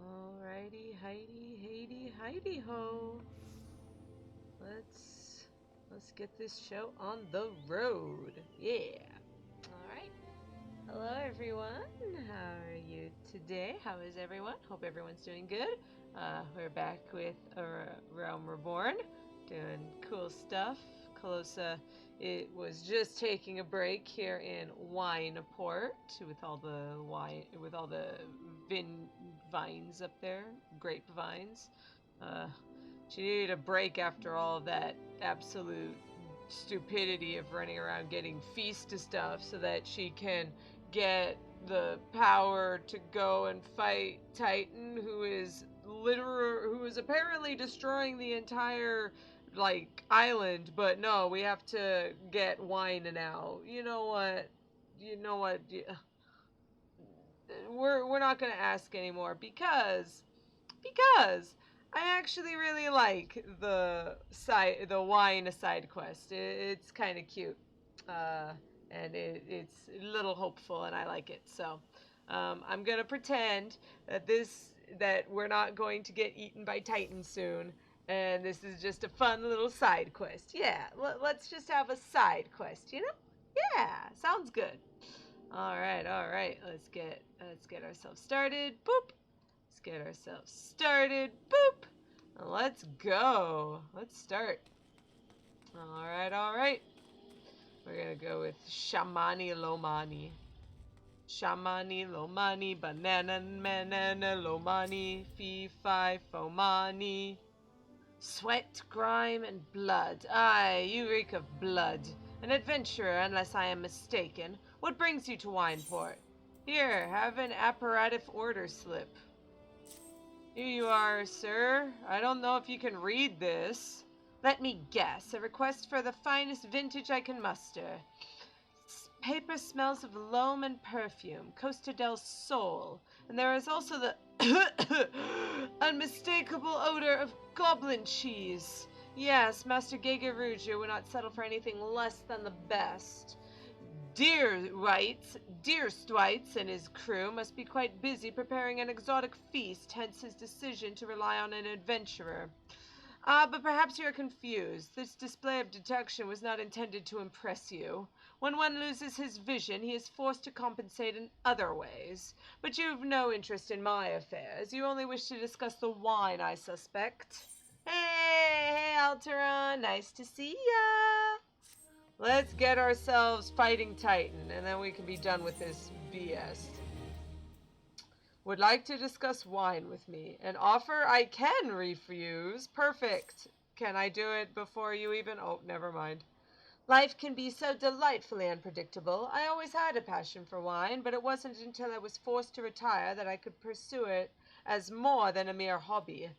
Alrighty, Heidi ho. Let's get this show on the road. Yeah. Alright. Hello everyone. How are you today? How is everyone? Hope everyone's doing good. We're back with Realm Reborn, doing cool stuff. Calosa, it was just taking a break here in Wineport with all the vines up there, grapevines. She needed a break after all of that absolute stupidity of running around getting feast stuff so that she can get the power to go and fight Titan, who is apparently destroying the entire island. But no, we have to get wine now. You know what? We're not gonna ask anymore because I actually really like the wine side quest. It's kind of cute, and it's a little hopeful, and I like it. So I'm gonna pretend that we're not going to get eaten by Titan soon, and this is just a fun little side quest. Yeah, let's just have a side quest, you know? Yeah, sounds good. All right. Let's get ourselves started. Boop. Let's get ourselves started. Boop. Let's go. Let's start. All right. We're gonna go with Shamani Lomani. Shamani Lomani, banana Lomani, fee fi fomani. Sweat, grime, and blood. Aye, you reek of blood. An adventurer, unless I am mistaken. What brings you to Wineport? Here, have an apparative order slip. Here you are, sir. I don't know if you can read this. Let me guess. A request for the finest vintage I can muster. Paper smells of loam and perfume. Costa del Sol. And there is also the unmistakable odor of goblin cheese. Yes, Master Gaia would not settle for anything less than the best. Deerstwites and his crew must be quite busy preparing an exotic feast, hence his decision to rely on an adventurer. But perhaps you are confused. This display of detection was not intended to impress you. When one loses his vision, he is forced to compensate in other ways. But you've no interest in my affairs. You only wish to discuss the wine, I suspect. Hey, Alteron, nice to see ya! Let's get ourselves fighting Titan, and then we can be done with this BS. Would like to discuss wine with me. An offer I can refuse. Perfect. Can I do it before you even... Oh, never mind. Life can be so delightfully unpredictable. I always had a passion for wine, but it wasn't until I was forced to retire that I could pursue it as more than a mere hobby.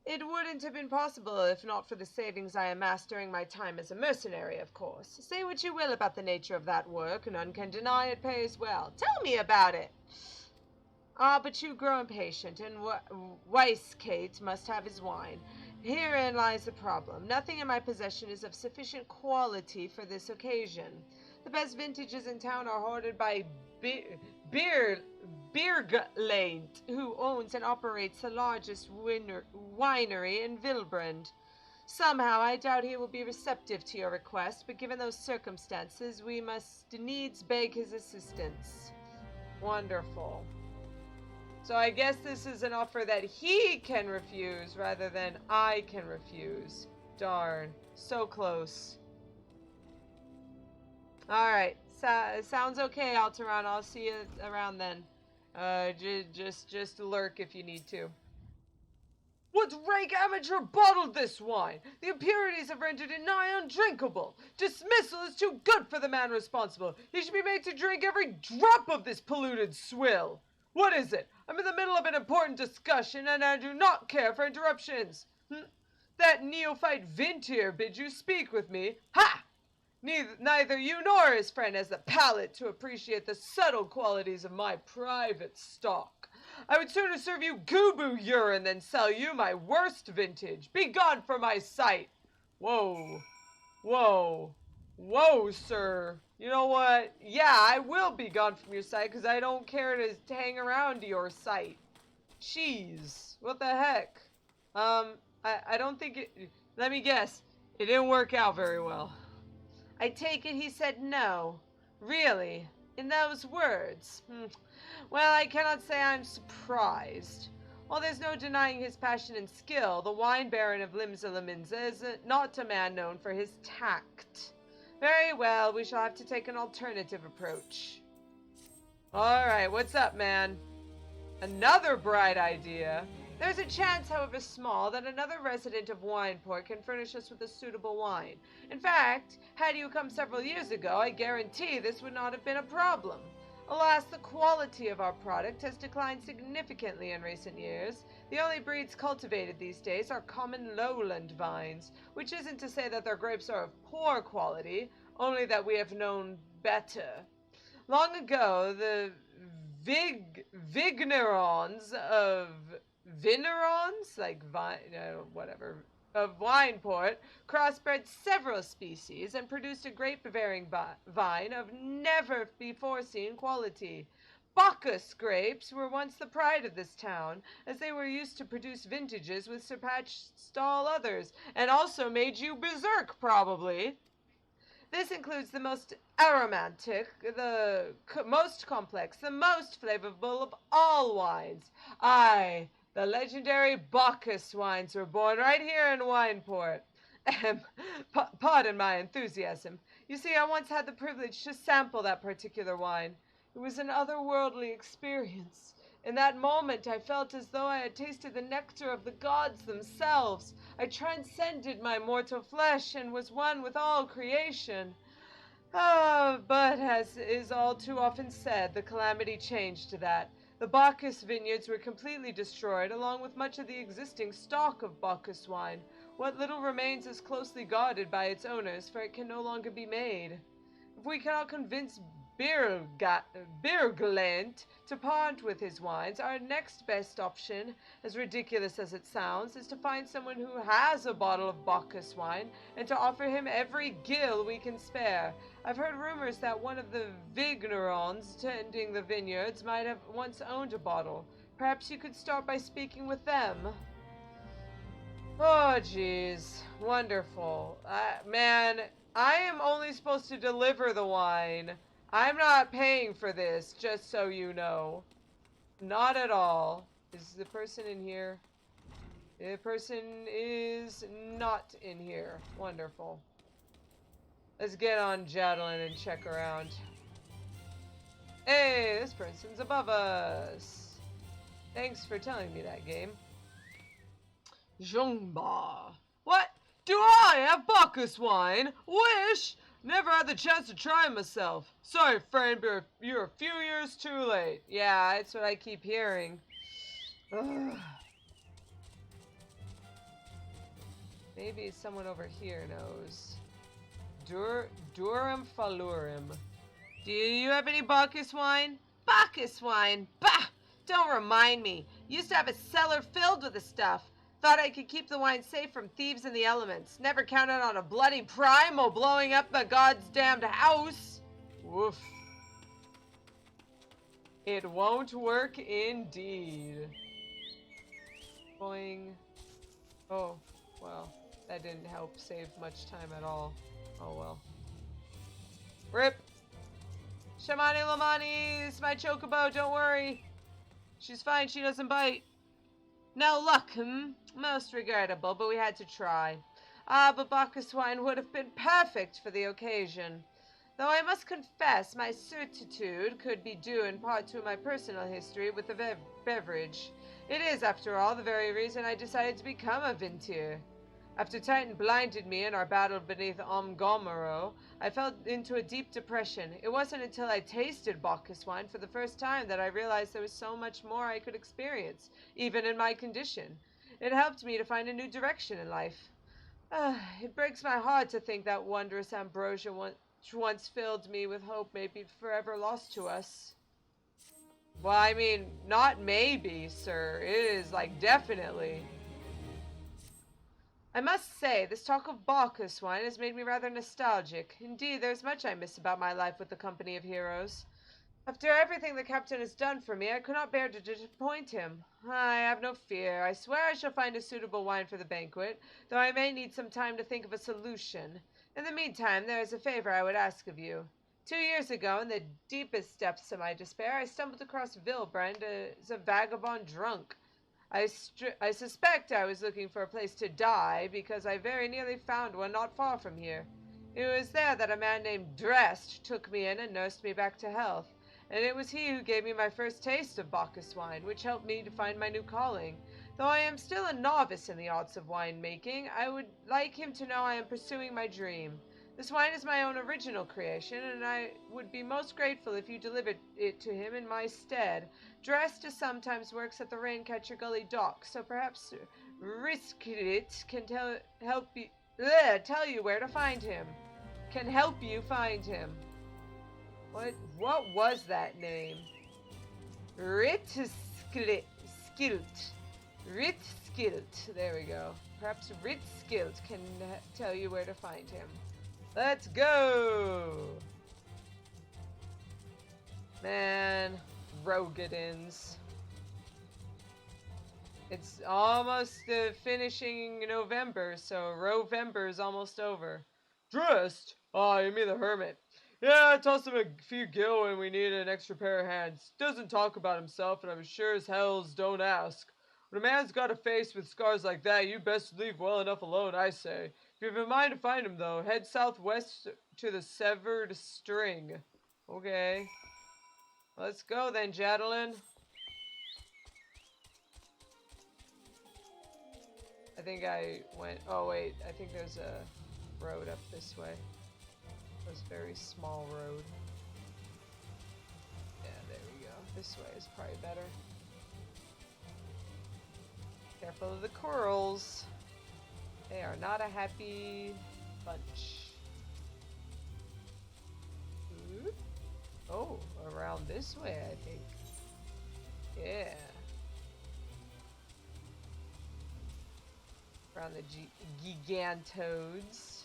It wouldn't have been possible if not for the savings I amassed during my time as a mercenary, of course. Say what you will about the nature of that work, none can deny it pays well. Tell me about it! But you grow impatient, and Weisskate must have his wine. Herein lies the problem. Nothing in my possession is of sufficient quality for this occasion. The best vintages in town are hoarded by Garlond, who owns and operates the largest winery in Vilbrand. Somehow, I doubt he will be receptive to your request, but given those circumstances, we must needs beg his assistance. Wonderful. So I guess this is an offer that he can refuse rather than I can refuse. Darn. So close. Alright. Sounds okay, Alteron. I'll see you around then. Just lurk if you need to. What rank amateur bottled this wine? The impurities have rendered it nigh undrinkable. Dismissal is too good for the man responsible. He should be made to drink every drop of this polluted swill. What is it? I'm in the middle of an important discussion, and I do not care for interruptions. That neophyte Vintier bids you speak with me. Ha! Neither you nor his friend has the palate to appreciate the subtle qualities of my private stock. I would sooner serve you Gubu urine than sell you my worst vintage. Be gone from my sight. Whoa, sir. You know what? Yeah, I will be gone from your sight because I don't care to hang around your sight. cheese. What the heck? I don't think it... Let me guess. It didn't work out very well. I take it he said no. Really? In those words? Well, I cannot say I'm surprised. While there's no denying his passion and skill, the wine baron of Limsa Lominsa is not a man known for his tact. Very well, we shall have to take an alternative approach. Alright, what's up, man? Another bright idea. There's a chance, however small, that another resident of Wineport can furnish us with a suitable wine. In fact, had you come several years ago, I guarantee this would not have been a problem. Alas, the quality of our product has declined significantly in recent years. The only breeds cultivated these days are common lowland vines, which isn't to say that their grapes are of poor quality, only that we have known better. Long ago, the vignerons of Vinerons, like whatever, of Wineport, crossbred several species and produced a grape-bearing vine of never-before-seen quality. Bacchus grapes were once the pride of this town, as they were used to produce vintages which surpassed all others, and also made you berserk, probably. This includes the most aromatic, the most complex, the most flavorful of all wines. Aye, the legendary Bacchus wines were born right here in Wineport. Pardon my enthusiasm. You see, I once had the privilege to sample that particular wine. It was an otherworldly experience. In that moment, I felt as though I had tasted the nectar of the gods themselves. I transcended my mortal flesh and was one with all creation. But as is all too often said, the calamity changed to that. The Bacchus vineyards were completely destroyed, along with much of the existing stock of Bacchus wine. What little remains is closely guarded by its owners, for it can no longer be made. If we cannot convince Garlond to part with his wines, our next best option, as ridiculous as it sounds, is to find someone who has a bottle of Bacchus wine and to offer him every gill we can spare. I've heard rumors that one of the vignerons tending the vineyards might have once owned a bottle. Perhaps you could start by speaking with them. Oh, jeez. Wonderful. Man, I am only supposed to deliver the wine. I'm not paying for this, just so you know. Not at all. Is the person in here? The person is not in here. Wonderful. Let's get on Jadelin and check around. Hey, this person's above us. Thanks for telling me that, game. Zhongba. What? Do I have Bacchus wine? Wish? Never had the chance to try myself. Sorry, friend, but you're a few years too late. Yeah, that's what I keep hearing. Ugh. Maybe someone over here knows. Durum falurum. Do you have any Bacchus wine? Bacchus wine? Bah! Don't remind me. Used to have a cellar filled with the stuff. Thought I could keep the wine safe from thieves and the elements. Never counted on a bloody primal blowing up the god's damned house. Woof. It won't work indeed. Boing. Oh, well. That didn't help save much time at all. Oh well. Rip! Shamani Lamani is my chocobo, don't worry. She's fine, she doesn't bite. No luck, Most regrettable, but we had to try. But Bacchus wine would have been perfect for the occasion. Though I must confess my certitude could be due in part to my personal history with the beverage. It is, after all, the very reason I decided to become a Vintier. After Titan blinded me in our battle beneath Omgomero, I fell into a deep depression. It wasn't until I tasted Bacchus wine for the first time that I realized there was so much more I could experience, even in my condition. It helped me to find a new direction in life. It breaks my heart to think that wondrous ambrosia once filled me with hope may be forever lost to us. Well, I mean, not maybe, sir. It is, like, definitely. I must say, this talk of Bacchus wine has made me rather nostalgic. Indeed, there's much I miss about my life with the company of heroes. After everything the captain has done for me, I could not bear to disappoint him. I have no fear. I swear I shall find a suitable wine for the banquet, though I may need some time to think of a solution. In the meantime, there is a favor I would ask of you. 2 years ago, in the deepest depths of my despair, I stumbled across Vilbrand as a vagabond drunk. I suspect I was looking for a place to die, because I very nearly found one not far from here. It was there that a man named Drest took me in and nursed me back to health. And it was he who gave me my first taste of Bacchus wine, which helped me to find my new calling. Though I am still a novice in the arts of wine making, I would like him to know I am pursuing my dream. This wine is my own original creation, and I would be most grateful if you delivered it to him in my stead. Dressed sometimes works at the Raincatcher Gully dock, so perhaps Riskit can tell you where to find him. Can help you find him. What was that name? Ritskilt. Ritskilt. There we go. Perhaps Ritskilt can tell you where to find him. Let's go! Man, Rogadins. It's almost finishing November, so Rovember is almost over. Dressed? Ah, you mean the hermit. Yeah, I tossed him a few gil when we needed an extra pair of hands. Doesn't talk about himself, and I'm sure as hells don't ask. When a man's got a face with scars like that, you best leave well enough alone, I say. If you have a mind to find him, though, head southwest to the Severed String. Okay. Let's go then, Jadalin. I think I went... Oh, wait. I think there's a road up this way. This very small road. Yeah, there we go. This way is probably better. Careful of the corals. They are not a happy bunch. Ooh. Oh, around this way, I think. Yeah. Around the Gigantoads.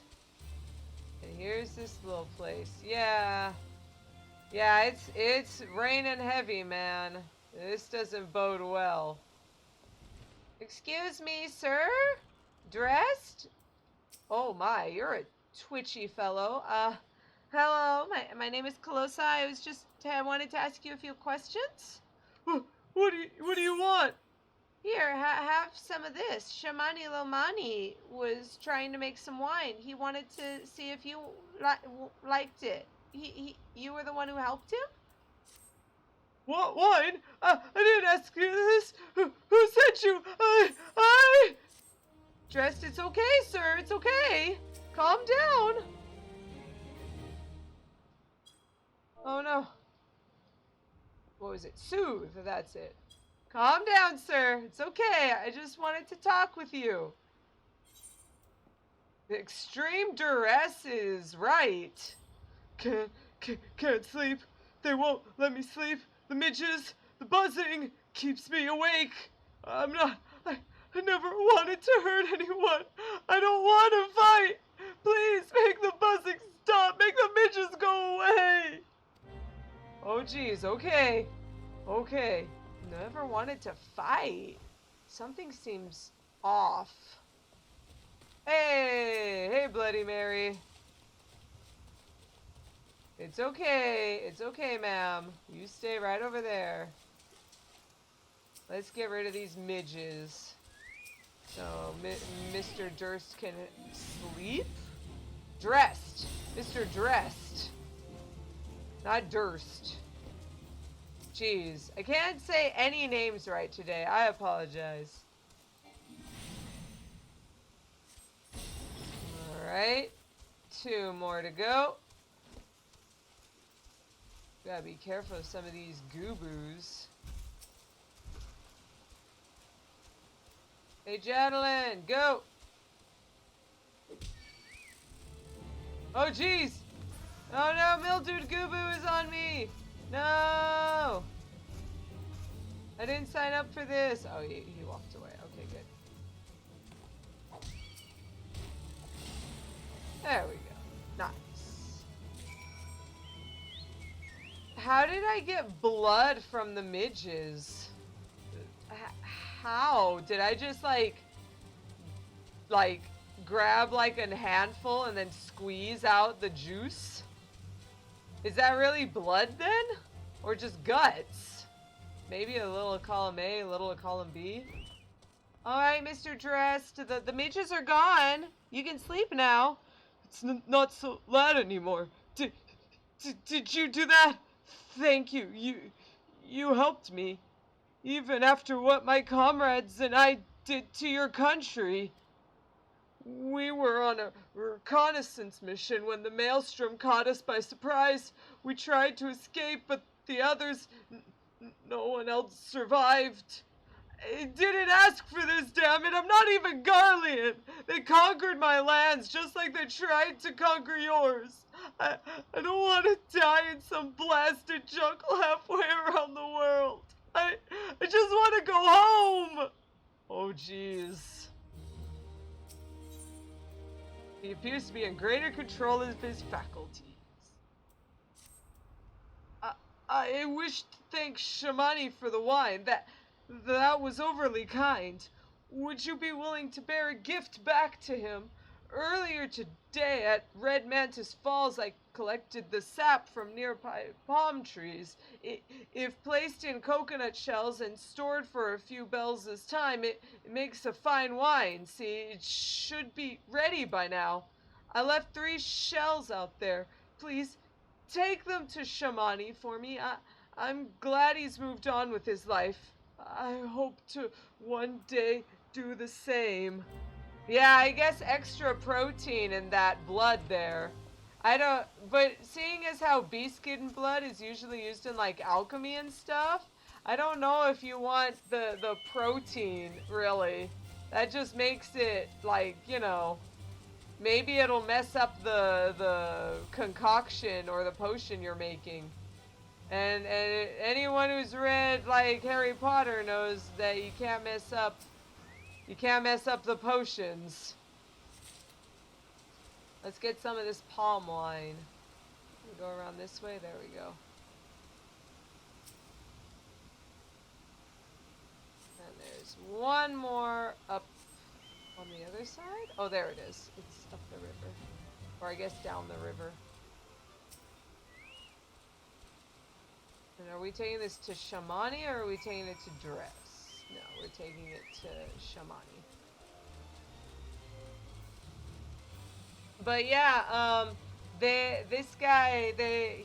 And here's this little place. Yeah. Yeah, it's raining heavy, man. This doesn't bode well. Excuse me, sir? Dressed? Oh my, you're a twitchy fellow. Hello, my name is Calosa. I wanted to ask you a few questions. What do you want? Here, have some of this. Shamani Lomani was trying to make some wine. He wanted to see if you liked it. You were the one who helped him? What wine? I didn't ask you this. Who sent you? I... Dressed, it's okay, sir. It's okay. Calm down. Oh, no. What was it? Soothe. That's it. Calm down, sir. It's okay. I just wanted to talk with you. The extreme duress is right. Can't sleep. They won't let me sleep. The midges, the buzzing keeps me awake. I never wanted to hurt anyone. I don't want to fight. Please make the buzzing stop. Make the midges go away. Oh, geez. Okay. Okay. Never wanted to fight. Something seems off. Hey, Bloody Mary. It's okay, ma'am. You stay right over there. Let's get rid of these midges. So, Mr. Durst can sleep? Dressed. Mr. Dressed. Not Durst. Jeez, I can't say any names right today. I apologize. Alright. 2 more to go. Gotta be careful of some of these goobos. Hey, Jadalin, go! Oh, jeez! Oh no, Mildewed Gooboo is on me! No! I didn't sign up for this. Oh, he walked away. Okay, good. There we go. Nice. How did I get blood from the midges? How? Did I just like grab like a handful and then squeeze out the juice? Is that really blood then? Or just guts? Maybe a little of column A, a little of column B? Alright, Mr. Dressed, the midges are gone. You can sleep now. It's not so loud anymore. Did you do that? Thank you. You helped me. Even after what my comrades and I did to your country. We were on a reconnaissance mission when the maelstrom caught us by surprise. We tried to escape, but the others, no one else survived. I didn't ask for this, damn it. I'm not even Garlean. They conquered my lands just like they tried to conquer yours. I don't want to die in some blasted jungle halfway around the world. I just want to go home. Oh, jeez. He appears to be in greater control of his faculties. I wish to thank Shamani for the wine. That was overly kind. Would you be willing to bear a gift back to him? Earlier today at Red Mantis Falls, I collected the sap from nearby palm trees. If placed in coconut shells and stored for a few bells' time, it makes a fine wine. See, it should be ready by now. I left 3 shells out there. Please, take them to Shamani for me. I'm glad he's moved on with his life. I hope to one day do the same. Yeah, I guess extra protein in that blood there. But seeing as how beast-skin blood is usually used in like alchemy and stuff, I don't know if you want the protein, really. That just makes it like, you know, maybe it'll mess up the concoction or the potion you're making. And anyone who's read like Harry Potter knows that you can't mess up the potions. Let's get some of this palm wine. We'll go around this way. There we go. And there's one more up on the other side. Oh, there it is. It's up the river. Or I guess down the river. And are we taking this to Shamani or are we taking it to Dress? No, we're taking it to Shamani. But yeah, this guy,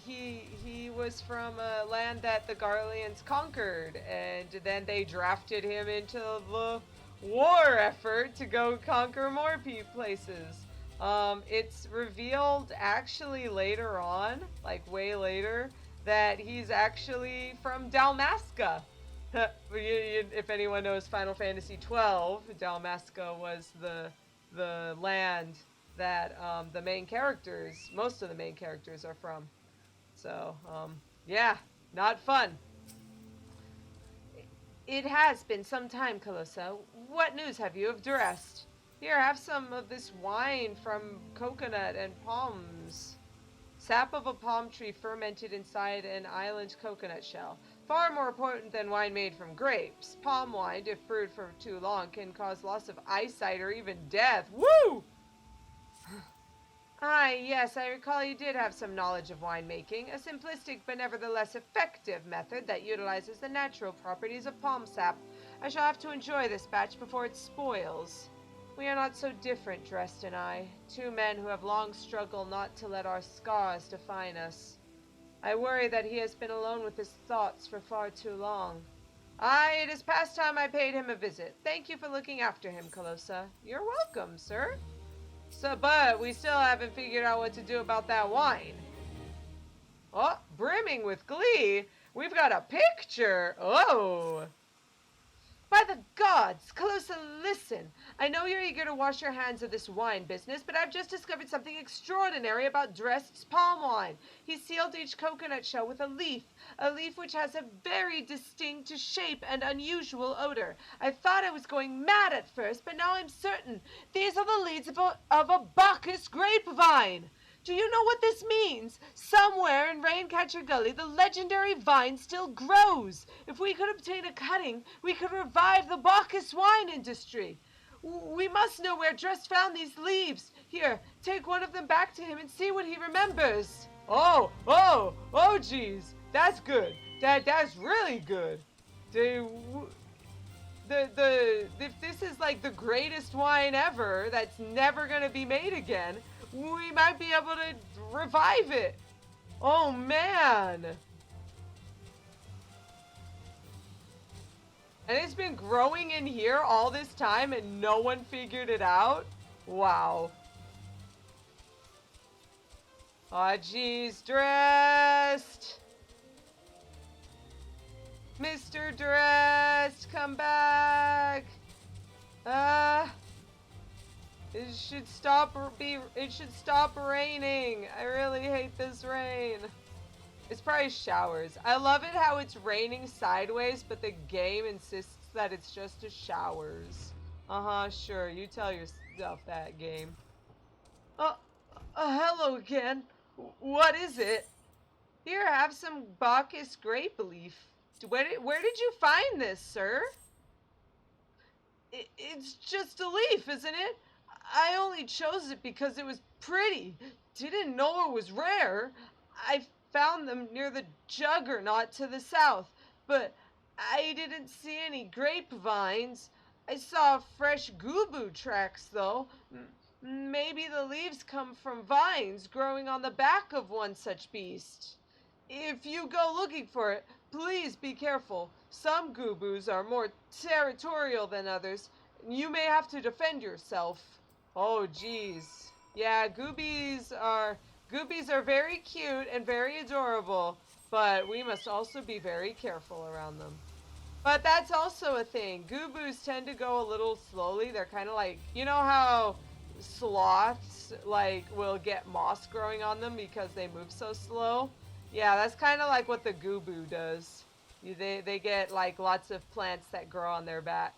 he was from a land that the Garleans conquered, and then they drafted him into the war effort to go conquer more places. It's revealed actually later on, like way later, that he's actually from Dalmasca. If anyone knows Final Fantasy XII, Dalmasca was the land that the main characters, most of the main characters are from. So, yeah, not fun. It has been some time, Calosa. What news have you of Dressed? Here, have some of this wine from coconut and palms. Sap of a palm tree fermented inside an island coconut shell. Far more potent than wine made from grapes. Palm wine, if brewed for too long, can cause loss of eyesight or even death. Woo! Yes, I recall you did have some knowledge of winemaking, a simplistic but nevertheless effective method that utilizes the natural properties of palm sap. I shall have to enjoy this batch before it spoils. We are not so different, Dressed and I, 2 men who have long struggled not to let our scars define us. I worry that he has been alone with his thoughts for far too long. It is past time I paid him a visit. Thank you for looking after him, Calosa. You're welcome, sir. But we still haven't figured out what to do about that wine. Oh, brimming with glee. We've got a picture. Oh. By the gods, Calosa, listen. I know you're eager to wash your hands of this wine business, but I've just discovered something extraordinary about Dressed's palm wine. He sealed each coconut shell with a leaf which has a very distinct shape and unusual odor. I thought I was going mad at first, but now I'm certain. These are the leaves of a Bacchus grapevine. Do you know what this means? Somewhere in Raincatcher Gully, the legendary vine still grows. If we could obtain a cutting, we could revive the Bacchus wine industry. We must know where Dress found these leaves. Here, take one of them back to him and see what he remembers. Oh, geez. That's good. That's really good. If this is like the greatest wine ever that's never gonna be made again, we might be able to revive it. Oh man. And it's been growing in here all this time and no one figured it out? Wow. Aw, geez, Dressed. Mr. Dressed, come back. It should stop raining. I really hate this rain. It's probably showers. I love it how it's raining sideways, but the game insists that it's just a showers. Sure, you tell yourself that, game. Hello again. What is it? Here, have some Bacchus grape leaf. Where did you find this, sir? It's just a leaf, isn't it? I only chose it because it was pretty. Didn't know it was rare. I found them near the Juggernaut to the south, but I didn't see any grapevines. I saw fresh gubu tracks, though. Maybe the leaves come from vines growing on the back of one such beast. If you go looking for it, please be careful. Some gubus are more territorial than others. You may have to defend yourself. Oh, geez. Yeah, goobies are very cute and very adorable, but we must also be very careful around them. But that's also a thing. Gubus tend to go a little slowly. They're kind of like, you know how sloths will get moss growing on them because they move so slow? Yeah, that's kind of like what the gubu does. They get like lots of plants that grow on their back.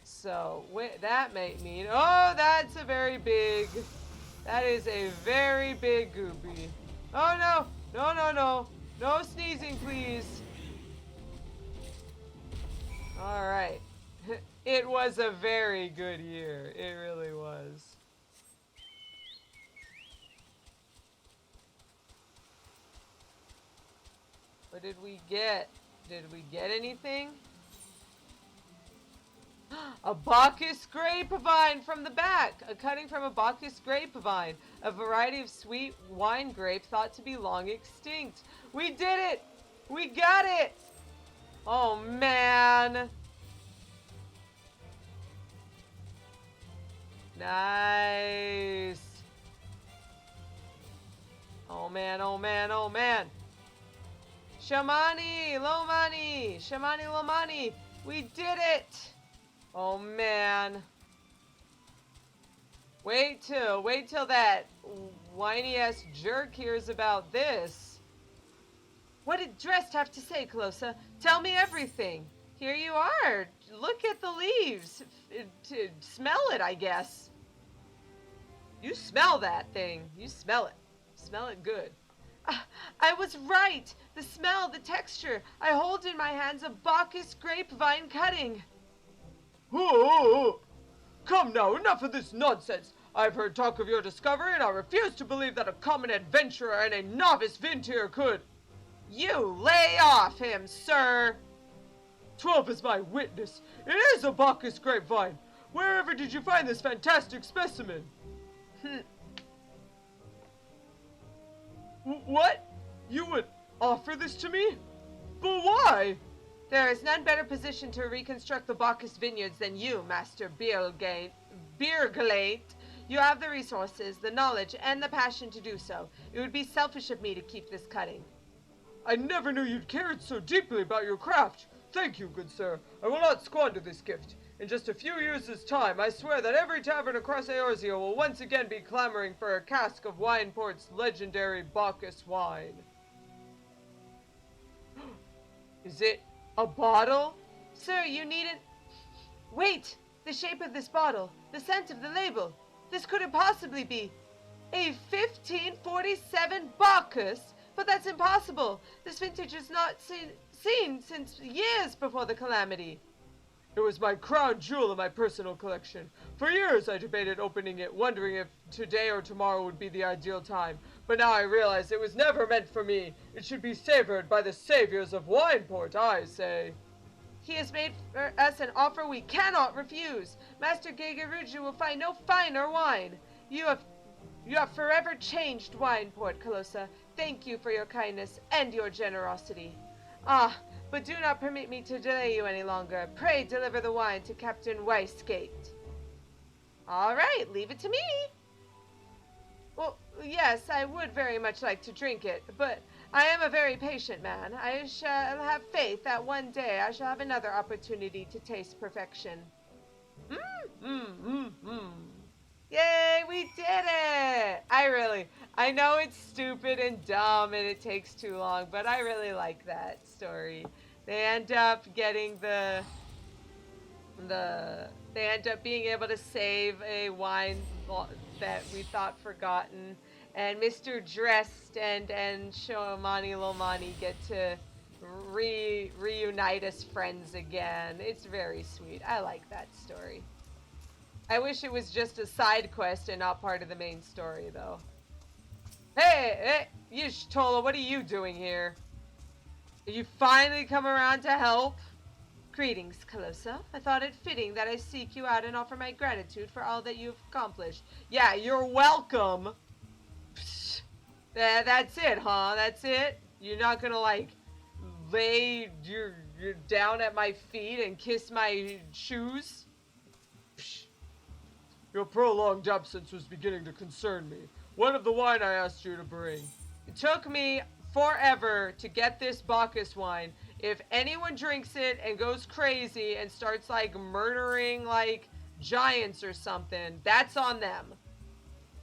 So that might mean, oh, that is a very big goopy. Oh no sneezing, please. All right, it was a very good year. It really was. What did we get? Did we get anything? A Bacchus grapevine from the back. A cutting from a Bacchus grapevine. A variety of sweet wine grape thought to be long extinct. We did it! We got it! Oh, man. Nice. Oh, man, oh, man, oh, man. Shamani Lomani, we did it! Oh man. Wait till that whiny ass jerk hears about this. What did Dressed have to say, Calosa? Tell me everything. Here you are. Look at the leaves. Smell it, I guess. You smell that thing. You smell it. Smell it good. I was right! The smell, the texture. I hold in my hands a Bacchus grapevine cutting. Oh, come now, enough of this nonsense. I've heard talk of your discovery, and I refuse to believe that a common adventurer and a novice vintier could. You lay off him, sir! 12 is my witness. It is a Bacchus grapevine. Wherever did you find this fantastic specimen? What? You would offer this to me? But why? There is none better positioned to reconstruct the Bacchus vineyards than you, Master Bierglate. You have the resources, the knowledge, and the passion to do so. It would be selfish of me to keep this cutting. I never knew you'd cared so deeply about your craft. Thank you, good sir. I will not squander this gift. In just a few years' time, I swear that every tavern across Eorzea will once again be clamoring for a cask of Wineport's legendary Bacchus wine. Is it a bottle? Sir, you needn't... Wait! The shape of this bottle, the scent of the label. This couldn't possibly be... A 1547 Bacchus? But that's impossible. This vintage is not seen since years before the calamity. It was my crown jewel in my personal collection. For years I debated opening it, wondering if today or tomorrow would be the ideal time. But now I realize it was never meant for me. It should be savored by the saviors of Wineport, I say. He has made for us an offer we cannot refuse. Master Gegeruju will find no finer wine. You have forever changed Wineport, Calosa. Thank you for your kindness and your generosity. Ah, but do not permit me to delay you any longer. Pray deliver the wine to Captain Weissgate. All right, leave it to me. Well, yes, I would very much like to drink it, but I am a very patient man. I shall have faith that one day I shall have another opportunity to taste perfection. Yay, we did it! I know it's stupid and dumb and it takes too long, but I really like that story. They end up getting they end up being able to save a wine that we thought forgotten, and Mr. Dressed and Shomani Lomani get to reunite as friends again. It's very sweet. I like that story. I wish it was just a side quest and not part of the main story, though. Hey, Y'shtola, what are you doing here? Did you finally come around to help? Greetings, Calosa. I thought it fitting that I seek you out and offer my gratitude for all that you've accomplished. Yeah, you're welcome. Psh, that's it, huh? That's it? You're not gonna, like, lay your down at my feet and kiss my shoes? Psh. Your prolonged absence was beginning to concern me. What of the wine I asked you to bring? It took me forever to get this Bacchus wine. If anyone drinks it and goes crazy and starts, like, murdering, like, giants or something, that's on them.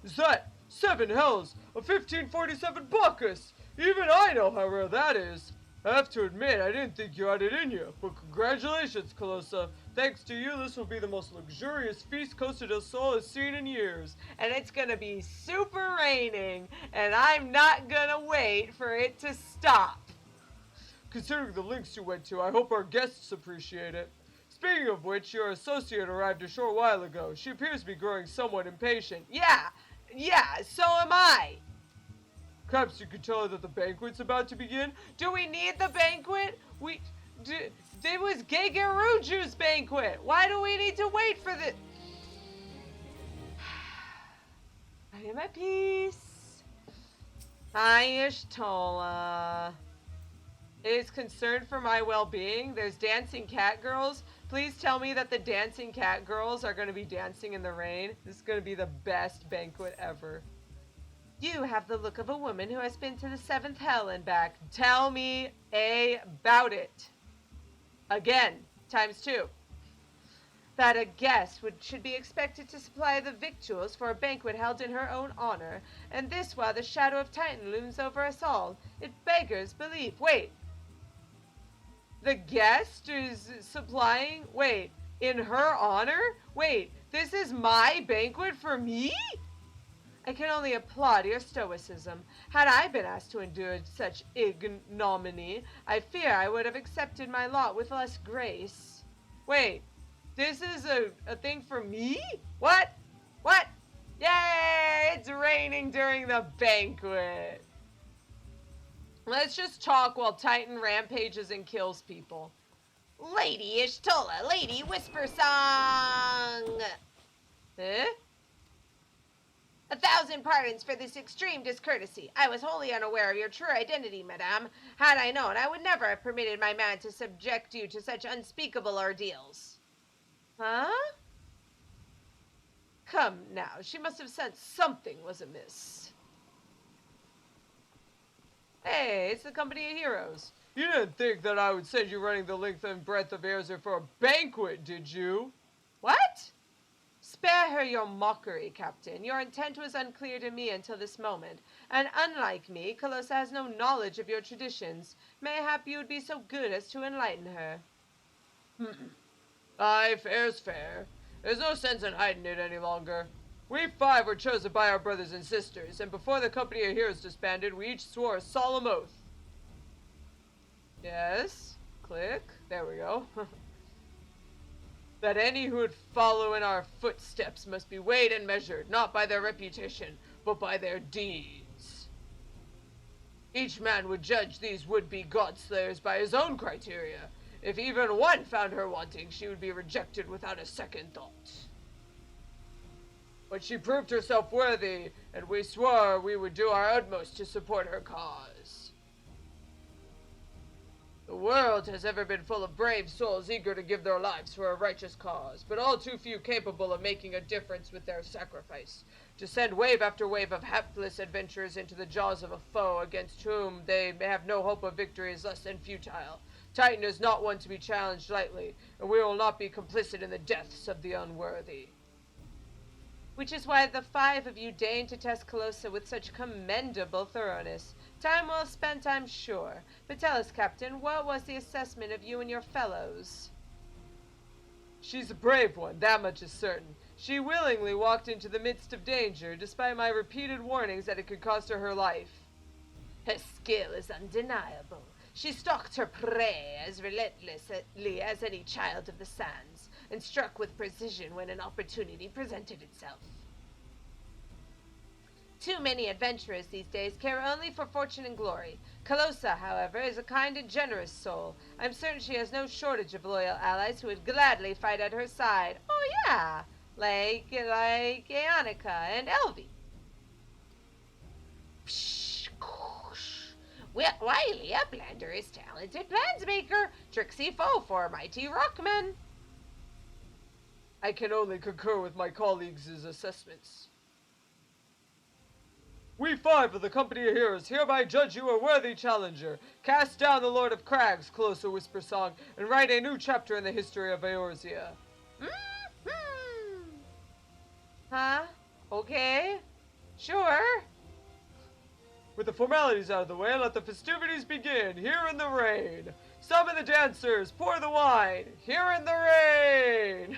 Is that 7 hells? A 1547 Bacchus! Even I know how rare that is. I have to admit, I didn't think you had it in you, but congratulations, Calosa. Thanks to you, this will be the most luxurious feast Costa del Sol has seen in years. And it's gonna be super raining, and I'm not gonna wait for it to stop. Considering the lengths you went to, I hope our guests appreciate it. Speaking of which, your associate arrived a short while ago. She appears to be growing somewhat impatient. Yeah, so am I. Perhaps you could tell her that the banquet's about to begin? Do we need the banquet? It was Gegeruju's banquet. Why do we need to wait for this? I am at peace. Hi, Y'shtola. It is concerned for my well-being. There's dancing cat girls. Please tell me that the dancing cat girls are going to be dancing in the rain. This is going to be the best banquet ever. You have the look of a woman who has been to the 7th hell and back. Tell me about it. Again, ×2. That a guest should be expected to supply the victuals for a banquet held in her own honor, and this while the shadow of Titan looms over us all. It beggars belief. Wait. The guest is supplying... Wait. In her honor? Wait. This is my banquet for me? I can only applaud your stoicism. Had I been asked to endure such ignominy, I fear I would have accepted my lot with less grace. Wait, this is a thing for me? What? Yay! It's raining during the banquet. Let's just talk while Titan rampages and kills people. Lady Y'shtola, Lady Whisper Song! Eh? 1,000 pardons for this extreme discourtesy. I was wholly unaware of your true identity, madame. Had I known, I would never have permitted my man to subject you to such unspeakable ordeals. Huh? Come now, she must have sensed something was amiss. Hey, it's the company of heroes. You didn't think that I would send you running the length and breadth of Airzer for a banquet, did you? What? Spare her your mockery, Captain. Your intent was unclear to me until this moment, and unlike me, Calosa has no knowledge of your traditions. Mayhap you would be so good as to enlighten her. Aye, fair's fair. There's no sense in hiding it any longer. We 5 were chosen by our brothers and sisters, and before the company of heroes disbanded, we each swore a solemn oath. Yes. Click. There we go. That any who would follow in our footsteps must be weighed and measured, not by their reputation, but by their deeds. Each man would judge these would-be god-slayers by his own criteria. If even one found her wanting, she would be rejected without a second thought. But she proved herself worthy, and we swore we would do our utmost to support her cause. The world has ever been full of brave souls eager to give their lives for a righteous cause, but all too few capable of making a difference with their sacrifice. To send wave after wave of hapless adventurers into the jaws of a foe against whom they have no hope of victory is less than futile. Titan is not one to be challenged lightly, and we will not be complicit in the deaths of the unworthy. Which is why the 5 of you deigned to test Calosa with such commendable thoroughness. Time well spent, I'm sure. But tell us, Captain, what was the assessment of you and your fellows? She's a brave one, that much is certain. She willingly walked into the midst of danger, despite my repeated warnings that it could cost her her life. Her skill is undeniable. She stalked her prey as relentlessly as any child of the sands, and struck with precision when an opportunity presented itself. Too many adventurers these days care only for fortune and glory. Calosa, however, is a kind and generous soul. I'm certain she has no shortage of loyal allies who would gladly fight at her side. Oh yeah, like Gaia and Elvie. Wily Uplander is talented plansmaker, tricksy foe for mighty rockmen. I can only concur with my colleagues' assessments. We 5 of the company of heroes hereby judge you a worthy challenger. Cast down the Lord of Crags, Calosa Whisper Song, and write a new chapter in the history of Eorzea. Huh? Okay. Sure. With the formalities out of the way, let the festivities begin. Here in the rain. Summon the dancers. Pour the wine. Here in the rain.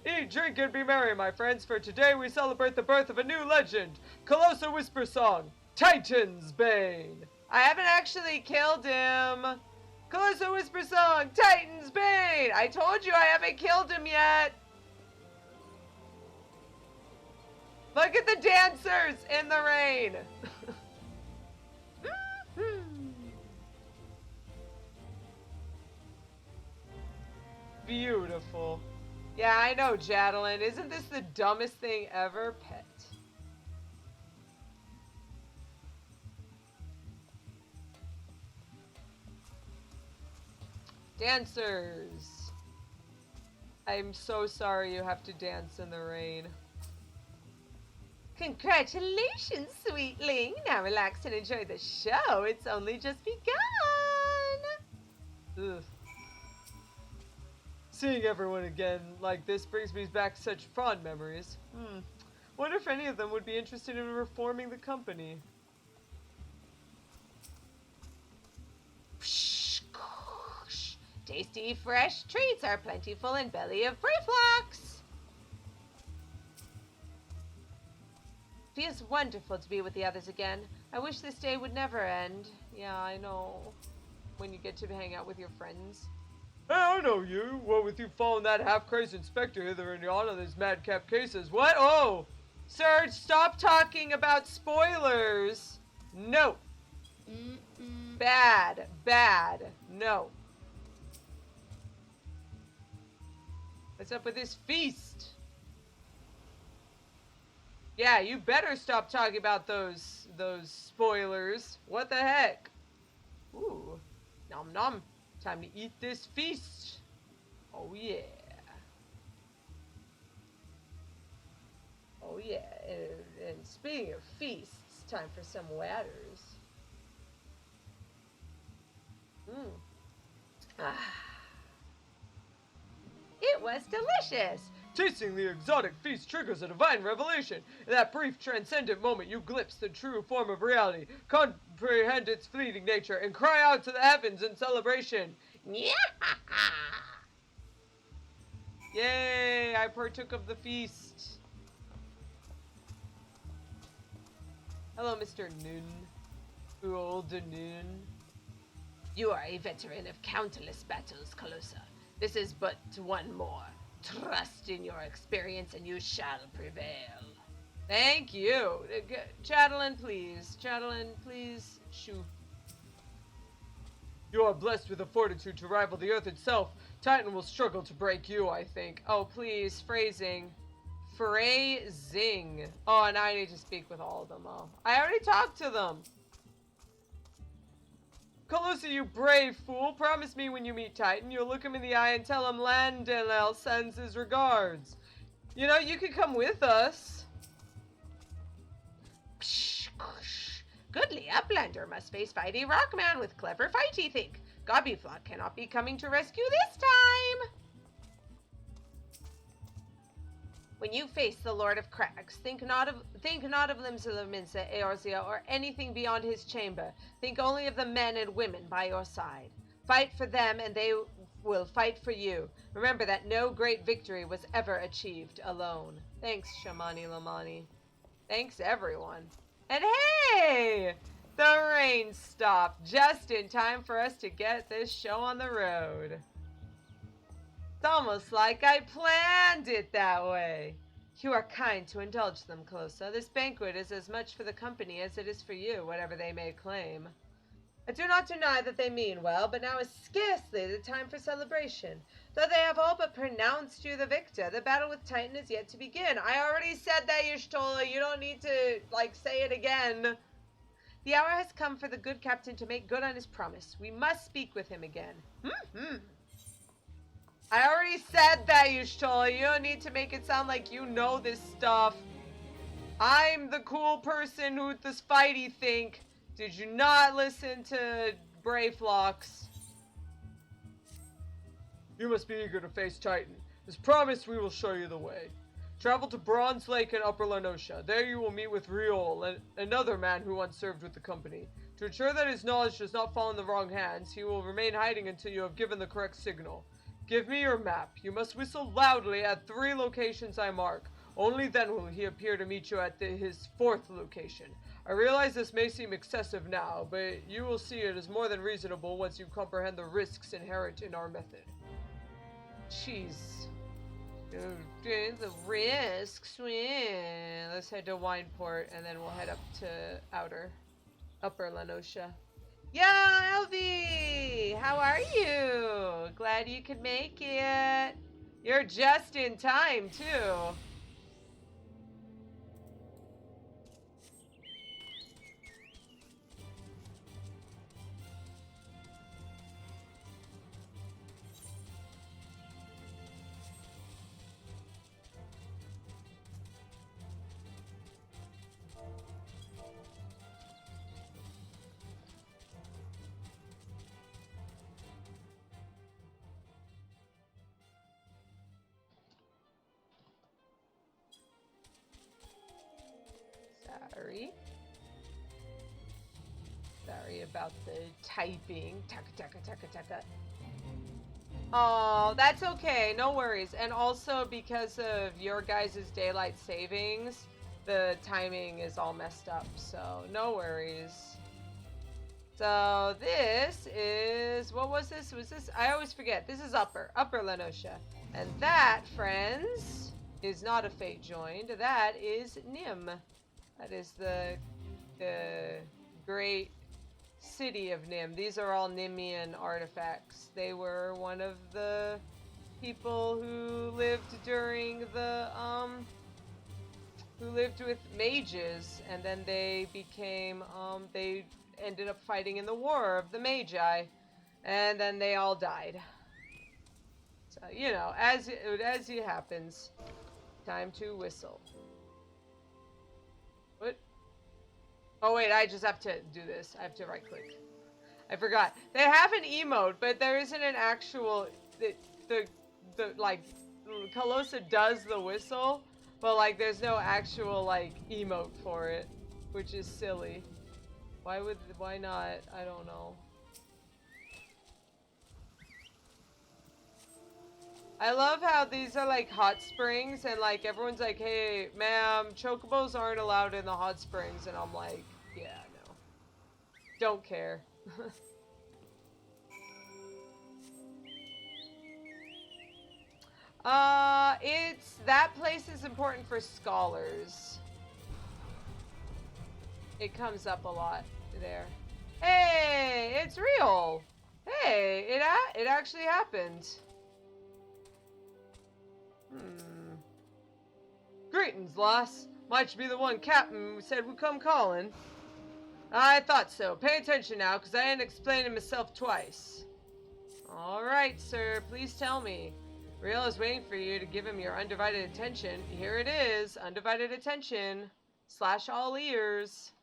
Eat, drink, and be merry, my friends, for today we celebrate the birth of a new legend. Calosa Whisper Song, Titan's Bane. I haven't actually killed him. Calosa Whisper Song, Titan's Bane. I told you I haven't killed him yet. Look at the dancers in the rain. Beautiful. Yeah, I know, Jadalyn. Isn't this the dumbest thing ever? Pet. Dancers. I'm so sorry you have to dance in the rain. Congratulations, sweetling. Now relax and enjoy the show. It's only just begun. Ugh. Seeing everyone again like this brings me back such fond memories. Wonder if any of them would be interested in reforming the company. Tasty, fresh treats are plentiful in belly of prey flocks. Feels wonderful to be with the others again. I wish this day would never end. Yeah, I know. When you get to hang out with your friends. Hey, I know you. What with you following that half-crazed inspector hither and yon on these madcap cases? What? Oh! Serge, stop talking about spoilers. No. Bad. Bad. No. What's up with this feast? Yeah, you better stop talking about those spoilers. What the heck? Ooh. Nom nom. Time to eat this feast. Oh yeah. Oh yeah. And speaking of feasts, time for some watters. It was delicious. Tasting the exotic feast triggers a divine revelation. In that brief transcendent moment, you glimpse the true form of reality, comprehend its fleeting nature, and cry out to the heavens in celebration. Yay! I partook of the feast. Hello, Mr. Noon. Old Noon. You are a veteran of countless battles, Calosa. This is but one more. Trust in your experience and you shall prevail. Thank you. Chatelain, please. Chatelain, please. Shoo. You are blessed with a fortitude to rival the earth itself. Titan will struggle to break you, I think. Oh, please. Phrasing. Phrasing. Oh, now I need to speak with all of them. Oh, I already talked to them. Calosa, you brave fool. Promise me when you meet Titan, you'll look him in the eye and tell him Landel sends his regards. You know, you could come with us. Psh, goodly Uplander must face fighty Rockman with clever fighty think. Gobbyflock cannot be coming to rescue this time. When you face the Lord of Cracks, think not of Limsa Lominsa, Eorzea, or anything beyond his chamber. Think only of the men and women by your side. Fight for them, and they will fight for you. Remember that no great victory was ever achieved alone. Thanks, Shamani Lamani. Thanks, everyone. And hey! The rain stopped just in time for us to get this show on the road. It's almost like I planned it that way. You are kind to indulge them, Calosa. This banquet is as much for the company as it is for you, whatever they may claim. I do not deny that they mean well, but now is scarcely the time for celebration. Though they have all but pronounced you the victor, the battle with Titan is yet to begin. I already said that, Y'shtola. You don't need to, say it again. The hour has come for the good captain to make good on his promise. We must speak with him again. I already said that, Y'shtola. You don't need to make it sound like you know this stuff. I'm the cool person who this fighty think. Did you not listen to Brayflocks? You must be eager to face Titan. As promised, we will show you the way. Travel to Bronze Lake in Upper Lenosha. There you will meet with Riol, another man who once served with the company. To ensure that his knowledge does not fall in the wrong hands, he will remain hiding until you have given the correct signal. Give me your map. You must whistle loudly at 3 locations I mark. Only then will he appear to meet you at his 4th location. I realize this may seem excessive now, but you will see it as more than reasonable once you comprehend the risks inherent in our method. Jeez. The risks. Let's head to Wineport, and then we'll head up to Upper Lenosha. Yo, Elvie! How are you? Glad you could make it. You're just in time, too. Sorry about the typing. Taka. Oh, that's okay. No worries. And also because of your guys' daylight savings, the timing is all messed up. So no worries. So this is, what was this? Was this? I always forget. This is Upper Lenosha. And that, friends, is not a fate joined. That is Nim. That is the great city of Nim. These are all Nimian artifacts. They were one of the people who lived during the, who lived with mages, and then they became, they ended up fighting in the War of the Magi, and then they all died. So, you know, as it happens, time to whistle. What? Oh wait, I just have to do this. I have to right click. I forgot. They have an emote, but there isn't an actual, the like, Calosa does the whistle, but like there's no actual like emote for it, which is silly. Why not? I don't know. I love how these are like hot springs and like everyone's like, hey ma'am, chocobos aren't allowed in the hot springs, and I'm like, Don't care. That place is important for scholars. It comes up a lot there. Hey, it's real. Hey, it actually happened. Greetings, lass. Might you be the one captain who said we come calling? I thought so. Pay attention now, because I ain't explaining myself twice. Alright, sir. Please tell me. Real is waiting for you to give him your undivided attention. Here it is. Undivided attention. / all ears.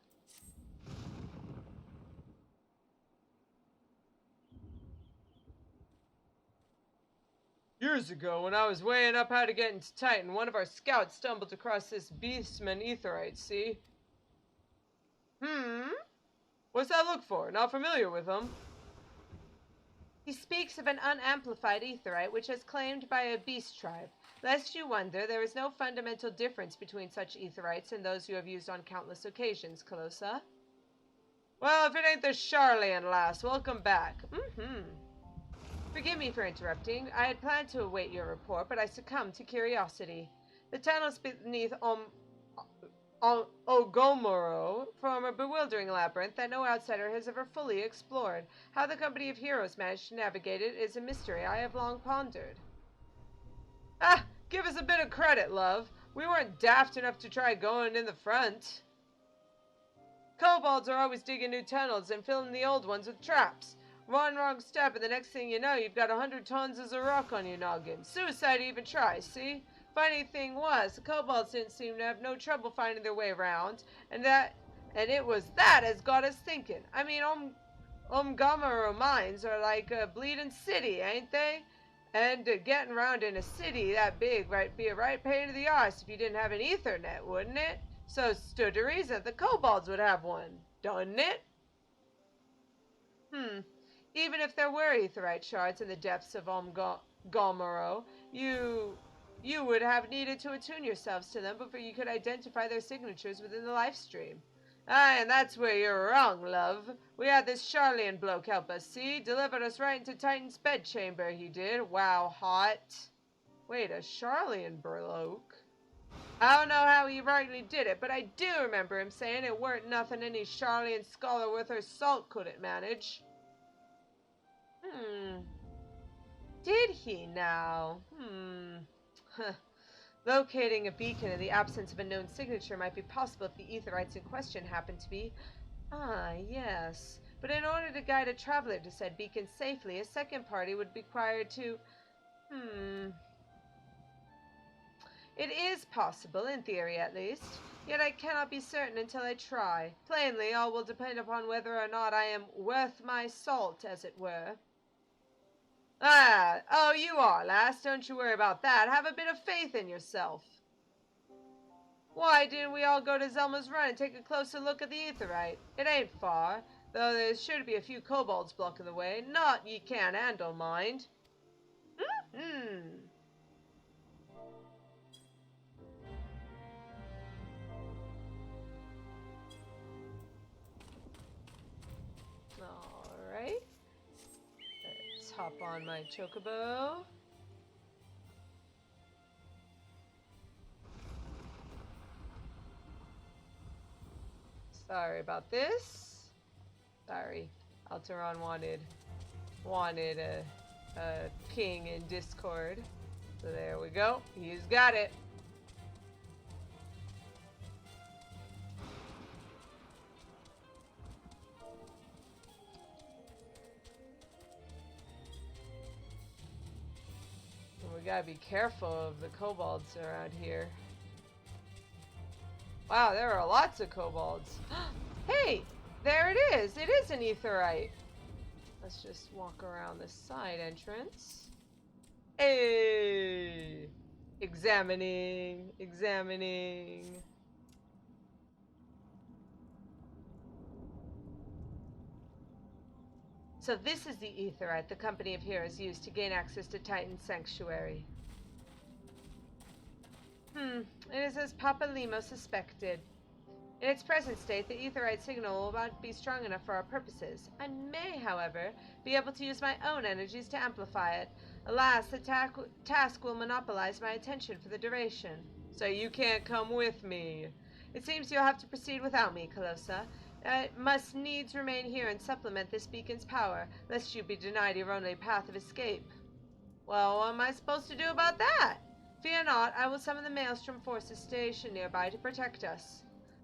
Years ago, when I was weighing up how to get into Titan, one of our scouts stumbled across this beastman aetherite, see? What's that look for? Not familiar with him. He speaks of an unamplified aetherite which is claimed by a beast tribe. Lest you wonder, there is no fundamental difference between such aetherites and those you have used on countless occasions, Calosa. Well, if it ain't the Garlean lass, welcome back. Forgive me for interrupting. I had planned to await your report, but I succumbed to curiosity. The tunnels beneath Ogomoro form a bewildering labyrinth that no outsider has ever fully explored. How the company of heroes managed to navigate it is a mystery I have long pondered. Ah, give us a bit of credit, love. We weren't daft enough to try going in the front. Kobolds are always digging new tunnels and filling the old ones with traps. One wrong step and the next thing you know, you've got 100 tons of rock on your noggin. Suicide to even try, see? Funny thing was, the kobolds didn't seem to have no trouble finding their way around, and it was that as got us thinking. I mean, Omgamaro mines are like a bleeding city, ain't they? And getting around in a city that big might be a right pain in the arse if you didn't have an ethernet, wouldn't it? So stood to reason the kobolds would have one, doesn't it? Even if there were aetherite shards in the depths of Omgamaro, you would have needed to attune yourselves to them before you could identify their signatures within the life stream. Aye, and that's where you're wrong, love. We had this Garlean bloke help us, see? Delivered us right into Titan's bedchamber, he did. Wow, hot. Wait, a Garlean bloke? I don't know how he rightly did it, but I do remember him saying it weren't nothing any Garlean scholar worth her salt couldn't manage. Did he now? Locating a beacon in the absence of a known signature might be possible if the aetherites in question happen to be... Ah, yes. But in order to guide a traveler to said beacon safely, a second party would be required to... It is possible, in theory at least. Yet I cannot be certain until I try. Plainly, all will depend upon whether or not I am worth my salt, as it were. Ah, oh, you are, lass. Don't you worry about that. Have a bit of faith in yourself. Why didn't we all go to Zelma's Run and take a closer look at the aetherite? It ain't far, though there's sure to be a few kobolds blocking the way. Not ye can't handle, mind. Alright. Let's hop on my chocobo. Sorry about this. Sorry. Alteron wanted a ping in Discord. So there we go. He's got it. We gotta be careful of the kobolds around here. Wow, there are lots of kobolds. Hey, there it is. It is an aetherite. Let's just walk around the side entrance. Hey! Examining. So this is the aetherite the company of heroes used to gain access to Titan's sanctuary. It is as Papa Limo suspected. In its present state, the aetherite signal will not be strong enough for our purposes. I may, however, be able to use my own energies to amplify it. Alas, the task will monopolize my attention for the duration. So you can't come with me. It seems you'll have to proceed without me, Calosa. I must needs remain here and supplement this beacon's power, lest you be denied your only path of escape. Well, what am I supposed to do about that? Fear not, I will summon the Maelstrom forces stationed nearby to protect us.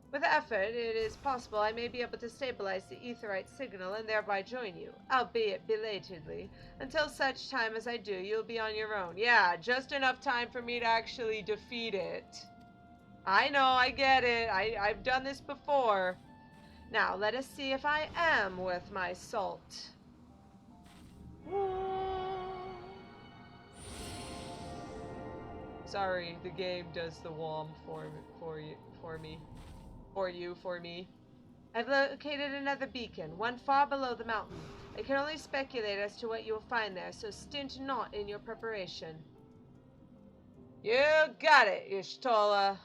With effort, it is possible I may be able to stabilize the aetherite signal and thereby join you, albeit belatedly. Until such time as I do, you'll be on your own. Yeah, just enough time for me to actually defeat it. I know, I get it. I've done this before. Now, let us see if I am worth my salt. Sorry, the game does the womp for me. I've located another beacon, one far below the mountain. I can only speculate as to what you will find there, so stint not in your preparation. You got it, Ishtola.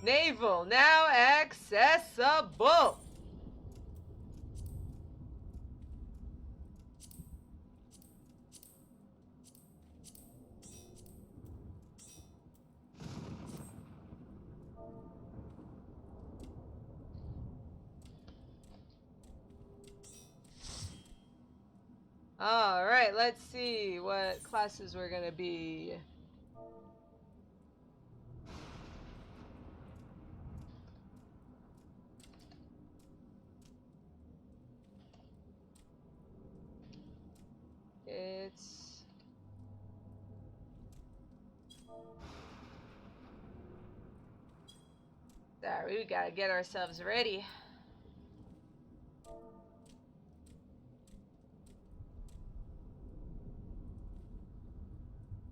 Naval now accessible. Alright, let's see what classes we're gonna be. It's... Sorry, we gotta get ourselves ready.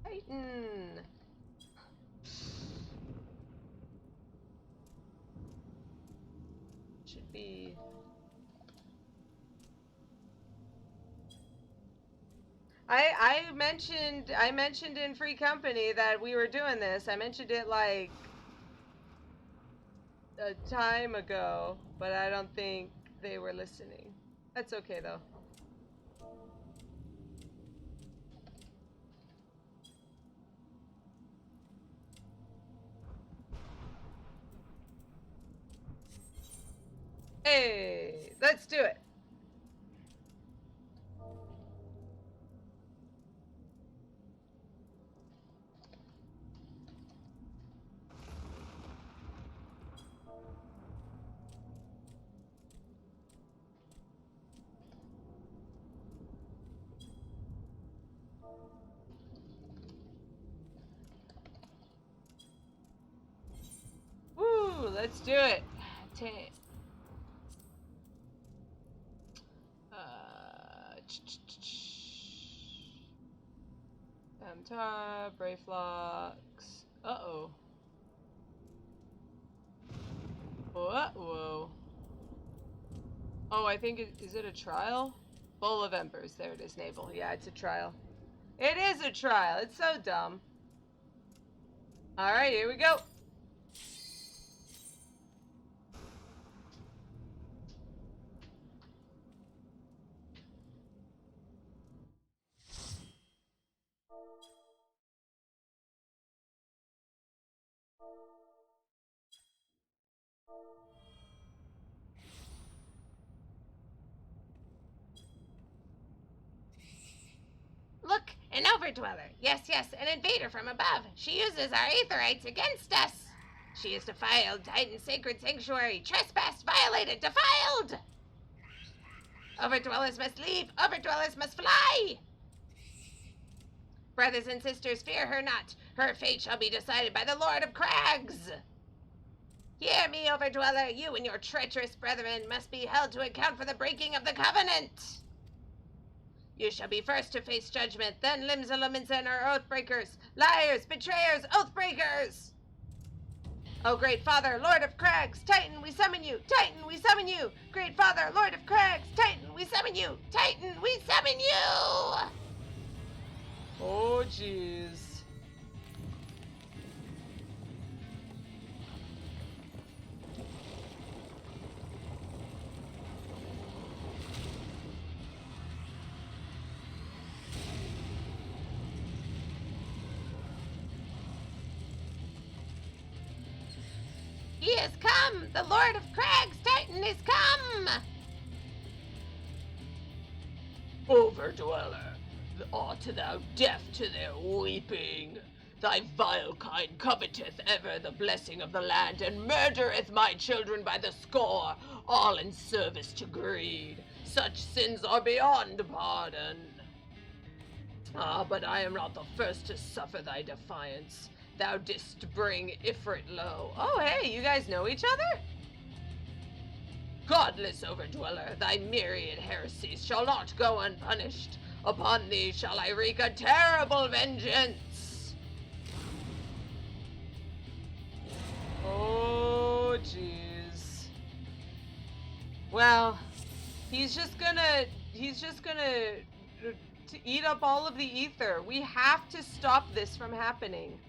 Titan! Should be... I mentioned in Free Company that we were doing this. I mentioned it like a time ago, but I don't think they were listening. That's okay though. Hey, let's do it. Woo, let's do it. Amtar, Brayflux. Uh-oh. Whoa. Oh, I think is it a trial? Bowl of Embers. There it is, Naval. Yeah, it's a trial. It is a trial. It's so dumb. Alright, here we go. Look, an overdweller. Yes, an invader from above. She uses our aetherites against us. She has defiled Titan's sacred sanctuary. Trespassed, violated, defiled! Overdwellers must leave. Overdwellers must fly! Brothers and sisters, fear her not. Her fate shall be decided by the Lord of Crags. Hear me, Overdweller. You and your treacherous brethren must be held to account for the breaking of the covenant. You shall be first to face judgment, then Limsa Lominsa and her oathbreakers. Liars, betrayers, oathbreakers! O great father, Lord of Crags, Titan, we summon you! Titan, we summon you! Great father, Lord of Crags, Titan, we summon you! Titan, we summon you! Oh, jeez. He has come! The Lord of Crags, Titan, is come! Overdweller, art thou deaf to their weeping? Thy vile kind coveteth ever the blessing of the land, and murdereth my children by the score, all in service to greed. Such sins are beyond pardon. Ah, but I am not the first to suffer thy defiance. Thou didst bring Ifrit low. Oh, hey, you guys know each other? Godless overdweller, thy myriad heresies shall not go unpunished. Upon thee shall I wreak a terrible vengeance. Oh, jeez. Well, he's just gonna to eat up all of the ether. We have to stop this from happening.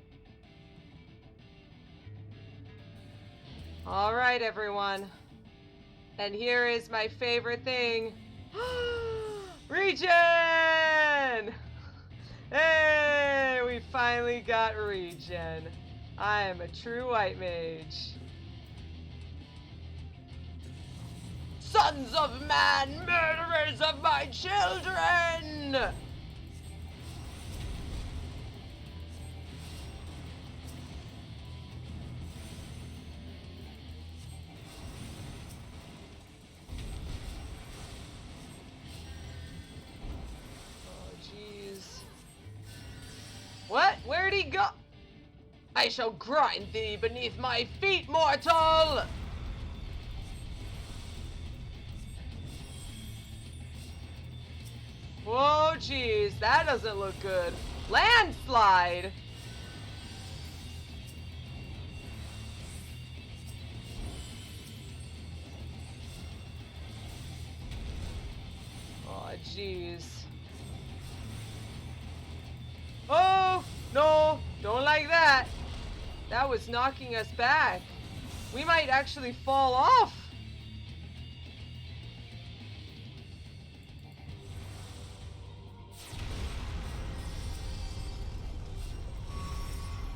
All right, everyone. And here is my favorite thing. Regen! Hey, we finally got regen. I am a true white mage. Sons of man, murderers of my children! What? Where'd he go? I shall grind thee beneath my feet, mortal! Whoa, jeez, that doesn't look good. Landslide! Oh, jeez. Oh, no, don't like that. That was knocking us back. We might actually fall off.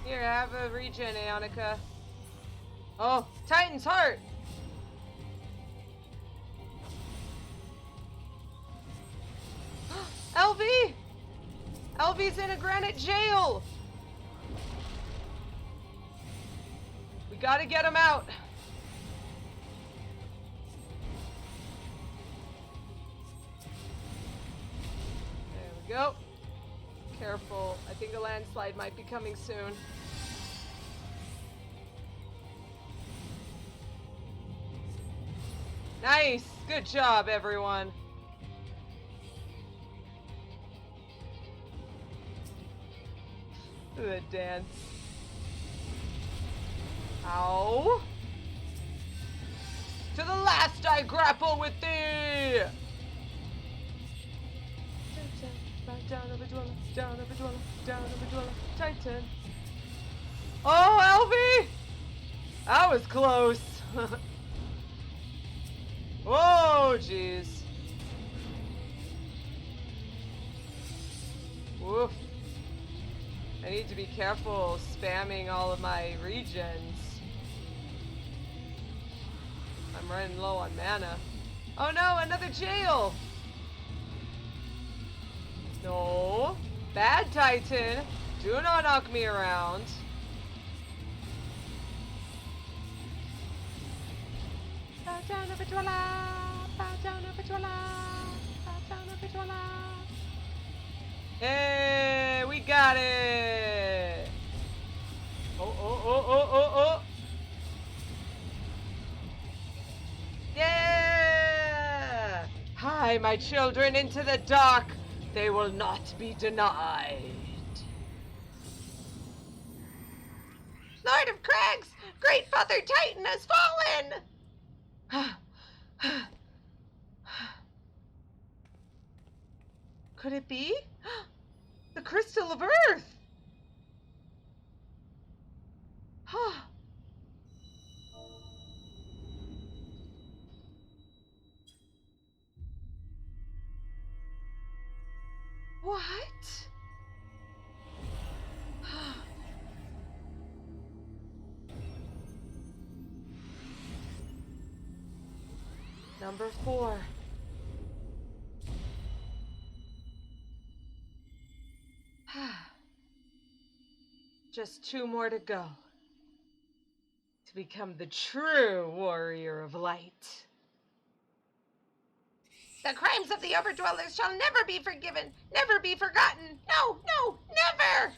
Here, have a regen, Aeonica. Oh, Titan's heart. LV! LV's in a granite jail! We gotta get him out. There we go. Careful. I think a landslide might be coming soon. Nice! Good job, everyone. The dance. Ow. To the last I grapple with thee! Down over dweller, down over dweller, down over dweller, Titan. Oh, LV! That was close. Whoa, jeez. Woof. I need to be careful spamming all of my regens. I'm running low on mana. Oh no, another jail! No. Bad Titan. Do not knock me around. Bow down, Overdweller! Bow down, Overdweller! Bow down, Overdweller! Hey, we got it! Oh. Yeah! Hie, my children, into the dark. They will not be denied. Lord of Crags, Great Father Titan has fallen! Could it be? The Crystal of Earth! What? Number 4. Just 2 more to go. To become the true warrior of light. The crimes of the Overdwellers shall never be forgiven, never be forgotten. No, no, never!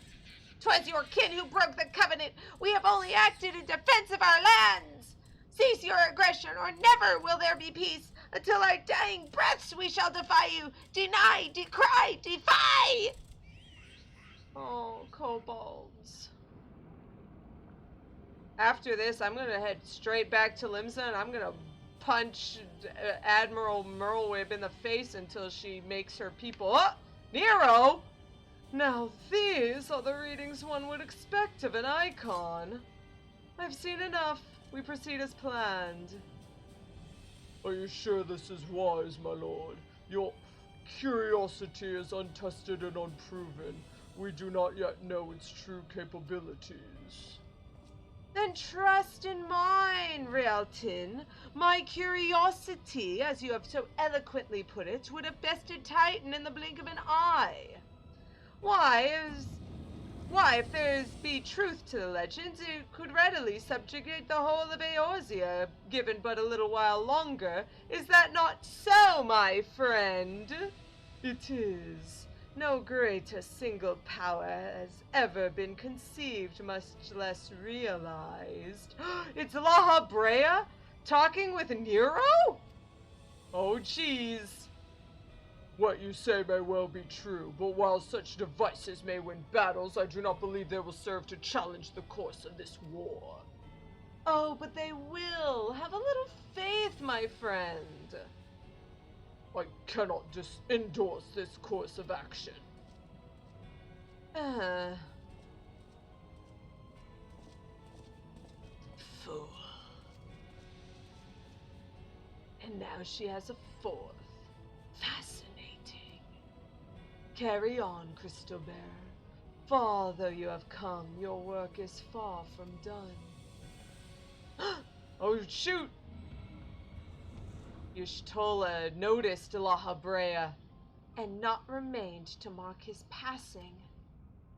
'Twas your kin who broke the covenant. We have only acted in defense of our lands. Cease your aggression, or never will there be peace. Until our dying breaths we shall defy you. Deny, decry, defy! Oh, kobolds. After this, I'm gonna head straight back to Limsa and I'm gonna punch Admiral Merlwib in the face until she makes her people. Oh! Nero! Now these are the readings one would expect of an icon. I've seen enough. We proceed as planned. Are you sure this is wise, my lord? Your curiosity is untested and unproven. We do not yet know its true capabilities. Then trust in mine, Realtin. My curiosity, as you have so eloquently put it, would have bested Titan in the blink of an eye. Why, if there's be truth to the legends, it could readily subjugate the whole of Eorzea, given but a little while longer. Is that not so, my friend? It is. No greater single power has ever been conceived, much less realized. It's La Brea talking with Nero? Oh, jeez. What you say may well be true, but while such devices may win battles, I do not believe they will serve to challenge the course of this war. Oh, but they will. Have a little faith, my friend. I cannot endorse this course of action. Fool. And now she has a 4th. Fascinating. Carry on, Crystal Bearer. Far though you have come, your work is far from done. Oh, shoot! Y'shtola noticed La Brea, and not remained to mark his passing.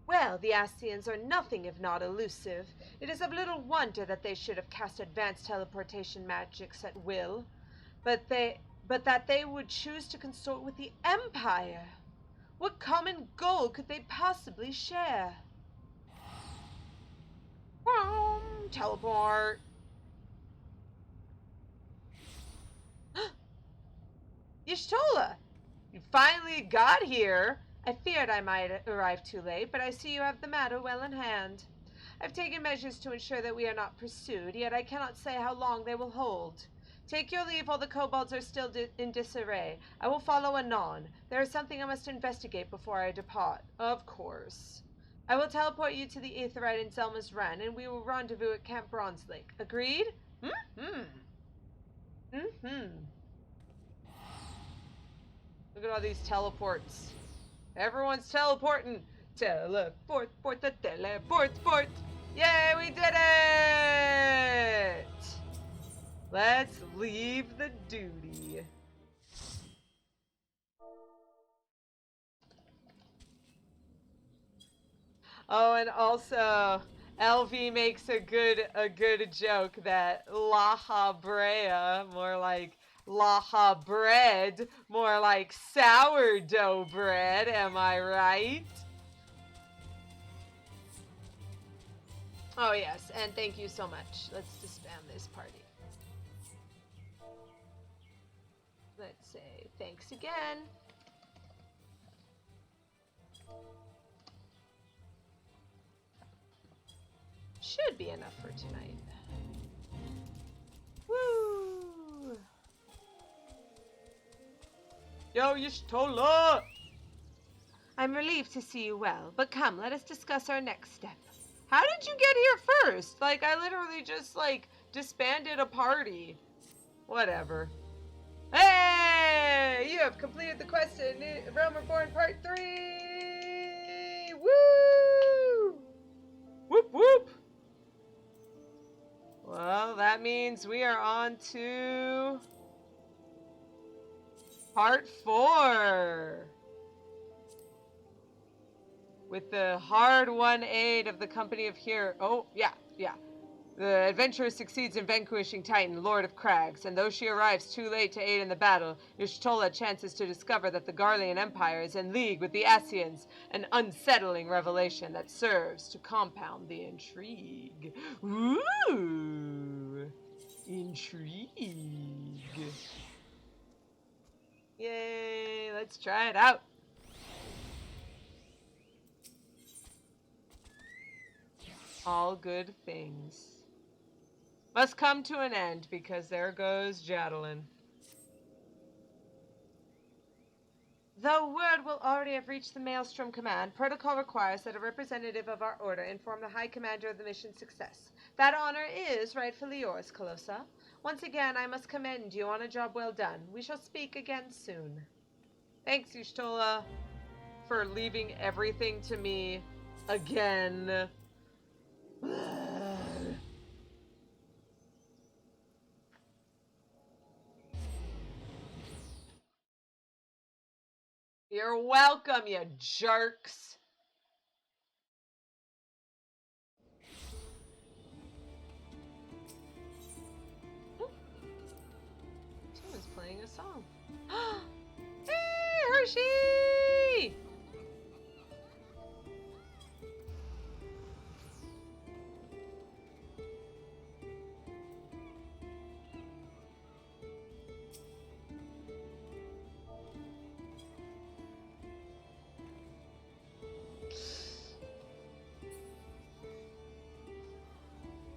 Well, the Ascians are nothing if not elusive. It is of little wonder that they should have cast advanced teleportation magics at will, but that they would choose to consort with the Empire. What common goal could they possibly share? Teleport. Y'shtola, you finally got here. I feared I might arrive too late, but I see you have the matter well in hand. I've taken measures to ensure that we are not pursued, yet I cannot say how long they will hold. Take your leave while the kobolds are still in disarray. I will follow anon. There is something I must investigate before I depart. Of course. I will teleport you to the Aetheryte in Zelma's Ren, and we will rendezvous at Camp Bronze Lake. Agreed? Look at all these teleports. Everyone's teleporting. Teleport, teleport. Yay, we did it! Let's leave the duty. Oh, and also, LV makes a good joke that La Brea, more like Laha bread, more like sourdough bread, am I right? Oh yes, and thank you so much. Let's disband this party. Let's say thanks again. Should be enough for tonight. Woo! Yo, Y'shtola! I'm relieved to see you well, but come, let us discuss our next step. How did you get here first? Like, I literally just, disbanded a party. Whatever. Hey! You have completed the quest in Realm Reborn Part 3! Woo! Whoop whoop! Well, that means we are on to Part 4. With the hard-won aid of the company of Hero... Oh, yeah. The adventurer succeeds in vanquishing Titan, Lord of Crags, and though she arrives too late to aid in the battle, Y'shtola chances to discover that the Garlean Empire is in league with the Asians, an unsettling revelation that serves to compound the intrigue. Ooh! Intrigue. Yay, let's try it out. All good things must come to an end, because there goes Jadalin. Though word will already have reached the Maelstrom Command, protocol requires that a representative of our order inform the High Commander of the mission's success. That honor is rightfully yours, Calosa. Once again, I must commend you on a job well done. We shall speak again soon. Thanks, Y'shtola, for leaving everything to me again. You're welcome, you jerks. Someone's playing a song. Hey, Hershey!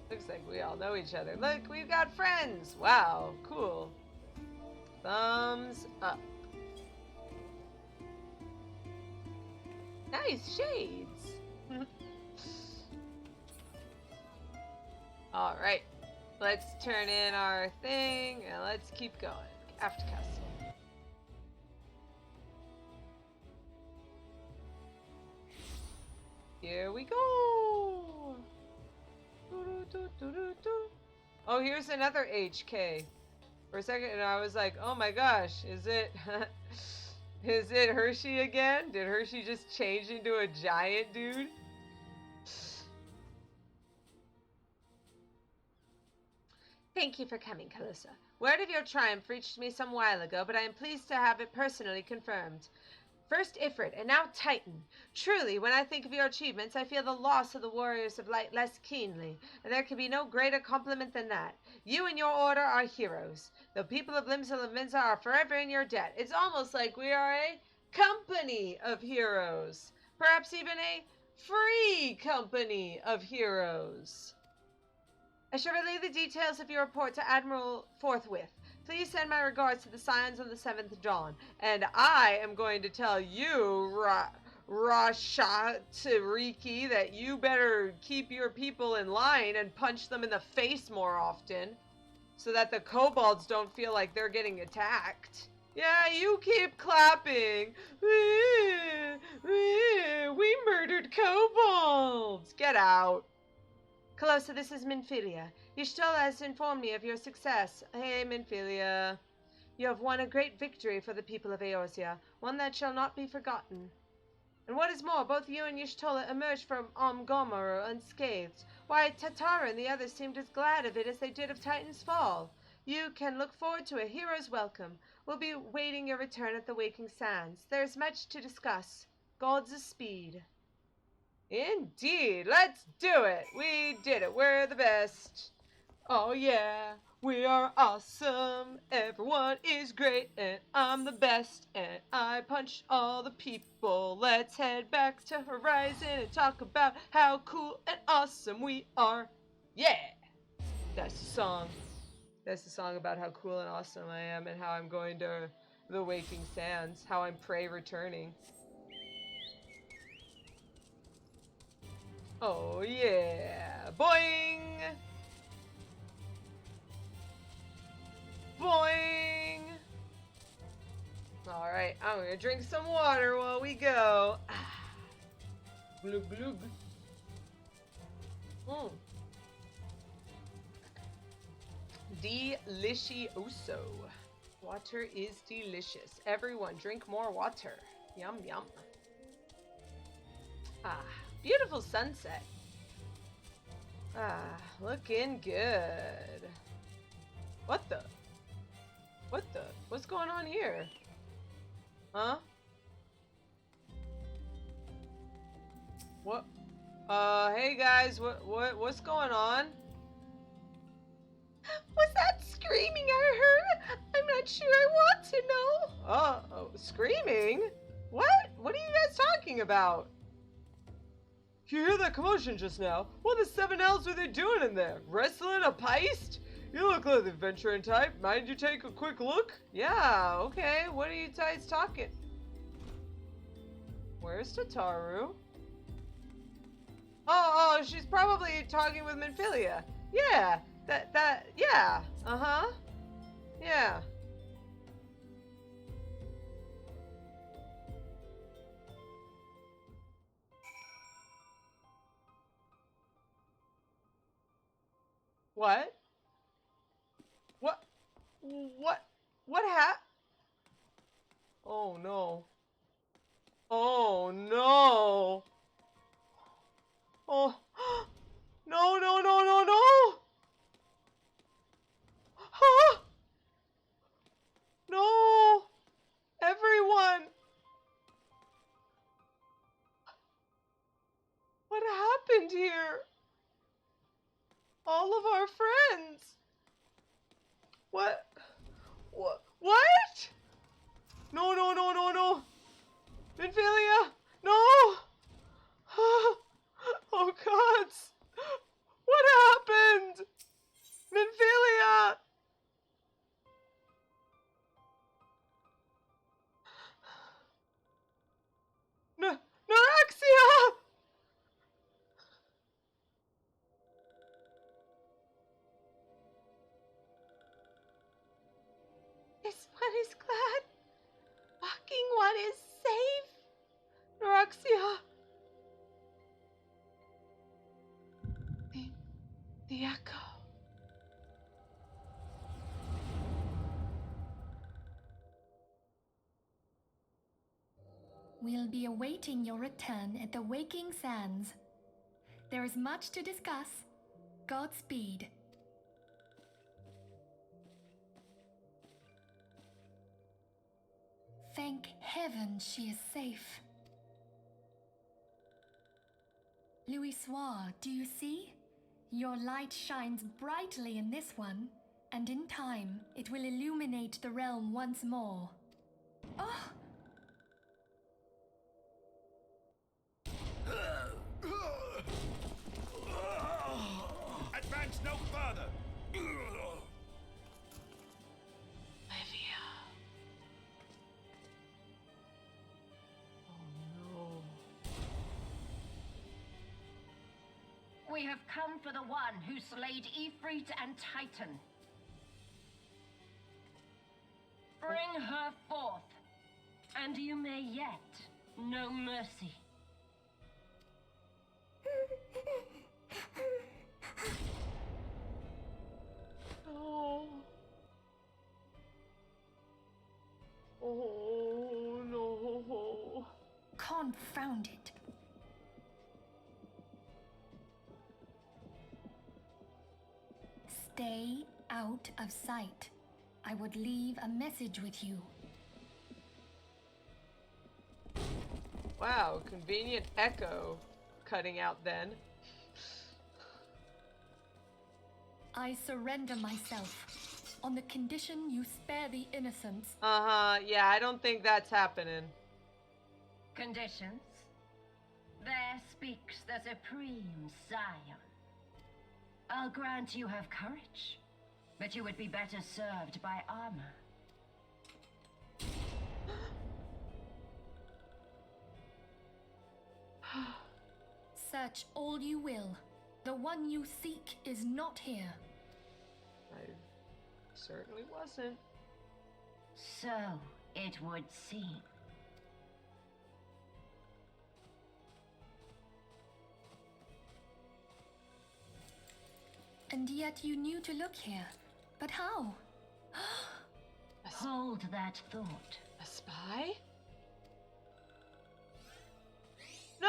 Looks like we all know each other. Look, we've got friends. Wow, cool. Thumbs up. Nice shades. All right, let's turn in our thing and let's keep going. After castle. Here we go. Oh, here's another HK. For a second, I was like, oh my gosh, is it is it Hershey again? Did Hershey just change into a giant dude? Thank you for coming, Calosa. Word of your triumph reached me some while ago, but I am pleased to have it personally confirmed. First Ifrit, and now Titan. Truly, when I think of your achievements, I feel the loss of the Warriors of Light less keenly, and there can be no greater compliment than that. You and your order are heroes. The people of Limsa Lominsa are forever in your debt. It's almost like we are a company of heroes. Perhaps even a free company of heroes. I shall relay the details of your report to Admiral forthwith. Please send my regards to the Scions on the 7th Dawn. And I am going to tell you, Rashatariki, that you better keep your people in line and punch them in the face more often, so that the kobolds don't feel like they're getting attacked. Yeah, you keep clapping. We murdered kobolds. Get out. Calosa, this is Minfilia. Y'shtola has informed me of your success. Hey, Minfilia. You have won a great victory for the people of Eorzea, one that shall not be forgotten. And what is more, both you and Y'shtola emerged from Omgomoro unscathed. Why, Tatara and the others seemed as glad of it as they did of Titan's fall. You can look forward to a hero's welcome. We'll be waiting your return at the Waking Sands. There is much to discuss. Gods of speed. Indeed, let's do it. We did it. We're the best. Oh yeah, we are awesome. Everyone is great, and I'm the best, and I punch all the people. Let's head back to Horizon and talk about how cool and awesome we are. Yeah, that's the song. That's the song about how cool and awesome I am, and how I'm going to the Waking Sands, how I'm prey returning. Oh yeah, boing! Boing! Alright, I'm gonna drink some water while we go. Glug glug. Delicioso. Water is delicious. Everyone, drink more water. Yum, yum. Ah, beautiful sunset. Ah, looking good. What the? What's going on here? Huh? What? Hey guys, what's going on? Was that screaming I heard? I'm not sure I want to know. Oh, screaming? What? What are you guys talking about? You hear that commotion just now? What the seven hells were they doing in there? Wrestling a Peist? You look like the adventuring type. Mind you take a quick look? Yeah, okay. What are you guys talking? Where's Tataru? Oh, she's probably talking with Minfilia. Yeah, yeah. Uh-huh. Yeah. What? What happened? Oh no. Oh no. Oh. No. Huh? No. Everyone. What happened here? All of our friends. What? What? No. Minfilia! No! Oh God! What happened? Minfilia! Noraxia! This one is glad. Walking one is safe. Noraxia! The echo. We'll be awaiting your return at the Waking Sands. There is much to discuss. Godspeed. Thank heaven she is safe. Louis Soir, do you see? Your light shines brightly in this one, and in time it will illuminate the realm once more. Oh! Advance no further! Livia. Oh no. We have come for the one who slayed Ifrit and Titan. Bring her forth, and you may yet know mercy. Oh. Oh no. Confound it. Stay out of sight. I would leave a message with you. Wow, convenient echo cutting out then. I surrender myself, on the condition you spare the innocents. Yeah, I don't think that's happening. Conditions? There speaks the Supreme Scion. I'll grant you have courage, but you would be better served by armor. Search all you will. The one you seek is not here. I certainly wasn't. So it would seem. And yet you knew to look here. But how? A Hold that thought. A spy? No!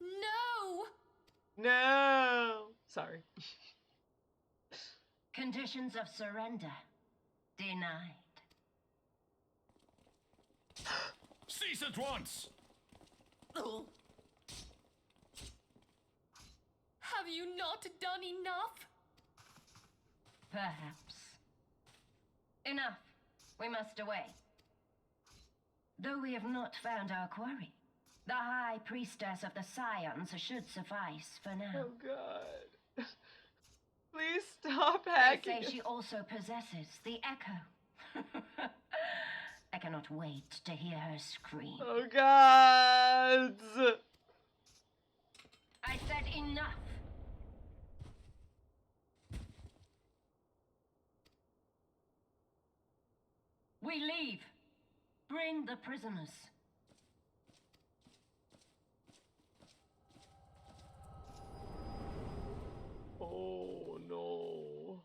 No! No! Sorry. Conditions of surrender denied. Cease at once! Have you not done enough? Perhaps. Enough. We must away. Though we have not found our quarry, the High Priestess of the Scions should suffice for now. Oh god. Please stop They hacking. say she also possesses the echo. I cannot wait to hear her scream. Oh god. I said enough. We leave. Bring the prisoners. Oh no.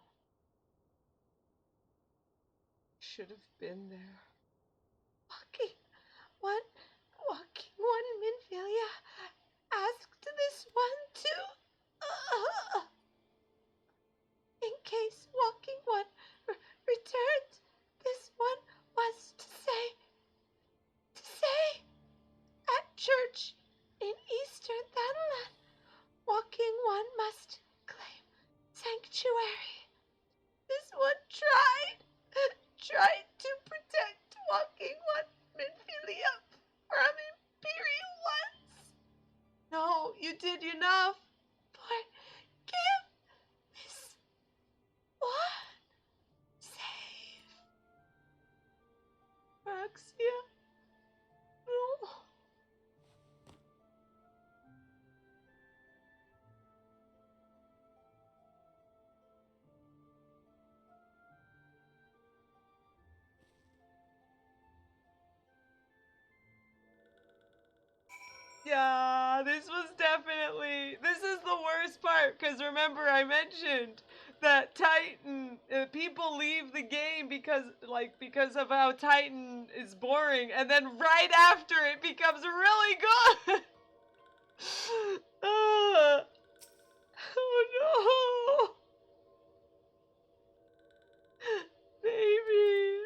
Should have been there. Walking one, Minfilia asked this one to, in case walking one returned, this one was to say, at church in Eastern Thanalan, walking one must claim sanctuary. This one tried to protect walking one, Minfilia, from Imperial ones. No, you did enough. Forgive this one. Save. Roxia. No. Yeah, this is the worst part, because remember I mentioned that Titan, people leave the game because of how Titan is boring, and then right after it becomes really good. Oh no. Baby.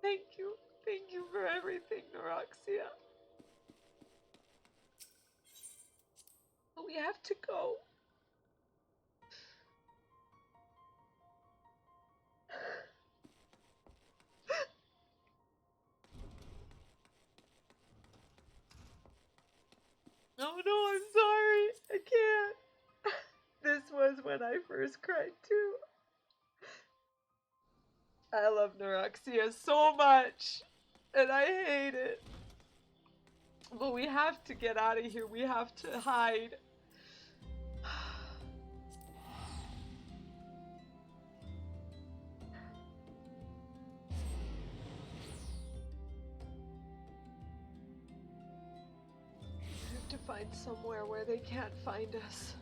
Thank you for everything, Noroxia. But we have to go. Oh no, I'm sorry. I can't. This was when I first cried too. I love Noroxia so much, and I hate it. But we have to get out of here. We have to hide. We have to find somewhere where they can't find us.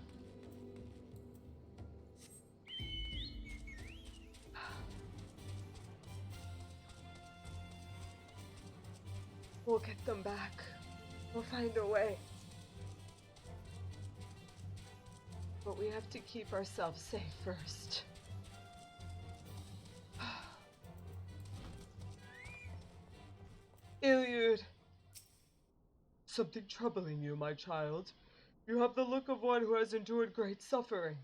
We'll get them back. We'll find a way. But we have to keep ourselves safe first. Iliud. Something troubling you, my child. You have the look of one who has endured great suffering.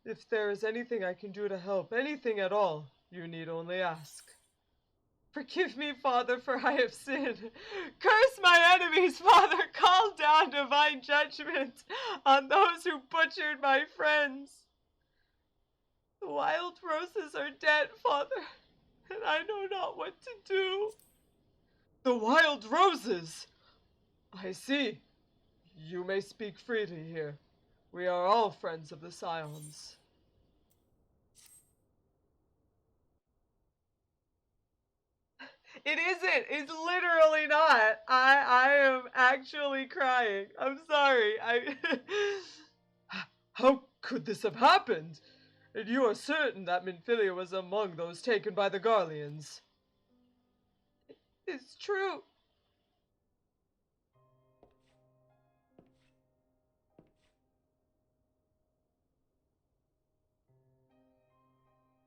If there is anything I can do to help, anything at all, you need only ask. Forgive me, Father, for I have sinned. Curse my enemies, Father. Call down divine judgment on those who butchered my friends. The wild roses are dead, Father, and I know not what to do. The wild roses? I see. You may speak freely here. We are all friends of the Scions. It isn't. It's literally not. I am actually crying. I'm sorry. How could this have happened? And you are certain that Minfilia was among those taken by the Garleans? It's true.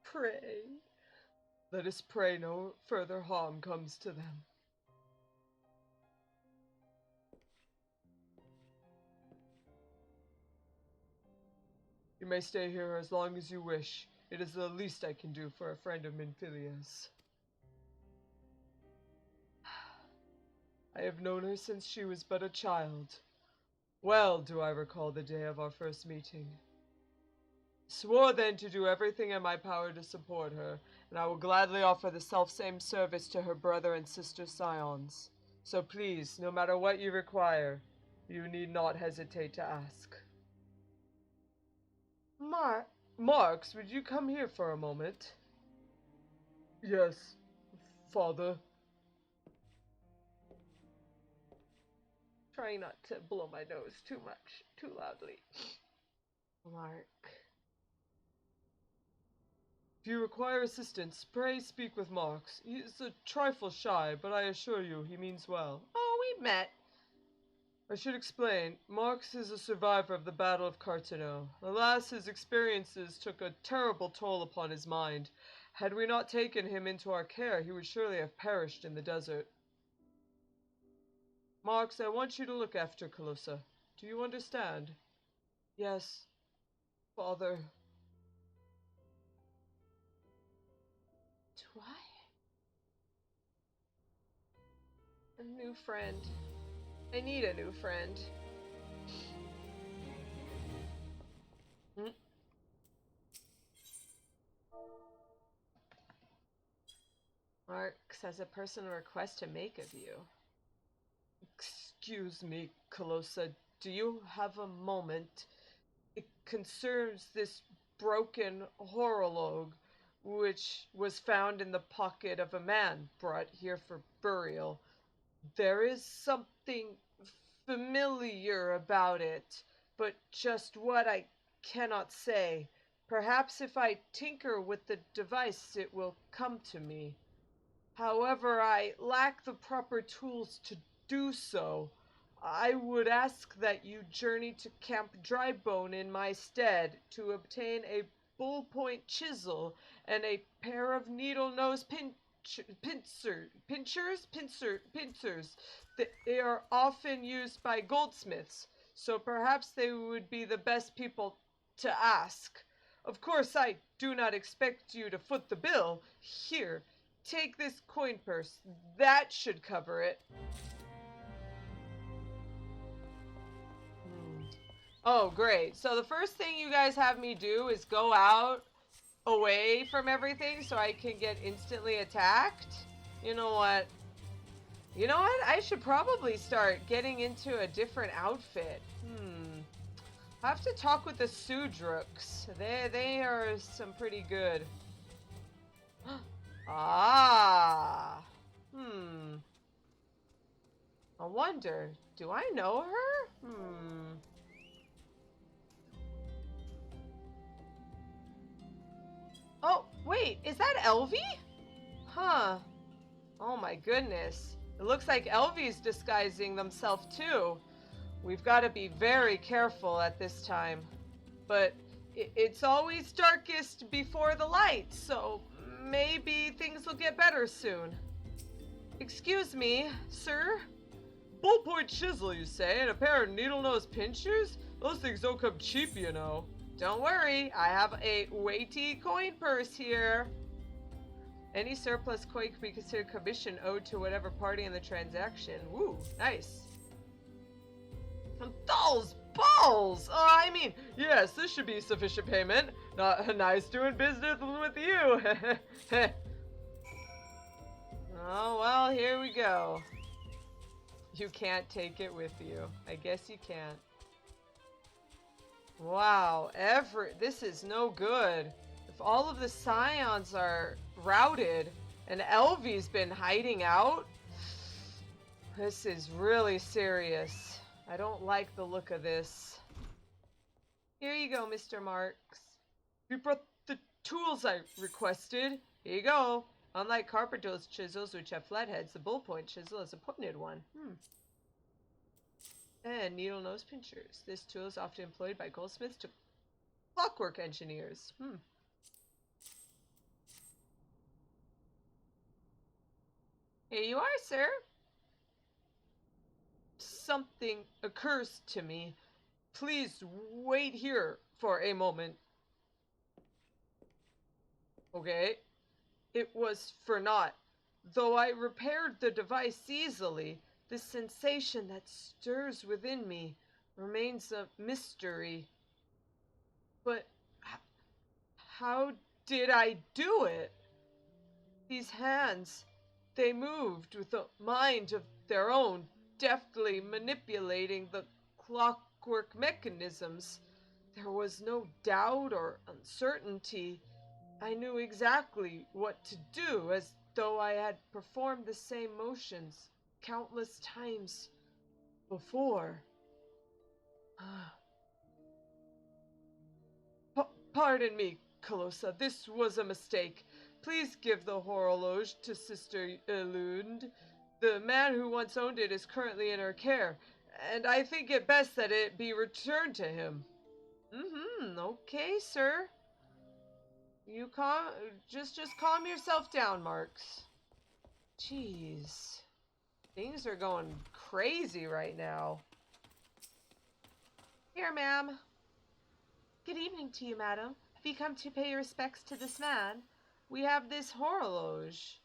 Pray. Let us pray no further harm comes to them. You may stay here as long as you wish. It is the least I can do for a friend of Minfilia's. I have known her since she was but a child. Well do I recall the day of our first meeting. Swore then to do everything in my power to support her, and I will gladly offer the selfsame service to her brother and sister scions. So please, no matter what you require, you need not hesitate to ask. Marx, would you come here for a moment? Yes, Father. Trying not to blow my nose too loudly. Mark. If you require assistance, pray speak with Marx. He is a trifle shy, but I assure you he means well. Oh, we met. I should explain. Marx is a survivor of the Battle of Cartano. Alas, his experiences took a terrible toll upon his mind. Had we not taken him into our care, he would surely have perished in the desert. Marx, I want you to look after Calosa. Do you understand? Yes, Father. Do I? A new friend. I need a new friend. Marx has a personal request to make of you. Excuse me, Calosa. Do you have a moment? It concerns this broken horologe, which was found in the pocket of a man brought here for burial. There is something familiar about it, but just what I cannot say. Perhaps if I tinker with the device, it will come to me. However, I lack the proper tools to do so. I would ask that you journey to Camp Drybone in my stead to obtain a bullpoint chisel and a pair of needle-nose pincers. They are often used by goldsmiths, so perhaps they would be the best people to ask. Of course, I do not expect you to foot the bill. Here, take this coin purse. That should cover it. Oh, great. So the first thing you guys have me do is go out away from everything so I can get instantly attacked? You know what? I should probably start getting into a different outfit. I have to talk with the Sudruks. They are some pretty good. I wonder, do I know her? Oh, wait, is that Elvie? Huh. Oh my goodness. It looks like Elvie's disguising themselves too. We've got to be very careful at this time. But it's always darkest before the light, so maybe things will get better soon. Excuse me, sir? Bullpoint chisel, you say, and a pair of needle-nose pincers? Those things don't come cheap, you know. Don't worry, I have a weighty coin purse here. Any surplus coin can be considered commission owed to whatever party in the transaction. Woo, nice. Those balls! I mean, yes, this should be sufficient payment. Not nice doing business with you. Oh, well, here we go. You can't take it with you. I guess you can't. Wow, this is no good. If all of the scions are routed, And Elvie's been hiding out? This is really serious. I don't like the look of this. Here you go, Mr. Marks. You brought the tools I requested. Here you go. Unlike carpenter's chisels, which have flat heads, the bullpoint chisel has a pointed one. And needle nose pinchers. This tool is often employed by goldsmiths to clockwork engineers. Here you are, sir. Something occurs to me. Please wait here for a moment. Okay. It was for naught. Though I repaired the device easily, the sensation that stirs within me remains a mystery. But how did I do it? These hands, they moved with a mind of their own, deftly manipulating the clockwork mechanisms. There was no doubt or uncertainty. I knew exactly what to do, as though I had performed the same motions countless times before. Pardon me, Calosa, this was a mistake. Please give the horologe to Sister Elund. The man who once owned it is currently in her care, and I think it best that it be returned to him. Okay, sir. You just calm yourself down, Marks. Jeez. Things are going crazy right now. Here, ma'am. Good evening to you, madam. Have you come to pay your respects to this man? We have this horologe.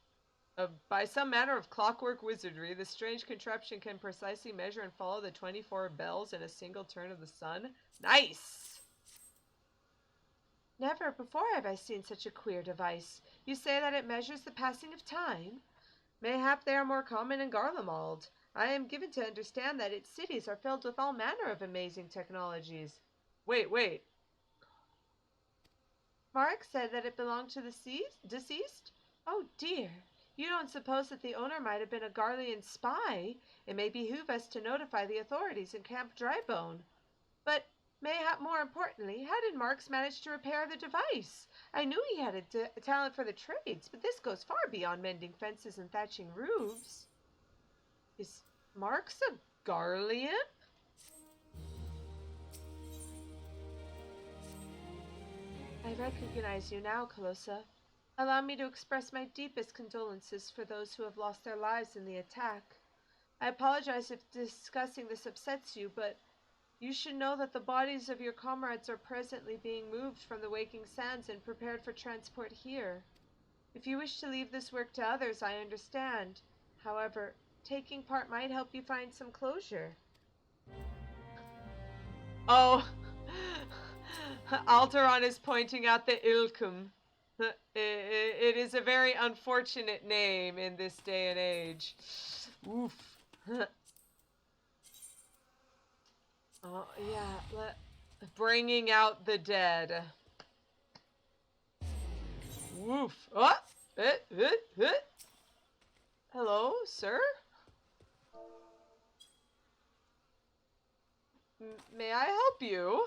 By some manner of clockwork wizardry, this strange contraption can precisely measure and follow the 24 bells in a single turn of the sun. Nice! Never before have I seen such a queer device. You say that it measures the passing of time? Mayhap they are more common in Garlemald. I am given to understand that its cities are filled with all manner of amazing technologies. Wait. Mark said that it belonged to the deceased? Oh dear. You don't suppose that the owner might have been a Garlean spy? It may behoove us to notify the authorities in Camp Drybone. But mayhap more importantly, how did Marks manage to repair the device? I knew he had a talent for the trades, but this goes far beyond mending fences and thatching roofs. Is Marks a Garlean? I recognize you now, Calosa. Allow me to express my deepest condolences for those who have lost their lives in the attack. I apologize if discussing this upsets you, but you should know that the bodies of your comrades are presently being moved from the Waking Sands and prepared for transport here. If you wish to leave this work to others, I understand. However, taking part might help you find some closure. Oh, Alteron is pointing out the Ilkum. It is a very unfortunate name in this day and age. Oof. Oh, yeah. Bringing out the dead. Woof. Oh! Hello, sir? May I help you?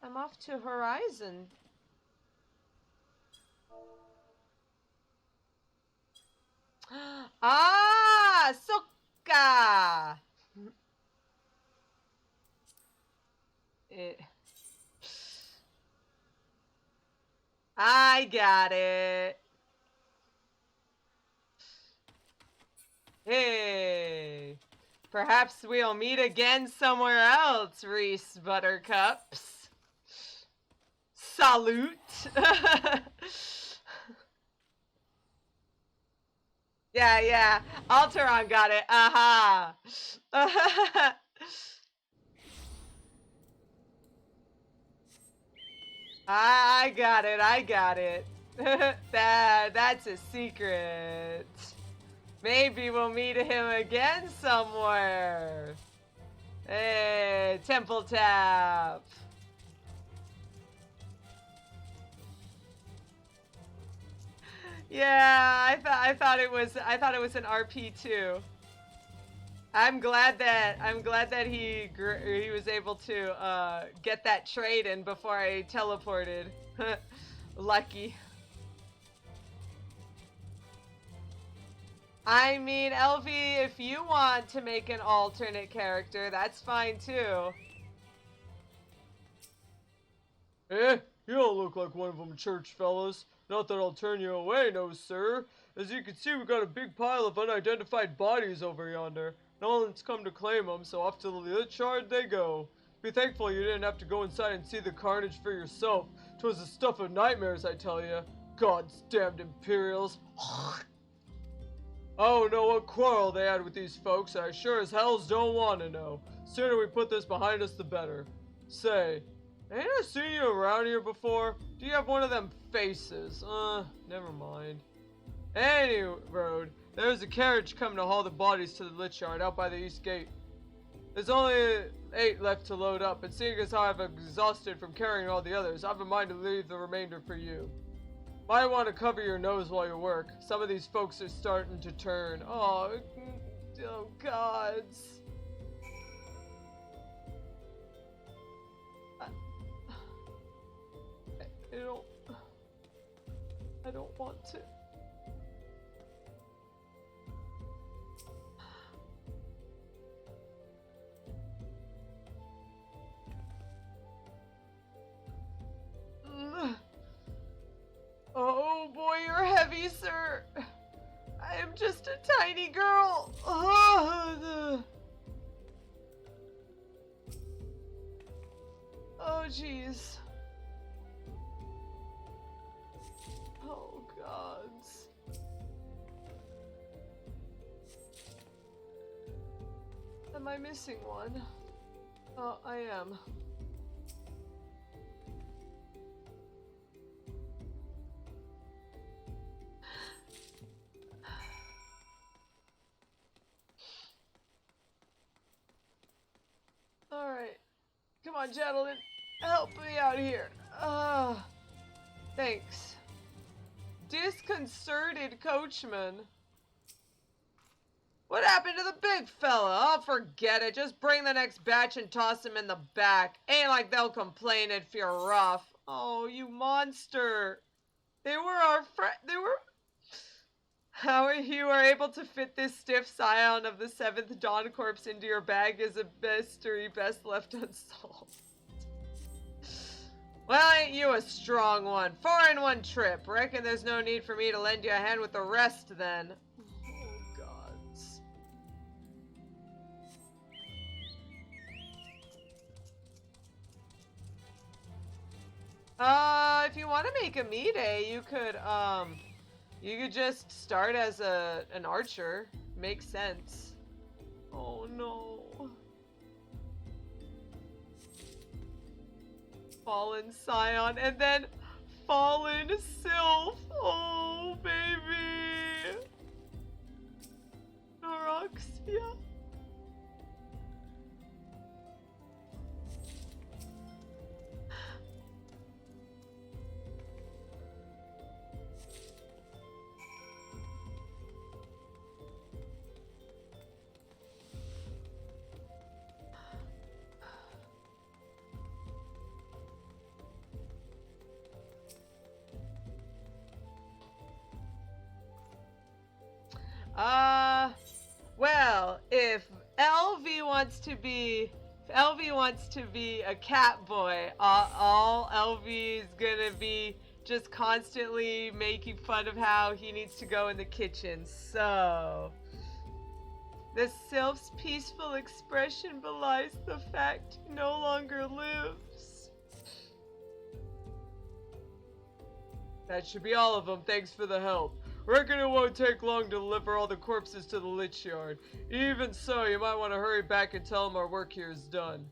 I'm off to Horizon. Ah, Sokka! I got it. Hey, perhaps we'll meet again somewhere else, Reese Buttercups. Salute. Yeah. Alteron got it. Aha. I got it. That's a secret. Maybe we'll meet him again somewhere. Hey, temple tap. Yeah, I thought it was an RP too. I'm glad that he was able to get that trade in before I teleported. Lucky. I mean, LV, if you want to make an alternate character, that's fine too. Eh, you don't look like one of them church fellas. Not that I'll turn you away, no sir. As you can see, we got a big pile of unidentified bodies over yonder. No one's come to claim them, so off to the lich yard they go. Be thankful you didn't have to go inside and see the carnage for yourself. 'Twas the stuff of nightmares, I tell you. God's damned Imperials. I don't know what quarrel they had with these folks, I sure as hells don't want to know. Sooner we put this behind us, the better. Say, ain't I seen you around here before? Do you have one of them faces? Never mind. Any road, there's a carriage coming to haul the bodies to the lich yard out by the east gate. There's only 8 left to load up, and seeing as how I've exhausted from carrying all the others, I've a mind to leave the remainder for you. Might want to cover your nose while you work. Some of these folks are starting to turn. Oh gods. I don't want to. Oh boy, you're heavy, sir. I am just a tiny girl. Oh jeez. Oh gods. Am I missing one? Oh, I am. Alright. Come on, gentlemen. Help me out here. Thanks. Disconcerted coachman. What happened to the big fella? Oh, forget it. Just bring the next batch and toss him in the back. Ain't like they'll complain if you're rough. Oh, you monster. They were our friend. They were... How you were able to fit this stiff scion of the 7th Dawn corpse into your bag is a mystery best left unsolved. Well, ain't you a strong one? 4 in 1 trip. Reckon there's no need for me to lend you a hand with the rest then. Oh, gods. If you want to make a me day, you could just start as an archer. Makes sense. Oh no. Fallen Scion and then Fallen Sylph. Oh baby. Noroxia. Well, if LV wants to be a cat boy, all LV is gonna be just constantly making fun of how he needs to go in the kitchen. So, the sylph's peaceful expression belies the fact he no longer lives. That should be all of them. Thanks for the help. Reckon it won't take long to deliver all the corpses to the lich yard. Even so, you might want to hurry back and tell them our work here is done.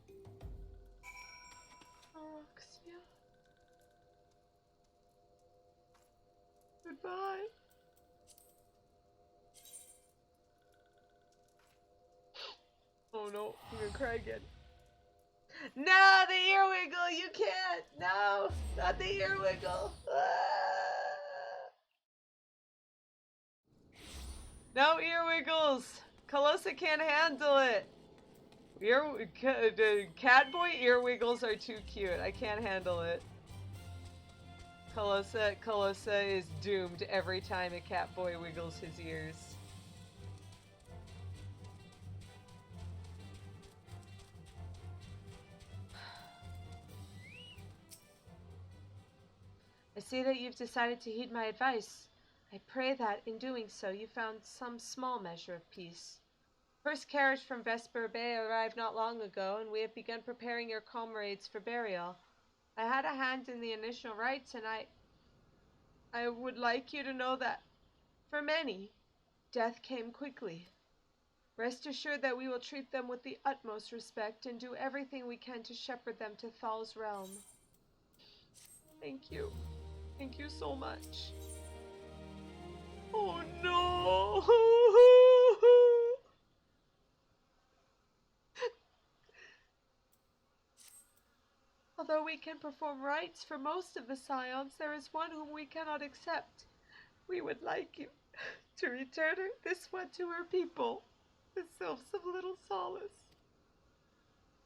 Goodbye. Oh no, I'm gonna cry again. No, the earwiggle, you can't. No, not the earwiggle. No earwiggles. Calosa can't handle it. Catboy earwiggles are too cute. I can't handle it. Calosa is doomed every time a catboy wiggles his ears. I see that you've decided to heed my advice. I pray that, in doing so, you found some small measure of peace. First carriage from Vesper Bay arrived not long ago, and we have begun preparing your comrades for burial. I had a hand in the initial rites, and I would like you to know that, for many, death came quickly. Rest assured that we will treat them with the utmost respect and do everything we can to shepherd them to Thal's realm. Thank you. Thank you so much. Oh no! Although we can perform rites for most of the scions, there is one whom we cannot accept. We would like you to return this one to her people, the sylphs of Little Solace.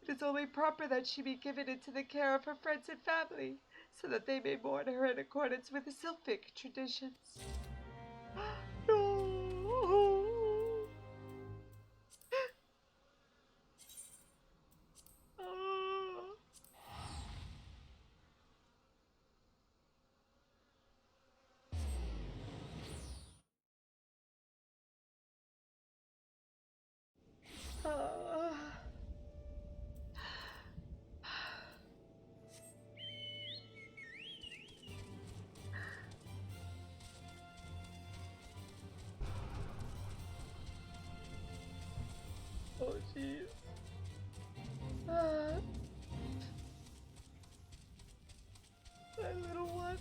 It is only proper that she be given into the care of her friends and family, so that they may mourn her in accordance with the sylphic traditions. No. Oh, jeez. My little one.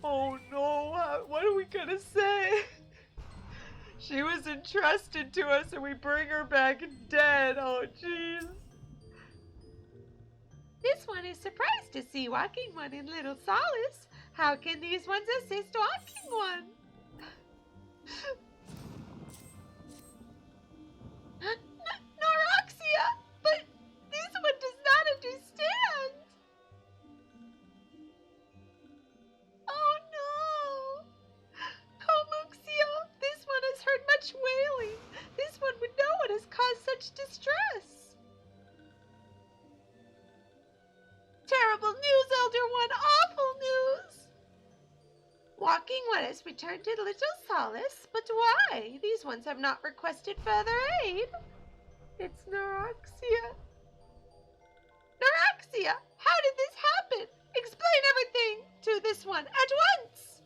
Oh no, what are we gonna say? She was entrusted to us and we bring her back dead. Oh, jeez. This one is surprised to see Walking One in Little Solace. How can these ones assist Walking One? Noroxia! But this one does not understand! Oh no! Comuxia! This one has heard much wailing. This one would know what has caused such distress. Terrible news, Elder One! Awful news! Walking One has returned to Little Solace, but why? These ones have not requested further aid. It's Noroxia. Noroxia! How did this happen? Explain everything to this one at once!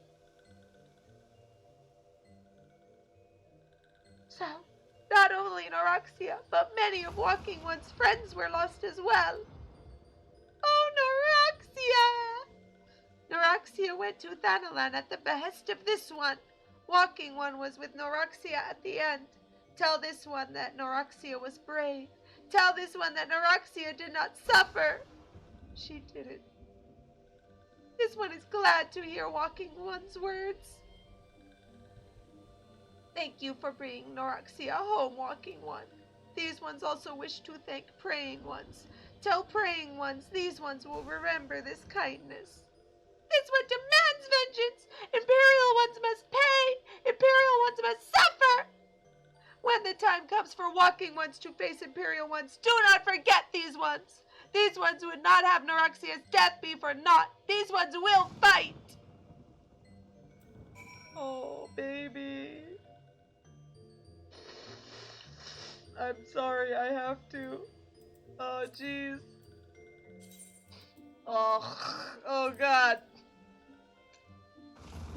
So, not only Noroxia, but many of Walking One's friends were lost as well. Oh, Noroxia! Noroxia went to Thanalan at the behest of this one. Walking One was with Noroxia at the end. Tell this one that Noroxia was brave. Tell this one that Noroxia did not suffer. She didn't. This one is glad to hear Walking One's words. Thank you for bringing Noroxia home, Walking One. These ones also wish to thank Praying Ones. Tell Praying Ones these ones will remember this kindness. This one demands vengeance. Imperial Ones must pay. Imperial Ones must suffer. When the time comes for Walking Ones to face Imperial Ones, do not forget these ones. These ones would not have Noroxia's death be for naught. These ones will fight. Oh, baby. I'm sorry, I have to. Oh, jeez. Oh, God.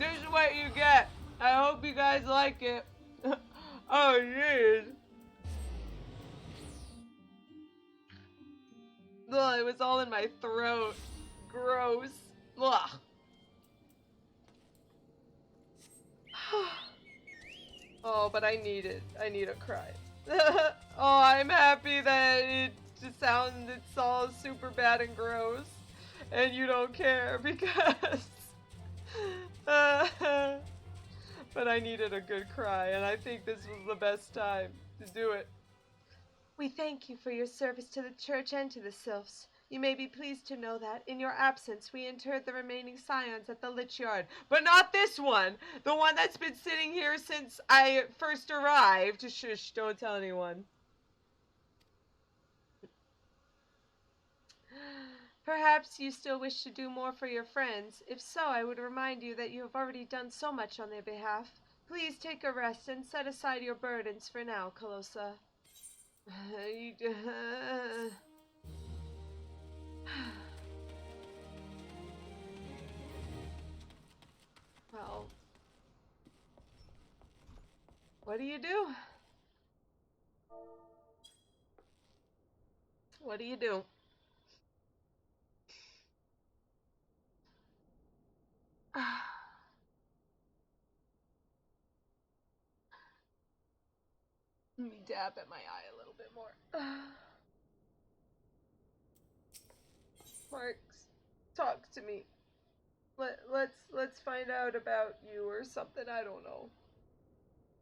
This is what you get. I hope you guys like it. Oh, jeez. Ugh, it was all in my throat. Gross. Ugh. Oh, but I need it. I need a cry. Oh, I'm happy that it just sounds, it's all super bad and gross, and you don't care because. But I needed a good cry, and I think this was the best time to do it. We thank you for your service to the church and to the sylphs. You may be pleased to know that, in your absence, we interred the remaining scions at the Lich Yard. But not this one! The one that's been sitting here since I first arrived. Shush, don't tell anyone. Perhaps you still wish to do more for your friends. If so, I would remind you that you have already done so much on their behalf. Please take a rest and set aside your burdens for now, Calosa. Well, what do you do? What do you do? Let me dab at my eye a little bit more. Marks, talk to me. Let's find out about you or something. I don't know.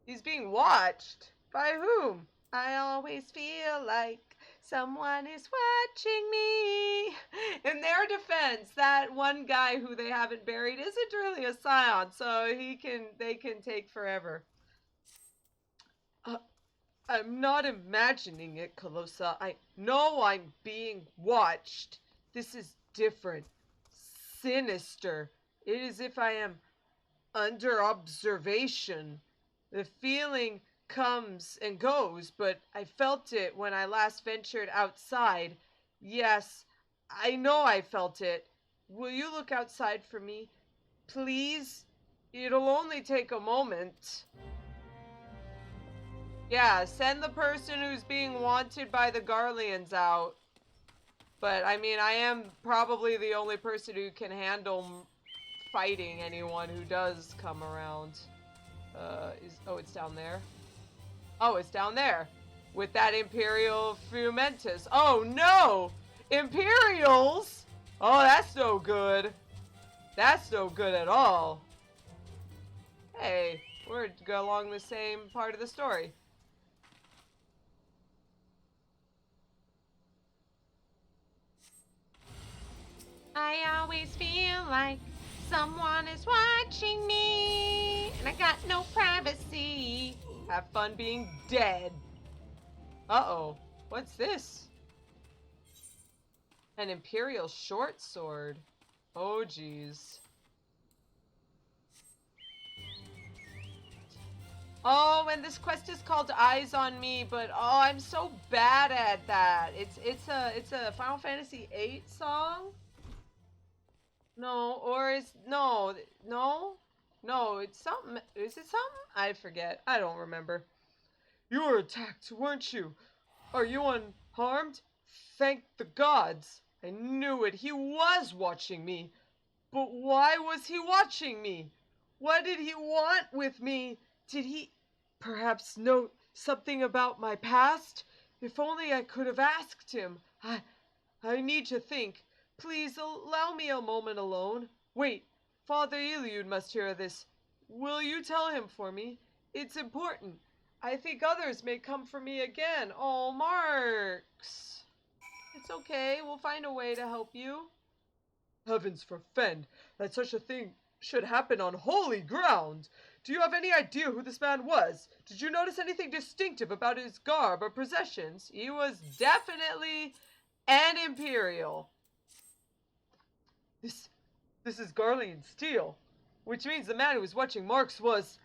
He's being watched by whom? I always feel like someone is watching me. In their defense, that one guy who they haven't buried isn't really a scion, so they can take forever. I'm not imagining it, Calosa. I know I'm being watched. This is different. Sinister. It is if I am under observation. The feeling comes and goes, but I felt it when I last ventured outside. Yes, I know I felt it. Will you look outside for me? Please? It'll only take a moment. Yeah, send the person who's being wanted by the Garleans out. But, I mean, I am probably the only person who can handle fighting anyone who does come around. Oh, it's down there. Oh, it's down there. With that Imperial Frumentus. Oh, no! Imperials? Oh, that's no good. That's no good at all. Hey, we're along the same part of the story. I always feel like someone is watching me, and I got no privacy. Have fun being dead. Uh-oh. What's this? An Imperial short sword. Oh, jeez. Oh, and this quest is called Eyes on Me, but oh, I'm so bad at that. It's a Final Fantasy VIII song? No, or is no, it's something. Is it something? I forget. I don't remember. You were attacked, weren't you? Are you unharmed? Thank the gods. I knew it. He was watching me. But why was he watching me? What did he want with me? Did he perhaps know something about my past? If only I could have asked him. I need to think. Please allow me a moment alone. Wait, Father Iliud must hear this. Will you tell him for me? It's important. I think others may come for me again. Oh, Marks. It's okay. We'll find a way to help you. Heavens forfend that such a thing should happen on holy ground. Do you have any idea who this man was? Did you notice anything distinctive about his garb or possessions? He was definitely an Imperial. This is Garlean steel, which means the man who was watching Marks was...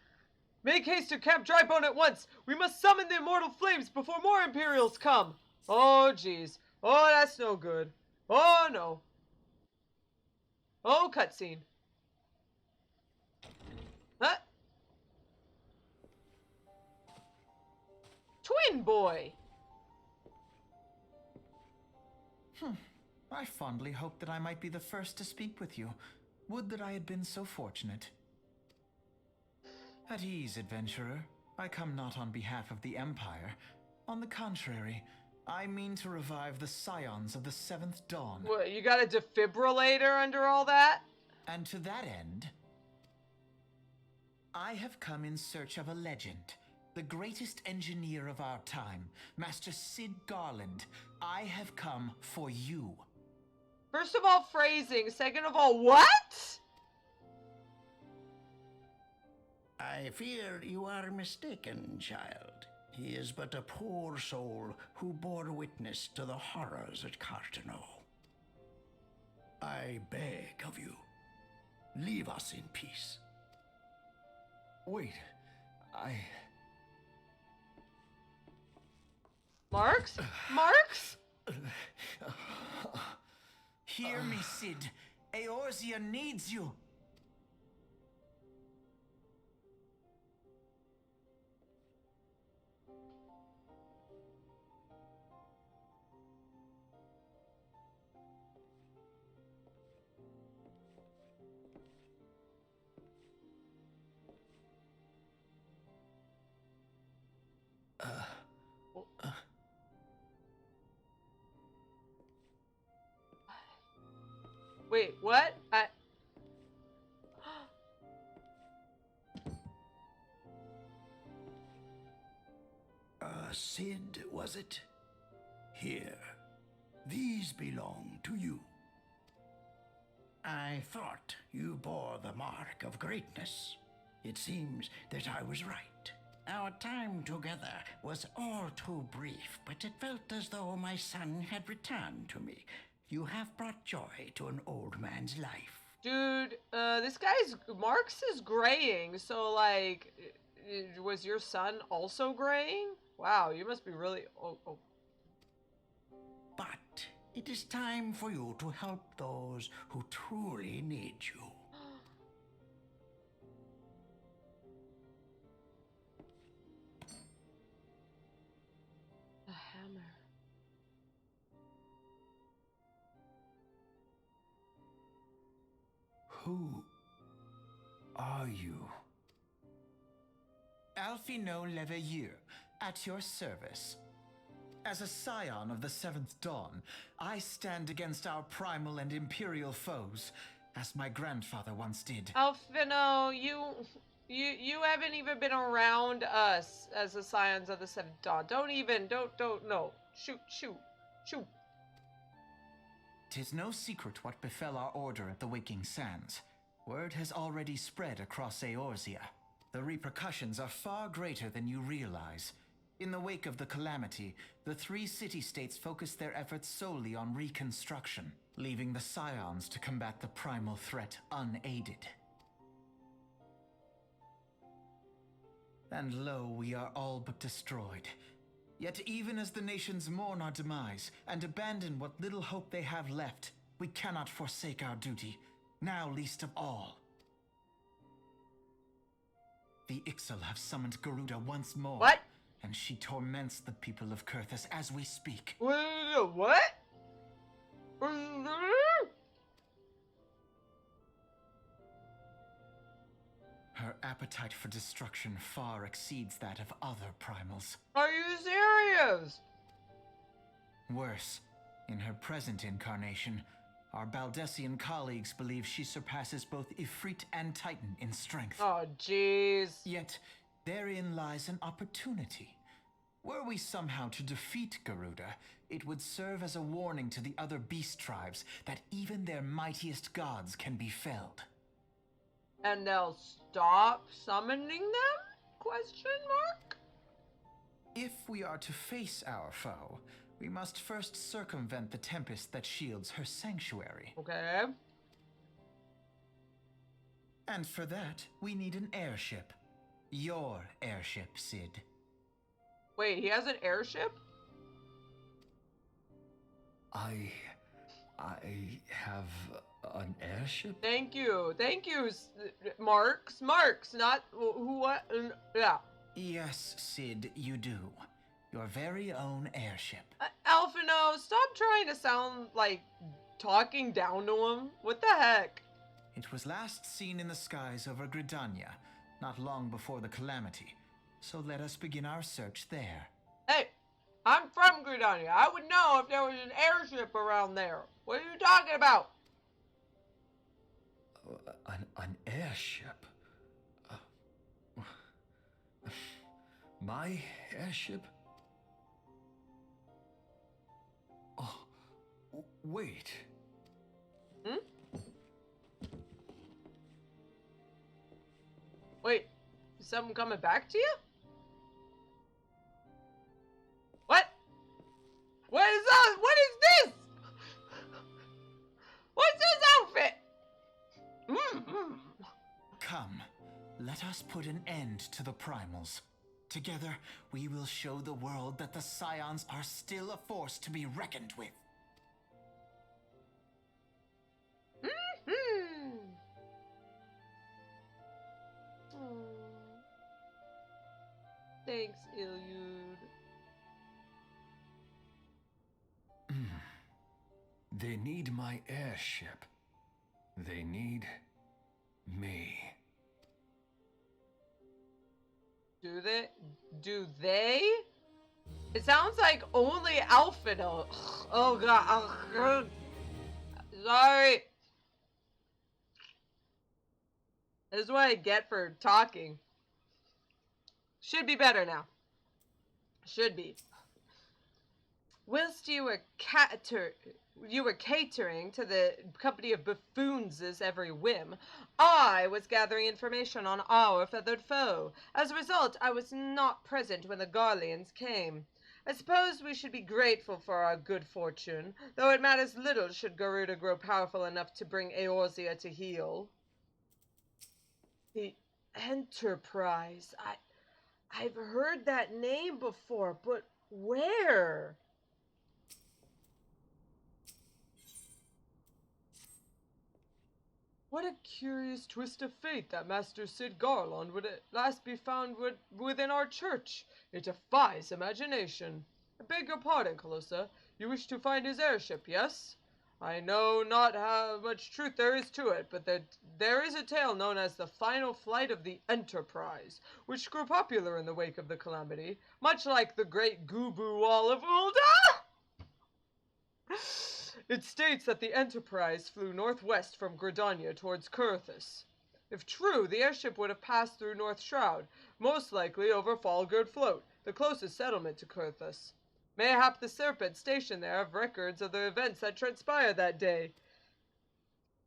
Make haste to Camp Drybone at once! We must summon the immortal flames before more Imperials come! Oh, jeez. Oh, that's no good. Oh, no. Oh, cutscene. Huh? Twin boy! I fondly hoped that I might be the first to speak with you. Would that I had been so fortunate. At ease, adventurer. I come not on behalf of the Empire, On the contrary, I mean to revive the scions of the 7th dawn. What, you got a defibrillator under all that? And to that end, I have come in search of a legend. The greatest engineer of our time, Master Cid Garlond. I have come for you. First of all, phrasing. Second of all, what? I fear you are mistaken, child. He is but a poor soul who bore witness to the horrors at Cartano. I beg of you, leave us in peace. Wait, Marks? Marks? Hear me, Cid. Eorzea needs you. Wait, what? Cid, was it? Here, these belong to you. I thought you bore the mark of greatness. It seems that I was right. Our time together was all too brief, but it felt as though my son had returned to me. You have brought joy to an old man's life. Dude, this guy's... Marks is graying, so, like... Was your son also graying? Wow, you must be really... Oh. But it is time for you to help those who truly need you. A hammer. Who are you? Alfino Leveilleur, at your service. As a scion of the 7th dawn, I stand against our primal and imperial foes, as my grandfather once did. Alfino, you haven't even been around us as the Scions of the 7th Dawn. No. Shoot. 'Tis no secret what befell our order at the Waking Sands. Word has already spread across Eorzea. The repercussions are far greater than you realize. In the wake of the calamity, the 3 city-states focused their efforts solely on reconstruction, leaving the Scions to combat the primal threat unaided. And lo, we are all but destroyed. Yet even as the nations mourn our demise and abandon what little hope they have left, we cannot forsake our duty, now least of all. The Ixal have summoned Garuda once more. What? And she torments the people of Coerthas as we speak. What? Her appetite for destruction far exceeds that of other primals. Are you serious? Worse, in her present incarnation, our Baldessian colleagues believe she surpasses both Ifrit and Titan in strength. Oh, jeez. Yet, therein lies an opportunity. Were we somehow to defeat Garuda, it would serve as a warning to the other beast tribes that even their mightiest gods can be felled. And they'll stop summoning them? Question mark? If we are to face our foe, we must first circumvent the tempest that shields her sanctuary. Okay. And for that, we need an airship. Your airship, Cid. Wait, he has an airship? I have an airship? Thank you, Marks, not who, what, yeah. Yes, Cid, you do. Your very own airship. Alfino, stop trying to sound like talking down to him. What the heck? It was last seen in the skies over Gridania, not long before the calamity. So let us begin our search there. Hey, I'm from Gridania. I would know if there was an airship around there. What are you talking about? An airship? My airship? Oh, wait. Hmm? Wait, is something coming back to you? What? What is that? What is this? What's this outfit? Come, let us put an end to the primals. Together, we will show the world that the Scions are still a force to be reckoned with. Thanks, Ilyud. They need my airship. They need me. Do they? Do they? It sounds like only Alpha knows. Oh god. Sorry. This is what I get for talking. Should be better now. Should be. Whilst you were catering to the company of buffoons' every whim, I was gathering information on our feathered foe. As a result, I was not present when the Garleans came. I suppose we should be grateful for our good fortune, though it matters little should Garuda grow powerful enough to bring Eorzea to heel. The Enterprise. I've heard that name before, but where? What a curious twist of fate that Master Sid Garlond would at last be found within our church. It defies imagination. I beg your pardon, Calosa. You wish to find his airship, yes? I know not how much truth there is to it, but there is a tale known as the final flight of the Enterprise, which grew popular in the wake of the calamity, much like the great Gubu Wall of Ulda! It states that the Enterprise flew northwest from Gridania towards Coerthas. If true, the airship would have passed through North Shroud, most likely over Falgird Float, the closest settlement to Coerthas. Mayhap the Serpent stationed there have records of the events that transpired that day.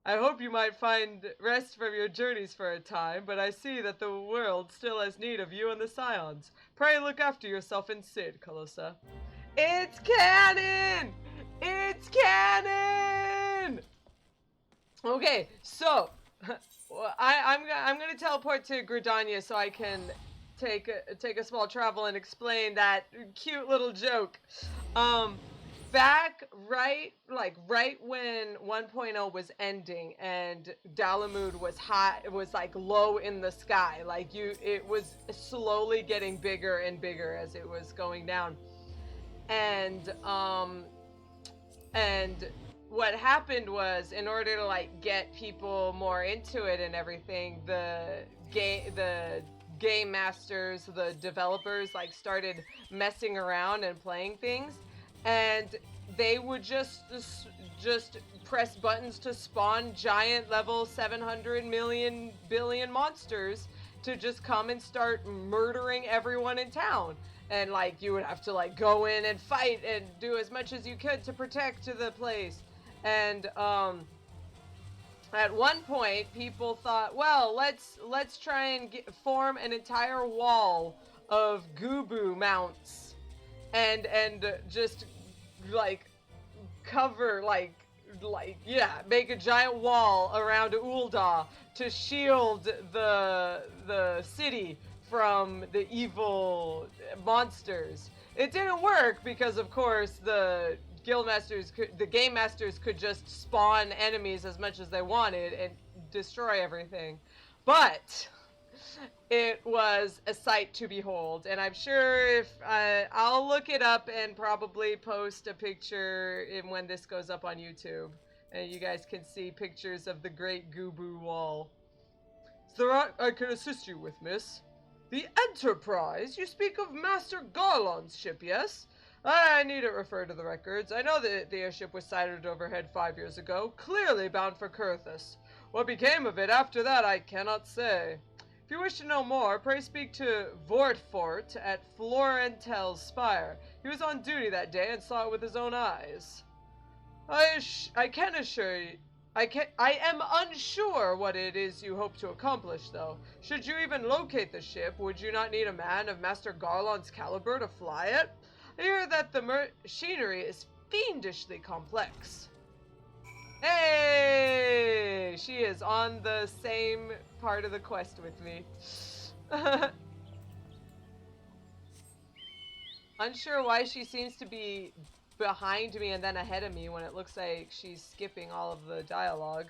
I hope you might find rest from your journeys for a time, but I see that the world still has need of you and the Scions. Pray look after yourself and Sid, Calosa. It's canon! It's canon! Okay, so I'm gonna teleport to Gridania so I can take a small travel and explain that cute little joke. Back right when 1.0 was ending and Dalamud was high, it was like low in the sky. It was slowly getting bigger and bigger as it was going down. And what happened was, in order to get people more into it and everything, the game masters, the developers started messing around and playing things, and they would just press buttons to spawn giant level 700 million billion monsters to just come and start murdering everyone in town. And you would have to go in and fight and do as much as you could to protect the place. And at one point people thought, well, let's try and form an entire wall of Gubu mounts and just cover make a giant wall around Ulda to shield the city from the evil monsters. It didn't work because, of course, the game masters could just spawn enemies as much as they wanted and destroy everything. But it was a sight to behold, and I'm sure if I'll look it up and probably post a picture when this goes up on YouTube, and you guys can see pictures of the Great Gubu Wall. Is there aught I can assist you with, miss? The Enterprise? You speak of Master Garlond's ship, yes? I needn't refer to the records. I know that the airship was sighted overhead 5 years ago, clearly bound for Coerthas. What became of it after that, I cannot say. If you wish to know more, pray speak to Vortfort at Florentel's Spire. He was on duty that day and saw it with his own eyes. I can assure you, I am unsure what it is you hope to accomplish, though. Should you even locate the ship, would you not need a man of Master Garlond's caliber to fly it? I hear that the machinery is fiendishly complex. Hey! She is on the same part of the quest with me. Unsure why she seems to be behind me and then ahead of me when it looks like she's skipping all of the dialogue.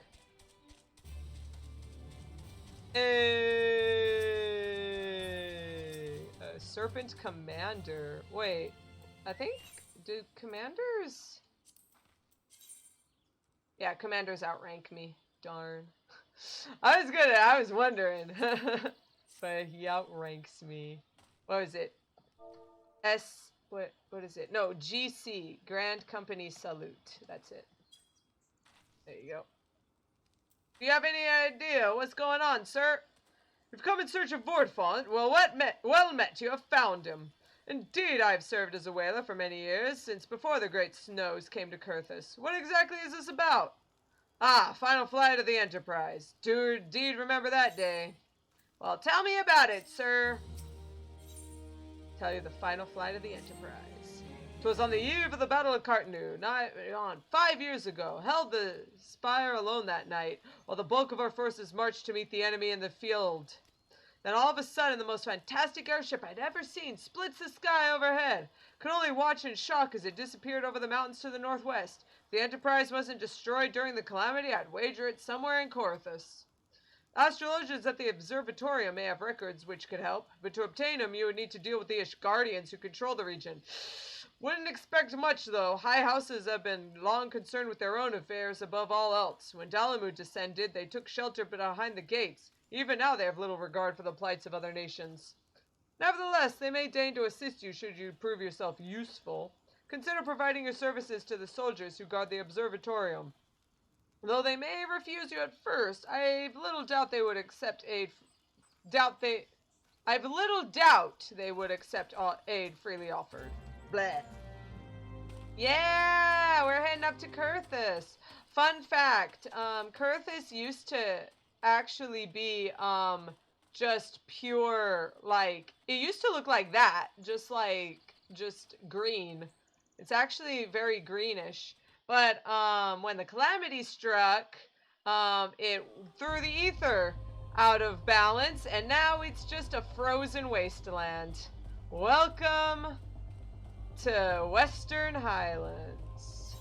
Hey! Serpent Commander. Wait, I think, do commanders? Yeah, commanders outrank me. Darn. I was wondering. But he outranks me. What was it? What is it? No, GC, Grand Company Salute. That's it. There you go. Do you have any idea what's going on, sir? You've come in search of Vortfont. Well met, you have found him. Indeed, I have served as a whaler for many years, since before the great snows came to Coerthas. What exactly is this about? Ah, final flight of the Enterprise. Do indeed remember that day. Well, tell me about it, sir. Tell you the final flight of the Enterprise. 'Twas on the eve of the Battle of Cartanu, nigh on 5 years ago. Held the Spire alone that night, while the bulk of our forces marched to meet the enemy in the field. Then all of a sudden, the most fantastic airship I'd ever seen splits the sky overhead. Could only watch in shock as it disappeared over the mountains to the northwest. If the Enterprise wasn't destroyed during the calamity, I'd wager it somewhere in Coerthas. Astrologians at the observatorium may have records which could help, but to obtain them you would need to deal with the Guardians who control the region. Wouldn't expect much, though. High houses have been long concerned with their own affairs above all else. When Dalamud descended, they took shelter behind the gates. Even now they have little regard for the plights of other nations. Nevertheless, they may deign to assist you should you prove yourself useful. Consider providing your services to the soldiers who guard the observatorium. Though they may refuse you at first, I've little doubt they would accept aid. I've little doubt they would accept aid freely offered. Bleh. Yeah, we're heading up to Coerthas. Fun fact: Coerthas used to actually be just pure, like, it used to look like that, just green. It's actually very greenish. But when the calamity struck, it threw the ether out of balance, and now it's just a frozen wasteland. Welcome to Western Highlands.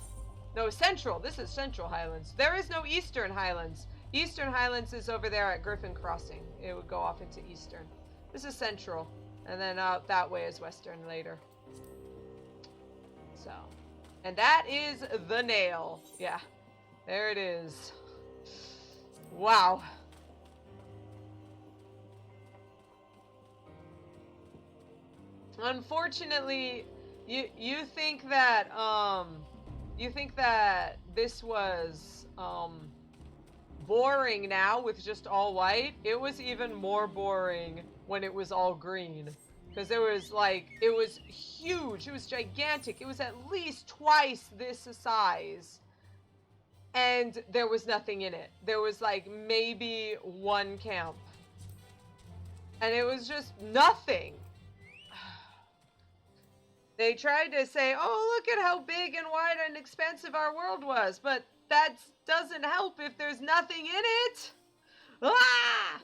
No, Central. This is Central Highlands. There is no Eastern Highlands. Eastern Highlands is over there at Griffin Crossing. It would go off into Eastern. This is Central. And then out that way is Western later. So... and that is the nail. Yeah, there it is. Wow. Unfortunately, you think that this was boring now with just all white. It was even more boring when it was all green. Because it was huge, it was gigantic, it was at least twice this size. And there was nothing in it. There was maybe one camp. And it was just nothing. They tried to say, oh, look at how big and wide and expansive our world was. But that doesn't help if there's nothing in it. Ah!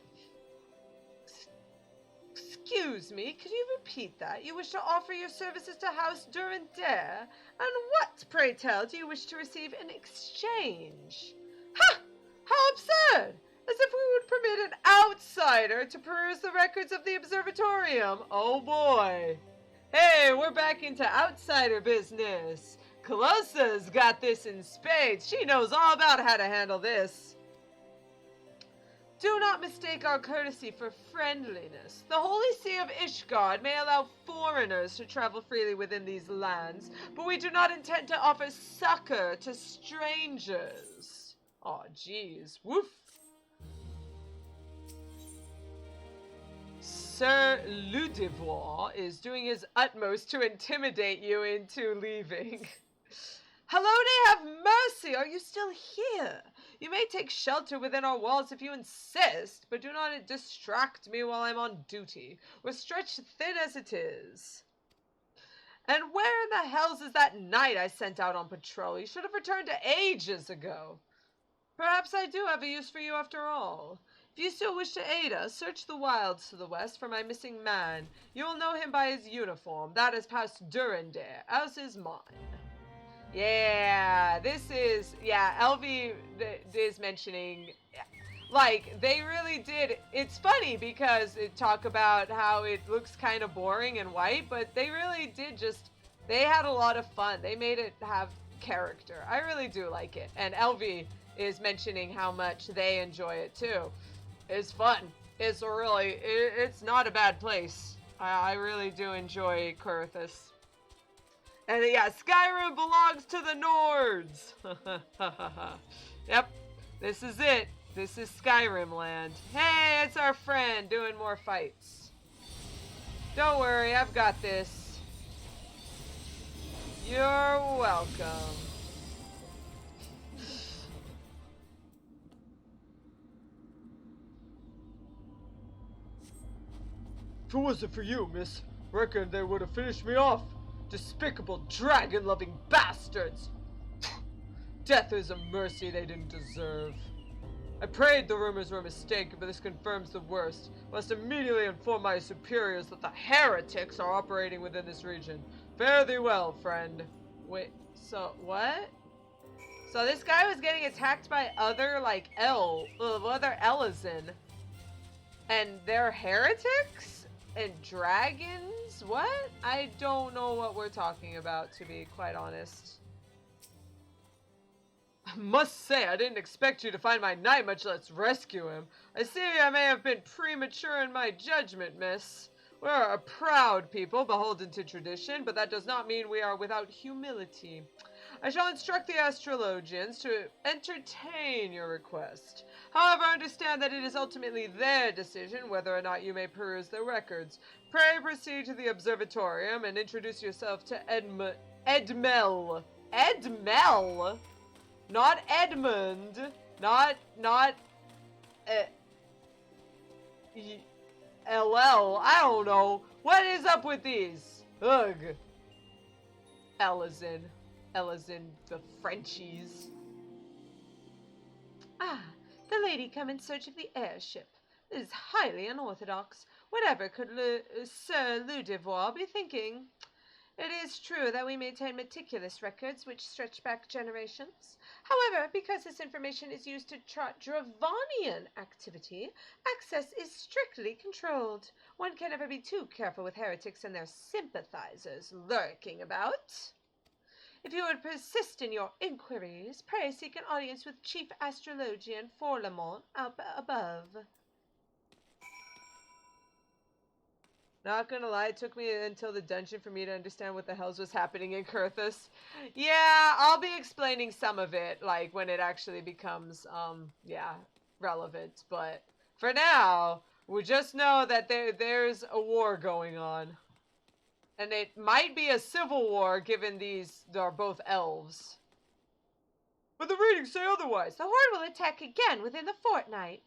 Excuse me, could you repeat that? You wish to offer your services to House Durandare? And what, pray tell, do you wish to receive in exchange? Ha! How absurd! As if we would permit an outsider to peruse the records of the observatorium. Oh boy. Hey, we're back into outsider business. Calosa's got this in spades. She knows all about how to handle this. Do not mistake our courtesy for friendliness. The holy see of Ishgard may allow foreigners to travel freely within these lands, but we do not intend to offer succor to strangers. Aw, jeez. Woof. Sir Ludivois is doing his utmost to intimidate you into leaving. Hello, have mercy! Are you still here? You may take shelter within our walls if you insist, but do not distract me while I'm on duty. We're stretched thin as it is. And where in the hells is that knight I sent out on patrol? He should have returned ages ago. Perhaps I do have a use for you after all. If you still wish to aid us, search the wilds to the west for my missing man. You will know him by his uniform. That is past Durandare, as is mine. Yeah, this is, yeah, Elvie is mentioning, like, they really did, it's funny because it talk about how it looks kind of boring and white, but they really did just, they had a lot of fun. They made it have character. I really do like it. And Elvie is mentioning how much they enjoy it too. It's fun. It's really, it's not a bad place. I really do enjoy Coerthas. And yeah, Skyrim belongs to the Nords! Yep, this is it. This is Skyrim land. Hey, it's our friend doing more fights. Don't worry, I've got this. You're welcome. If it wasn't for you, miss, reckon they would have finished me off. Despicable, dragon-loving bastards! Death is a mercy they didn't deserve. I prayed the rumors were a mistake, but this confirms the worst. Must immediately inform my superiors that the heretics are operating within this region. Fare thee well, friend. Wait, so what? So this guy was getting attacked by other, like, other Elizin. And they're heretics? And dragons? What? I don't know what we're talking about, to be quite honest. I must say, I didn't expect you to find my knight, much less rescue him. I see I may have been premature in my judgment, miss. We are a proud people, beholden to tradition, but that does not mean we are without humility. I shall instruct the astrologians to entertain your request. However, understand that it is ultimately their decision whether or not you may peruse their records. Pray proceed to the observatorium and introduce yourself to Edmel. Edmel? Not Edmund. Not, LL. I don't know. What is up with these? Ugh. Elizin the Frenchies. Ah, the lady come in search of the airship. This is highly unorthodox. Whatever could Sir Ludivois be thinking? It is true that we maintain meticulous records which stretch back generations. However, because this information is used to chart Dravanian activity, access is strictly controlled. One can never be too careful with heretics and their sympathizers lurking about. If you would persist in your inquiries, pray seek an audience with Chief Astrologian Forlamont up above. Not gonna lie, it took me until the dungeon for me to understand what the hells was happening in Coerthas. Yeah, I'll be explaining some of it, like, when it actually becomes, relevant. But for now, we just know that there's a war going on. And it might be a civil war, given these are both elves. But the readings say otherwise. The Horde will attack again within the fortnight.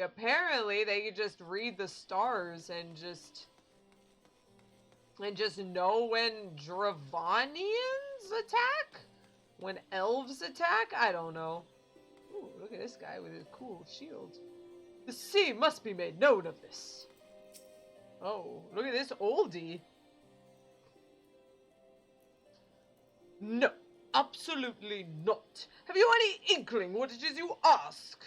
Apparently, they could just read the stars and just know when Dravanians attack? When elves attack? I don't know. Ooh, look at this guy with his cool shield. The sea must be made known of this. Oh, look at this oldie. No, absolutely not. Have you any inkling what it is you ask?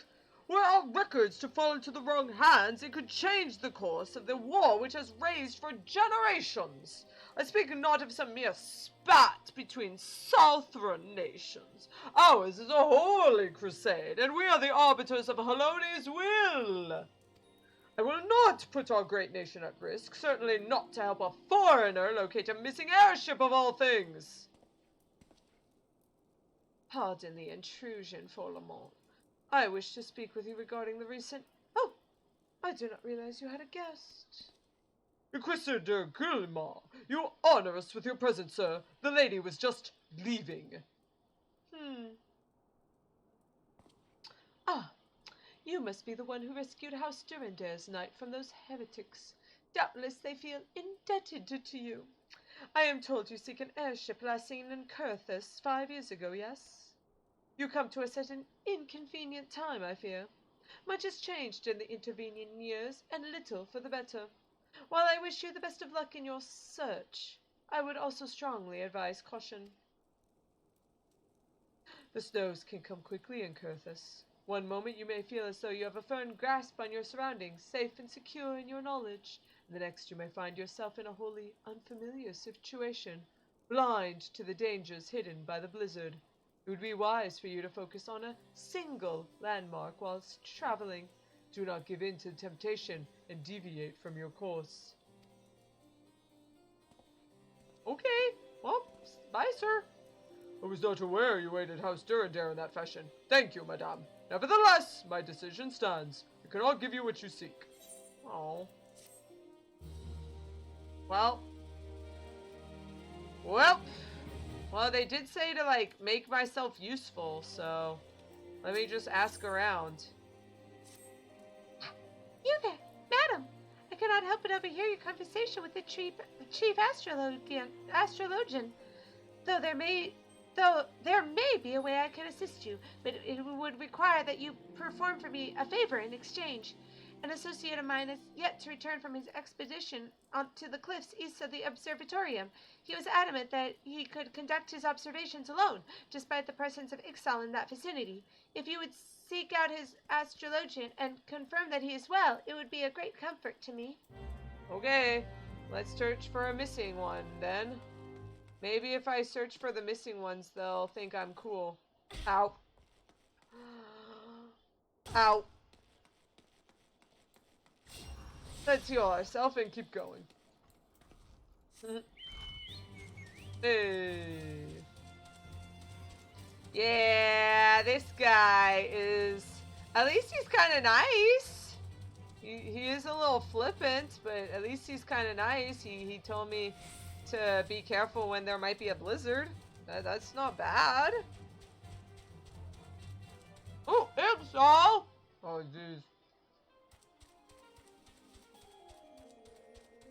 Were our records to fall into the wrong hands, it could change the course of the war which has raged for generations. I speak not of some mere spat between southern nations. Ours is a holy crusade, and we are the arbiters of Haloni's will. I will not put our great nation at risk, certainly not to help a foreigner locate a missing airship of all things. Pardon the intrusion, Forlamont. I wish to speak with you regarding the recent... Oh, I did not realize you had a guest. Inquisitor de Guillemot, you honor us with your presence, sir. The lady was just leaving. Ah, you must be the one who rescued House Durandare's knight from those heretics. Doubtless they feel indebted to you. I am told you seek an airship last seen in Coerthas 5 years ago, yes? You come to us at an inconvenient time, I fear. Much has changed in the intervening years, and little for the better. While I wish you the best of luck in your search, I would also strongly advise caution. The snows can come quickly in Coerthas. One moment you may feel as though you have a firm grasp on your surroundings, safe and secure in your knowledge. The next you may find yourself in a wholly unfamiliar situation, blind to the dangers hidden by the blizzard. It would be wise for you to focus on a single landmark whilst traveling. Do not give in to temptation and deviate from your course. Okay, well, bye, sir. I was not aware you waited House Durandare in that fashion. Thank you, madame. Nevertheless, my decision stands. I cannot give you what you seek. Oh. Well, they did say to, like, make myself useful, so let me just ask around. You there, madam. I cannot help but overhear your conversation with the chief astrologian. Though there may be a way I can assist you, but it would require that you perform for me a favor in exchange. An associate of mine is yet to return from his expedition onto the cliffs east of the observatorium. He was adamant that he could conduct his observations alone, despite the presence of Ixal in that vicinity. If you would seek out his astrologian and confirm that he is well, it would be a great comfort to me. Okay, let's search for a missing one, then. Maybe if I search for the missing ones, they'll think I'm cool. Ow. Ow. Let's heal ourselves and keep going. Hey. Yeah, this guy is... At least he's kind of nice. He is a little flippant, but at least he's kind of nice. He told me to be careful when there might be a blizzard. That's not bad. Oh, Ixal! Oh, jeez.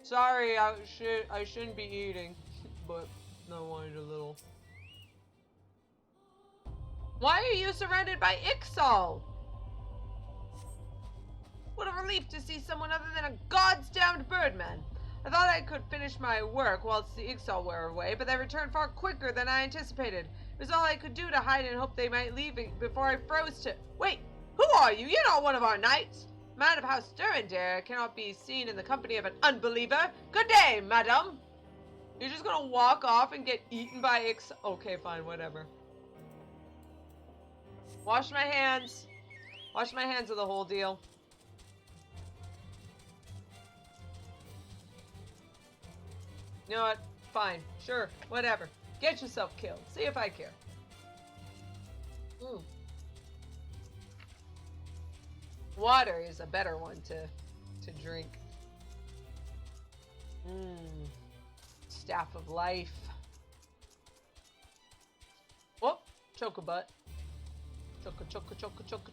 Sorry, I shouldn't be eating, but I wanted a little. Why are you surrounded by Ixal? What a relief to see someone other than a god's-damned birdman. I thought I could finish my work whilst the Ixal were away, but they returned far quicker than I anticipated. It was all I could do to hide and hope they might leave before I froze to... Wait, who are you? You're not one of our knights. Man of House Durandare cannot be seen in the company of an unbeliever. Good day, madam. You're just gonna walk off and get eaten by Ixal? Okay, fine, whatever. Wash my hands. Wash my hands of the whole deal. You know what? Fine. Sure. Whatever. Get yourself killed. See if I care. Ooh. Water is a better one to drink. Staff of life. Whoop. Chocobutt.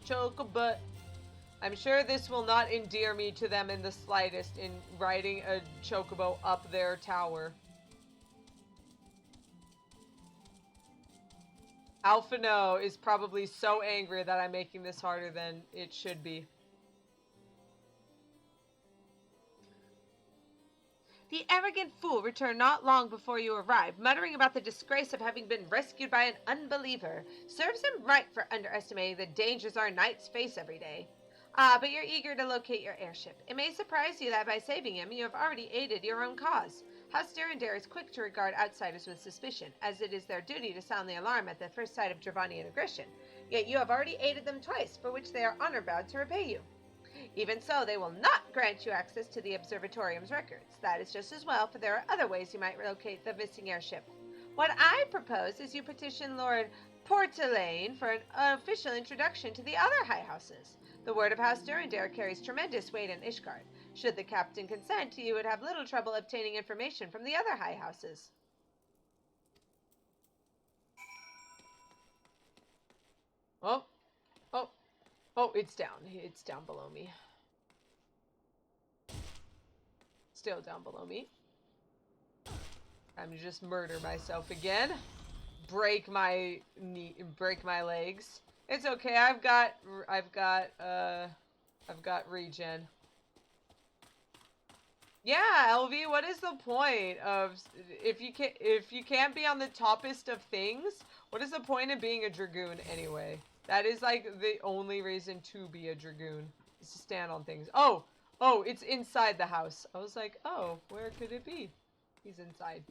Chocobutt. I'm sure this will not endear me to them in the slightest in riding a chocobo up their tower. Alphino is probably so angry that I'm making this harder than it should be. The arrogant fool returned not long before you arrived, muttering about the disgrace of having been rescued by an unbeliever. Serves him right for underestimating the dangers our knights face every day. Ah, but you're eager to locate your airship. It may surprise you that by saving him, you have already aided your own cause. House Durandare is quick to regard outsiders with suspicion, as it is their duty to sound the alarm at the first sight of Dravanian aggression. Yet you have already aided them twice, for which they are honor-bound to repay you. Even so, they will not grant you access to the Observatorium's records. That is just as well, for there are other ways you might locate the missing airship. What I propose is you petition Lord Portelaine for an official introduction to the other high houses. The word of House Durandare carries tremendous weight in Ishgard. Should the captain consent, you would have little trouble obtaining information from the other high houses. Oh, it's down. It's down below me. Still down below me. I'm just murder myself again. Break my legs. It's okay. I've got regen. Yeah, LV, what is the point of if you can't be on the toppest of things, what is the point of being a dragoon anyway? That is like the only reason to be a dragoon, is to stand on things. Oh, it's inside the house. I was like, oh, where could it be? He's inside.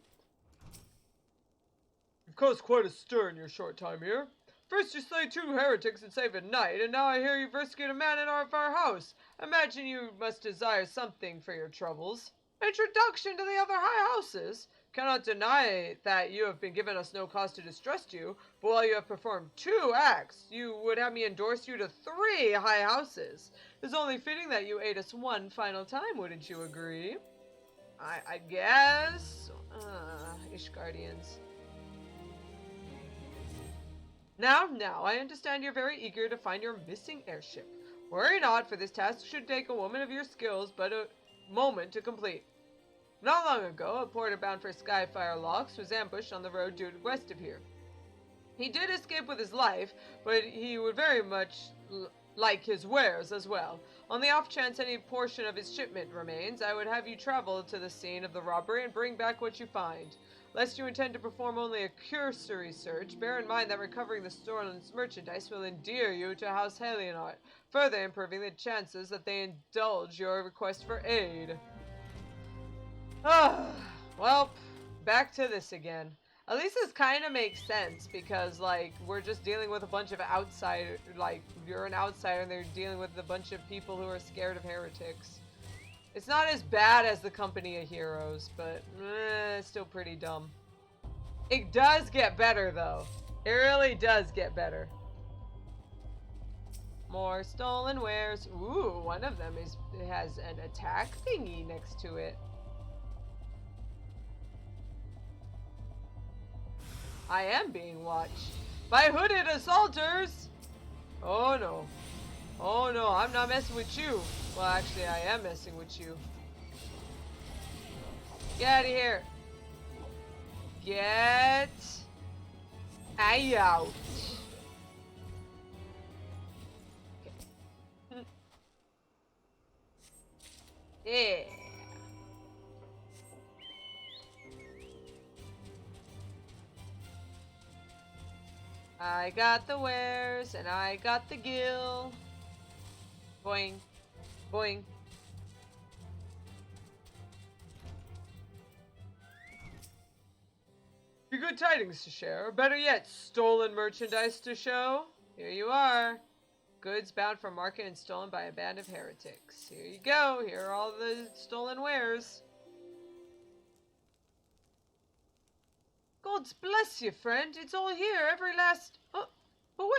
You've caused quite a stir in your short time here. First you slay 2 heretics and save a knight, and now I hear you've rescued a man in our house. Imagine you must desire something for your troubles. Introduction to the other high houses. Cannot deny that you have been given us no cause to distrust you, but while you have performed 2 acts, you would have me endorse you to 3 high houses. It's only fitting that you aid us one final time, wouldn't you agree? I guess. Ishgardians. Now, I understand you're very eager to find your missing airship. Worry not, for this task should take a woman of your skills but a moment to complete. Not long ago, a porter bound for Skyfire Locks was ambushed on the road due west of here. He did escape with his life, but he would very much like his wares as well. On the off chance any portion of his shipment remains, I would have you travel to the scene of the robbery and bring back what you find. Lest you intend to perform only a cursory search, bear in mind that recovering the stolen merchandise will endear you to House Halienot, further improving the chances that they indulge your request for aid. Well, back to this again. At least this kind of makes sense, because, like, we're just dealing with a bunch of outsiders, like, you're an outsider and they're dealing with a bunch of people who are scared of heretics. It's not as bad as the Company of Heroes, but, it's still pretty dumb. It does get better, though. It really does get better. More stolen wares. Ooh, one of them has an attack thingy next to it. I am being watched by hooded assaulters. Oh no. Oh no, I'm not messing with you. Well, actually, I am messing with you. Get out of here. Get out. Okay. Yeah. I got the wares, and I got the gil. Boing. Boing. Your good tidings to share, or better yet, stolen merchandise to show. Here you are. Goods bound for market and stolen by a band of heretics. Here you go. Here are all the stolen wares. God's bless you, friend. It's all here, every last... Oh,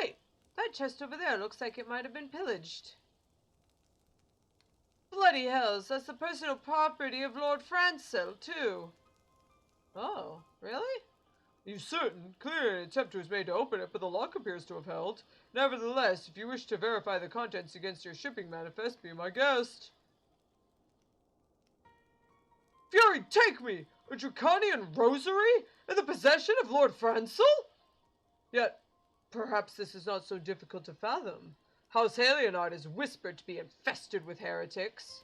wait. That chest over there looks like it might have been pillaged. Bloody hells, that's the personal property of Lord Francel, too. Oh, really? Are you certain? Clearly an attempt was made to open it, but the lock appears to have held. Nevertheless, if you wish to verify the contents against your shipping manifest, be my guest. Fury, take me! A draconian rosary? In the possession of Lord Francel? Yet, perhaps this is not so difficult to fathom. House Halienot is whispered to be infested with heretics.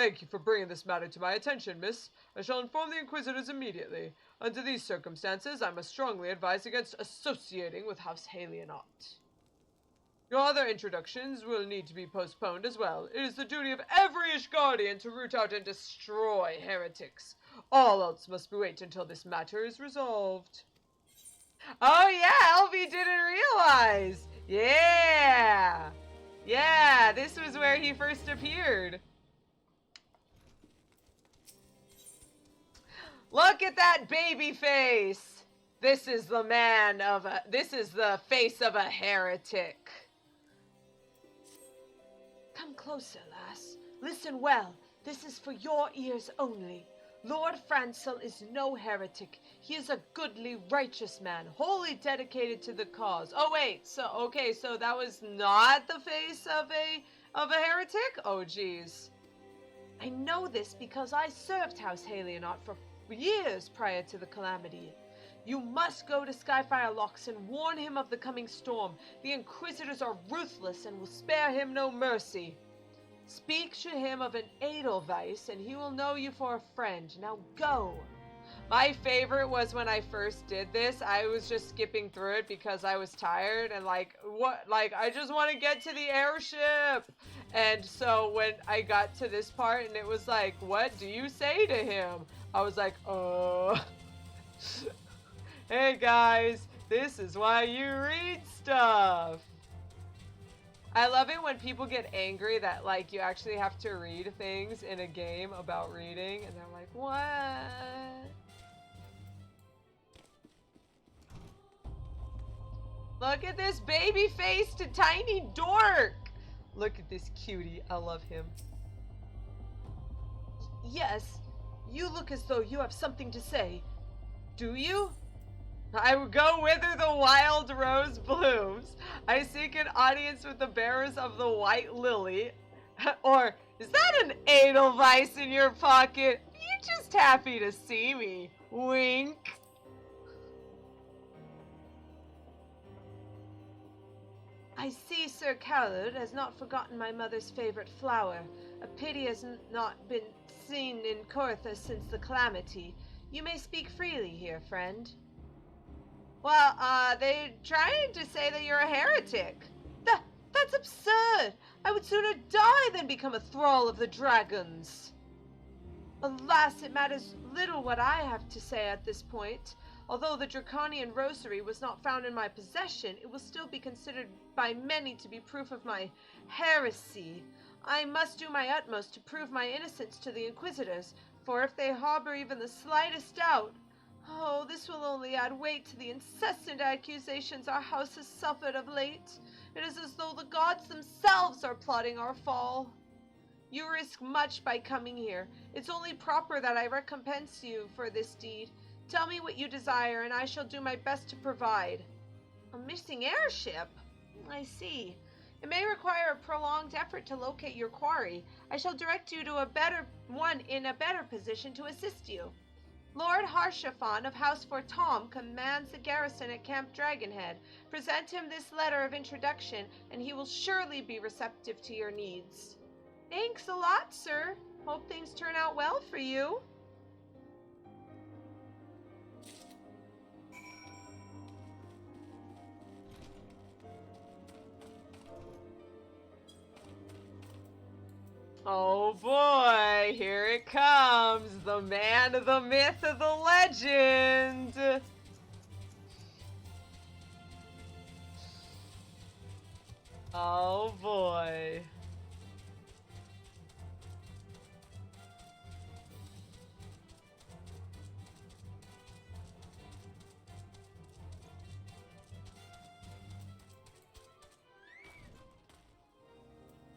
Thank you for bringing this matter to my attention, miss. I shall inform the Inquisitors immediately. Under these circumstances, I must strongly advise against associating with House Halionot. Your other introductions will need to be postponed as well. It is the duty of every Ishgardian to root out and destroy heretics. All else must wait until this matter is resolved. Oh yeah, Elvie didn't realize. Yeah. Yeah, this was where he first appeared. Look at that baby face. This is the face of a heretic. Come closer, lass. Listen well. This is for your ears only. Lord Francel is no heretic. He is a goodly, righteous man, wholly dedicated to the cause. Oh wait, so that was not the face of a heretic? Oh geez. I know this because I served House Halionot for years prior to the calamity. You must go to Skyfire Locks and warn him of the coming storm. The Inquisitors are ruthless and will spare him no mercy. Speak to him of an Edelweiss, and he will know you for a friend. Now go. My favorite was when I first did this. I was just skipping through it because I was tired and I just want to get to the airship. And so when I got to this part and it was like, what do you say to him? I was like, Hey guys, this is why you read stuff. I love it when people get angry that like you actually have to read things in a game about reading and they're like, what? Look at this baby-faced tiny dork. Look at this cutie. I love him. Yes, you look as though you have something to say. Do you? I would go whither the wild rose blooms. I seek an audience with the bearers of the white lily. Or, is that an Edelweiss in your pocket? You're just happy to see me. Wink. I see Sir Garlond has not forgotten my mother's favorite flower. A pity has not been seen in Coerthas since the calamity. You may speak freely here, friend. Well, they're trying to say that you're a heretic. That's absurd! I would sooner die than become a thrall of the dragons. Alas, it matters little what I have to say at this point. Although the Draconian rosary was not found in my possession, it will still be considered by many to be proof of my heresy. I must do my utmost to prove my innocence to the Inquisitors, for if they harbor even the slightest doubt, oh, this will only add weight to the incessant accusations our house has suffered of late. It is as though the gods themselves are plotting our fall. You risk much by coming here. It's only proper that I recompense you for this deed. Tell me what you desire, and I shall do my best to provide. A missing airship? I see. It may require a prolonged effort to locate your quarry. I shall direct you to a better one in a better position to assist you. Lord Harshaphon of House Fortom commands the garrison at Camp Dragonhead. Present him this letter of introduction, and he will surely be receptive to your needs. Thanks a lot, sir. Hope things turn out well for you. Oh boy, here it comes, the man, the myth, the legend. Oh boy.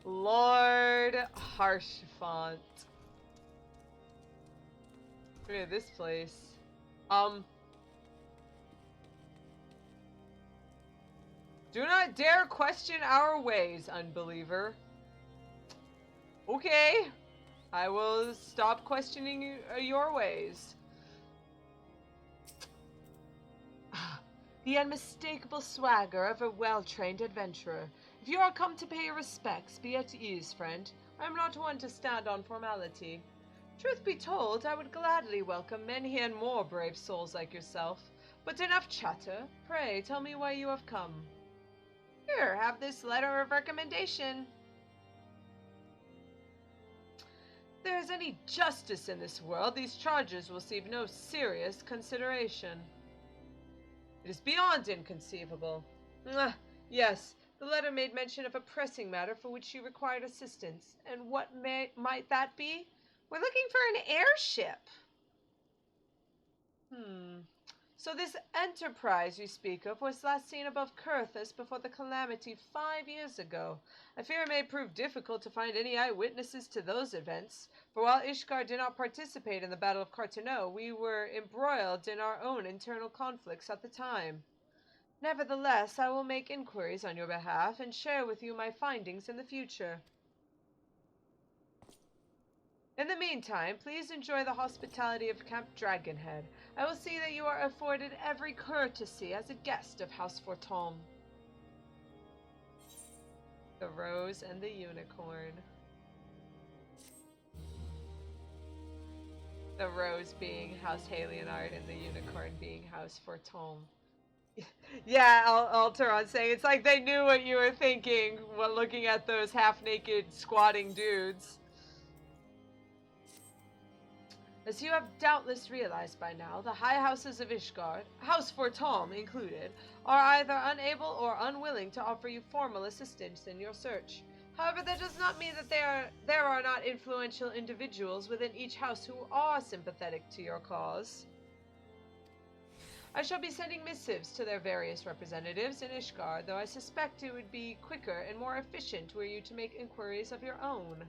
Lord Harshaphon. Look at this place. Do not dare question our ways, unbeliever. Okay. I will stop questioning your ways. The unmistakable swagger of a well-trained adventurer. If you are come to pay your respects, be at ease, friend. I'm not one to stand on formality. Truth be told, I would gladly welcome many and more brave souls like yourself. But enough chatter. Pray, tell me why you have come. Here, have this letter of recommendation. If there is any justice in this world, these charges will receive no serious consideration. It is beyond inconceivable. Yes, the letter made mention of a pressing matter for which you required assistance. And what might that be? We're looking for an airship. So this enterprise you speak of was last seen above Coerthas before the calamity 5 years ago. I fear it may prove difficult to find any eyewitnesses to those events, for while Ishgard did not participate in the Battle of Carteneau, we were embroiled in our own internal conflicts at the time. Nevertheless, I will make inquiries on your behalf and share with you my findings in the future. In the meantime, please enjoy the hospitality of Camp Dragonhead. I will see that you are afforded every courtesy as a guest of House Fortom. The Rose and the Unicorn. The Rose being House Halienard and the Unicorn being House Fortom. Yeah, Alteron saying it's like they knew what you were thinking while looking at those half-naked squatting dudes. As you have doubtless realized by now, the high houses of Ishgard, House Fortom included, are either unable or unwilling to offer you formal assistance in your search. However, that does not mean that there are not influential individuals within each house who are sympathetic to your cause. I shall be sending missives to their various representatives in Ishgard, though I suspect it would be quicker and more efficient were you to make inquiries of your own.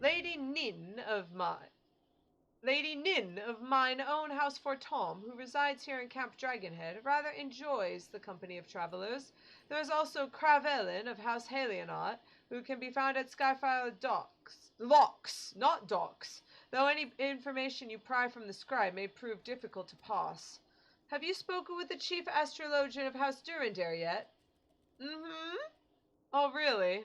Lady Nin of mine own House Fortom, who resides here in Camp Dragonhead, rather enjoys the company of travelers. There is also Cravelin of House Halienot, who can be found at Skyfire Locks, not docks, though any information you pry from the scribe may prove difficult to pass. Have you spoken with the chief astrologian of House Durandare yet? Oh, really?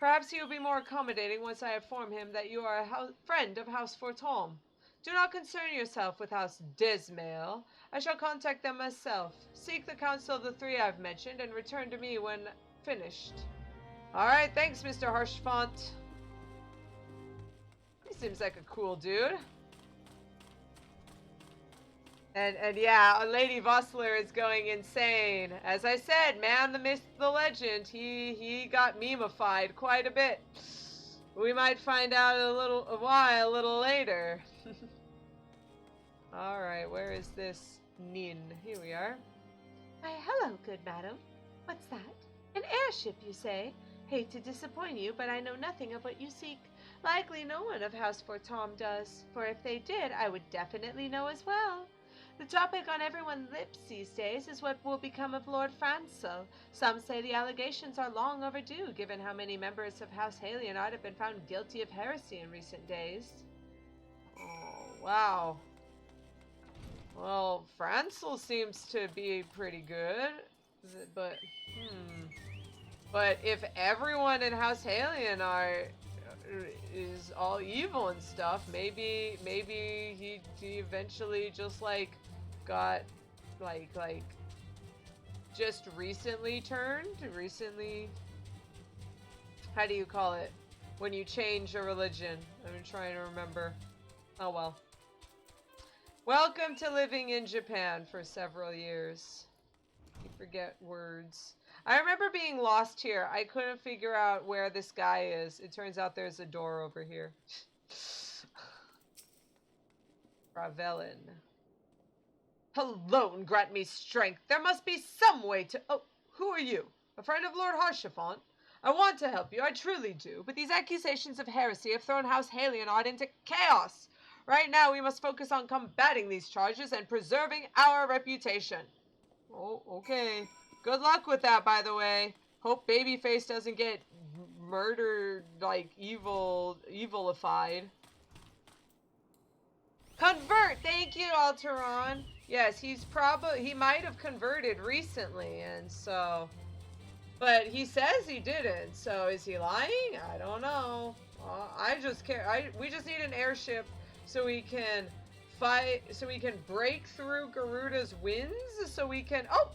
Perhaps he will be more accommodating once I inform him that you are a friend of House Fortom. Do not concern yourself with House Desmail. I shall contact them myself. Seek the counsel of the three I've mentioned and return to me when finished. Alright, thanks, Mr. Harshfont. He seems like a cool dude. And yeah, Lady Vossler is going insane. As I said, man, the myth, the legend, he got memeified quite a bit. We might find out why a little later. Alright, where is this Nin? Here we are. Why, hello, good madam. What's that? An airship, you say? Hate to disappoint you, but I know nothing of what you seek. Likely no one of House Fortom does, for if they did, I would definitely know as well. The topic on everyone's lips these days is what will become of Lord Francel. Some say the allegations are long overdue, given how many members of House Halienot have been found guilty of heresy in recent days. Oh, wow. Well, Francel seems to be pretty good, but, But if everyone in House Halienot is all evil and stuff, maybe he eventually just got just recently, how do you call it when you change a religion? I'm trying to remember. Oh well. Welcome to living in Japan for several years. You forget words. I remember being lost here. I couldn't figure out where this guy is. It turns out there's a door over here. Ravelin. Alone grant me strength. There must be some way to... Oh, who are you? A friend of Lord Harshafont? I want to help you, I truly do, but these accusations of heresy have thrown House Halienot into chaos. Right now, we must focus on combating these charges and preserving our reputation. Oh, okay. Good luck with that, by the way. Hope Babyface doesn't get murdered, evilified. Convert! Thank you, Alteron. Yes, he might have converted recently, and so... But he says he didn't, so is he lying? I don't know. I just care. We just need an airship so we can fight, so we can break through Garuda's winds, so we can. Oh,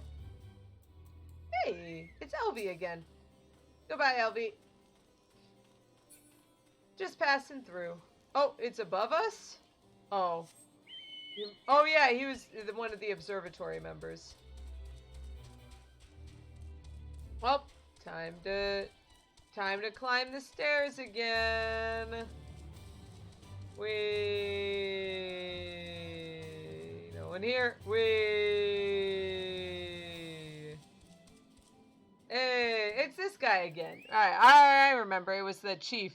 hey, it's Elvie again. Goodbye, Elvie. Just passing through. Oh, it's above us? Oh. Oh yeah, he was one of the observatory members. Well, time to climb the stairs again. No one here. Hey, it's this guy again. Alright, I remember. It was the chief.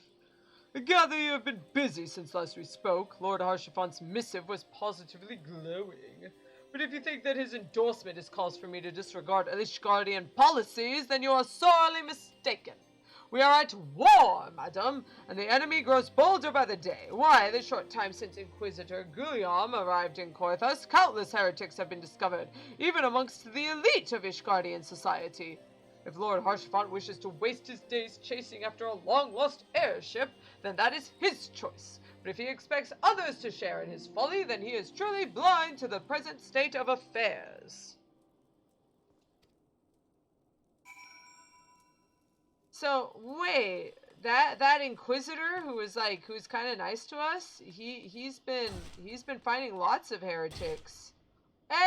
I gather you have been busy since last we spoke. Lord Harshafon's missive was positively glowing. But if you think that his endorsement is cause for me to disregard Ishgardian policies, then you are sorely mistaken. We are at war, madam, and the enemy grows bolder by the day. Why, the short time since Inquisitor Guillaume arrived in Coerthas, countless heretics have been discovered, even amongst the elite of Ishgardian society. If Lord Harshafont wishes to waste his days chasing after a long-lost airship, then that is his choice. But if he expects others to share in his folly, then he is truly blind to the present state of affairs. So, wait, that Inquisitor who's kind of nice to us, he's been fighting lots of heretics. Hey!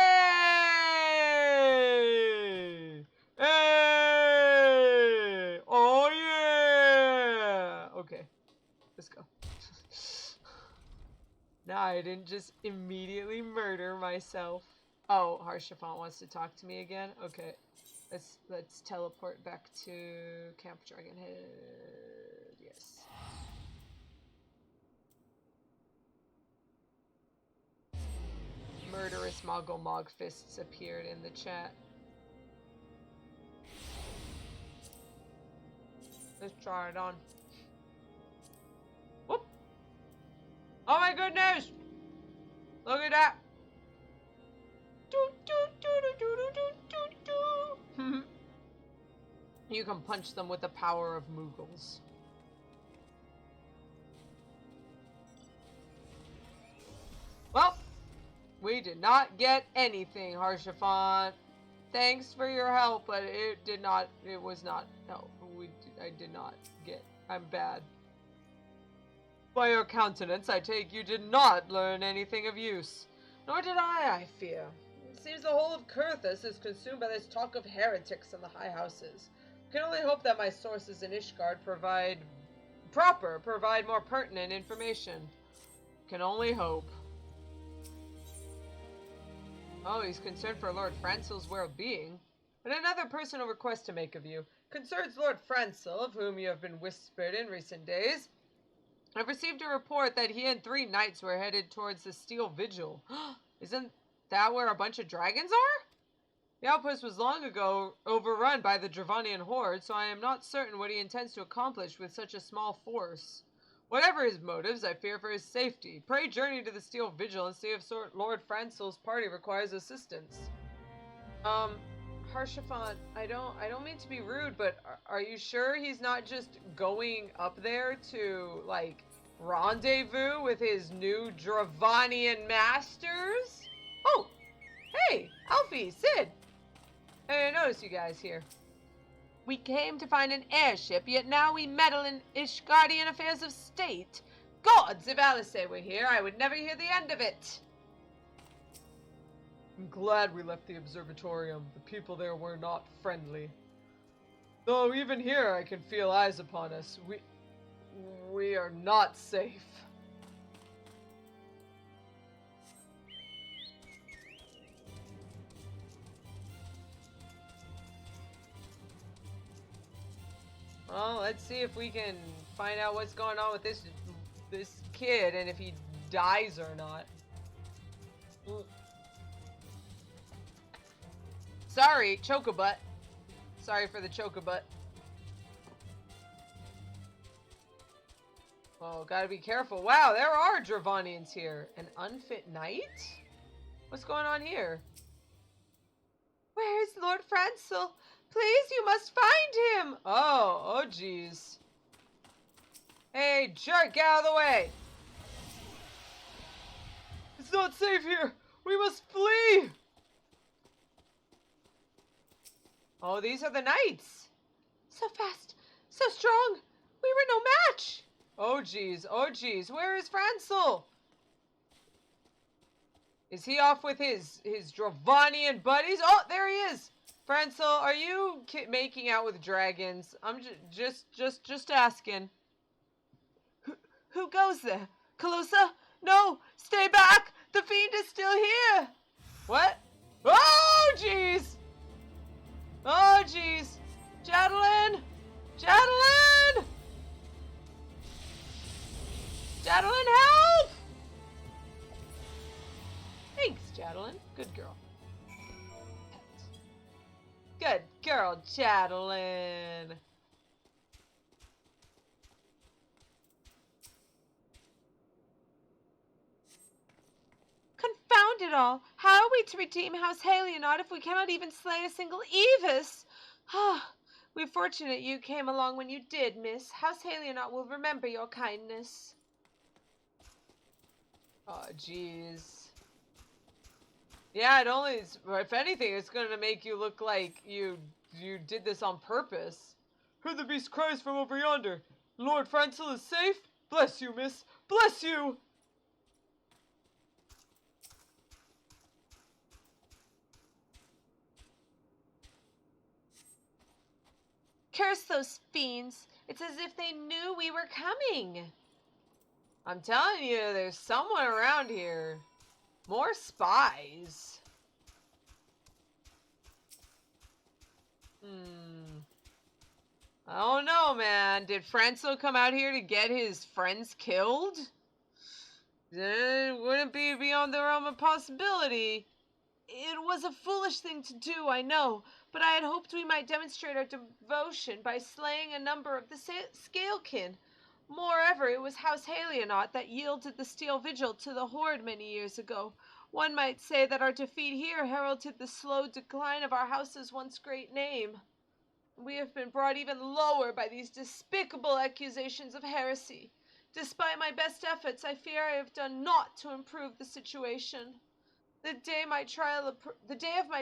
Hey! Oh yeah! Okay, let's go. Now I didn't just immediately murder myself. Oh, Harshafont wants to talk to me again? Okay. Let's teleport back to Camp Dragonhead. Yes. Murderous Moggle Mog Fists appeared in the chat. Let's try it on. Whoop! Oh my goodness! Look at that! You can punch them with the power of Moogles. Well, we did not get anything, Harshafont. Thanks for your help, but it was not help. I did not get. I'm bad. By your countenance, I take you did not learn anything of use. Nor did I fear. It seems the whole of Coerthas is consumed by this talk of heretics in the high houses. I can only hope that my sources in Ishgard provide more pertinent information. Can only hope. Oh, he's concerned for Lord Francel's well-being. But another personal request to make of you. Concerns Lord Francel, of whom you have been whispered in recent days. I've received a report that he and 3 knights were headed towards the Steel Vigil. Isn't that where a bunch of dragons are? The outpost was long ago overrun by the Dravanian horde, so I am not certain what he intends to accomplish with such a small force. Whatever his motives, I fear for his safety. Pray journey to the Steel Vigil and see if Lord Francel's party requires assistance. Harshafont, I don't mean to be rude, but are you sure he's not just going up there to, like, rendezvous with his new Dravanian masters? Oh! Hey! Alfie! Sid! I noticed you guys here. We came to find an airship, yet now we meddle in Ishgardian affairs of state. Gods, if Alice were here, I would never hear the end of it. I'm glad we left the observatorium. The people there were not friendly. Though even here I can feel eyes upon us. We are not safe. Well, let's see if we can find out what's going on with this kid and if he dies or not. Sorry, chocobutt. Sorry for the chocobutt. Oh, gotta be careful. Wow, there are Dravanians here. An unfit knight? What's going on here? Where is Lord Francel? Please, you must find him! Oh jeez. Hey, jerk, get out of the way! It's not safe here! We must flee! Oh, these are the knights! So fast, so strong! We were no match! Oh jeez, where is Francel? Is he off with his Dravanian buddies? Oh, there he is! Francel, are you making out with dragons? I'm just asking. Who goes there? Calosa? No! Stay back! The fiend is still here! What? Oh, jeez! Oh, jeez! Jadelyn! Jadelyn! Jadelyn, help! Thanks, Jadelyn. Good girl. Good girl, Jadelyn. Confound it all! How are we to redeem House Halionot if we cannot even slay a single Evis? Ah, we're fortunate you came along when you did, miss. House Halionot will remember your kindness. Oh, jeez. Yeah, it only is, if anything, it's going to make you look like you did this on purpose. Heard the beast cries from over yonder. Lord Francel is safe? Bless you, miss. Bless you! Curse those fiends. It's as if they knew we were coming. I'm telling you, there's someone around here. More spies. I don't know, man. Did Francel come out here to get his friends killed? It wouldn't be beyond the realm of possibility. It was a foolish thing to do, I know, but I had hoped we might demonstrate our devotion by slaying a number of the Scalekin. Moreover, it was House Halionot that yielded the Steel Vigil to the Horde many years ago. One might say that our defeat here heralded the slow decline of our house's once great name. We have been brought even lower by these despicable accusations of heresy. Despite my best efforts, I fear I have done naught to improve the situation. The day of my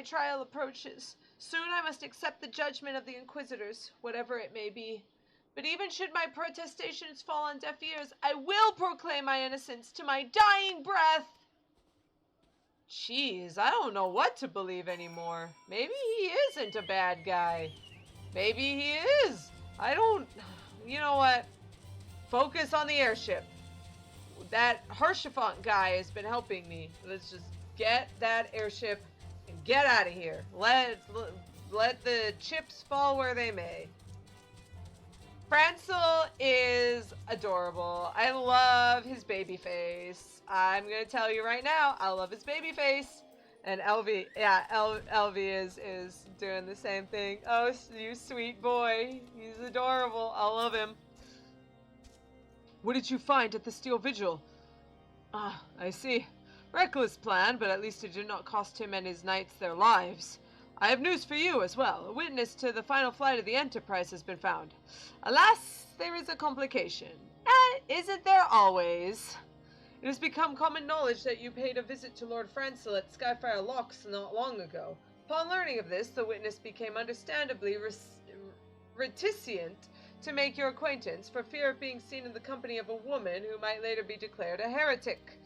trial approaches. Soon I must accept the judgment of the Inquisitors, whatever it may be. But even should my protestations fall on deaf ears, I will proclaim my innocence to my dying breath. Jeez, I don't know what to believe anymore. Maybe he isn't a bad guy. Maybe he is. You know what? Focus on the airship. That Hershafont guy has been helping me. Let's just get that airship and get out of here. Let the chips fall where they may. Francel is adorable. I love his baby face. I'm gonna tell you right now, I love his baby face. And Elvie, yeah, Elvie is doing the same thing. Oh, you sweet boy. He's adorable. I love him. What did you find at the Steel Vigil? Ah, I see. Reckless plan, but at least it did not cost him and his knights their lives. I have news for you as well. A witness to the final flight of the Enterprise has been found. Alas, there is a complication. Isn't there always? It has become common knowledge that you paid a visit to Lord Francel at Skyfire Locks not long ago. Upon learning of this, the witness became understandably reticent to make your acquaintance for fear of being seen in the company of a woman who might later be declared a heretic.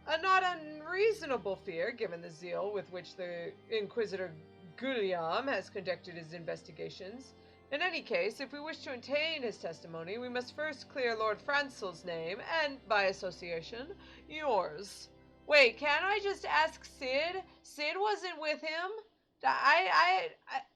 A not unreasonable fear, given the zeal with which the Inquisitor Guliam has conducted his investigations. In any case, if we wish to obtain his testimony, we must first clear Lord Francel's name, and, by association, yours. Wait, can't I just ask Sid? Sid wasn't with him?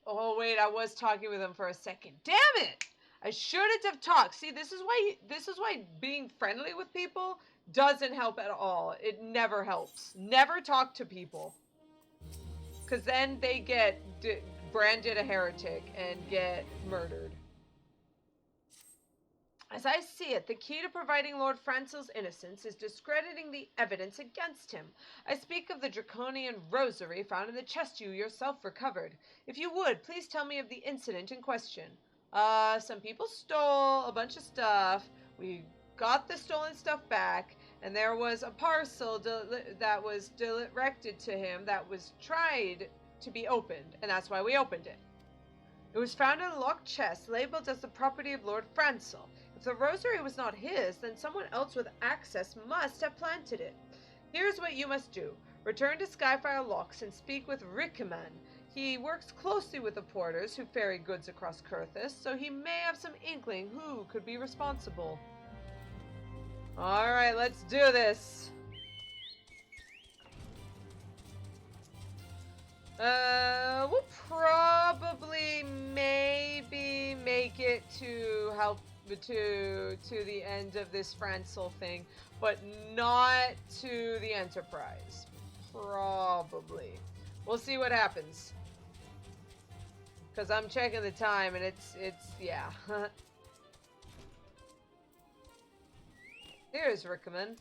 Oh wait, I was talking with him for a second. Damn it! I shouldn't have talked. See, this is why being friendly with people doesn't help at all. It never helps. Never talk to people. Because then they get branded a heretic and get murdered. As I see it, the key to providing Lord Francel's innocence is discrediting the evidence against him. I speak of the draconian rosary found in the chest you yourself recovered. If you would, please tell me of the incident in question. Some people stole a bunch of stuff. We got the stolen stuff back, and there was a parcel that was directed to him that was tried to be opened, and that's why we opened it. It was found in a locked chest labeled as the property of Lord Francel. If the rosary was not his, then someone else with access must have planted it. Here's what you must do. Return to Skyfire Locks and speak with Rickaman. He works closely with the porters who ferry goods across Coerthas, so he may have some inkling who could be responsible. Alright, let's do this. We'll probably maybe make it to help to the end of this Francel thing, but not to the Enterprise. Probably. We'll see what happens. Because I'm checking the time and it's yeah. Here's Rickaman.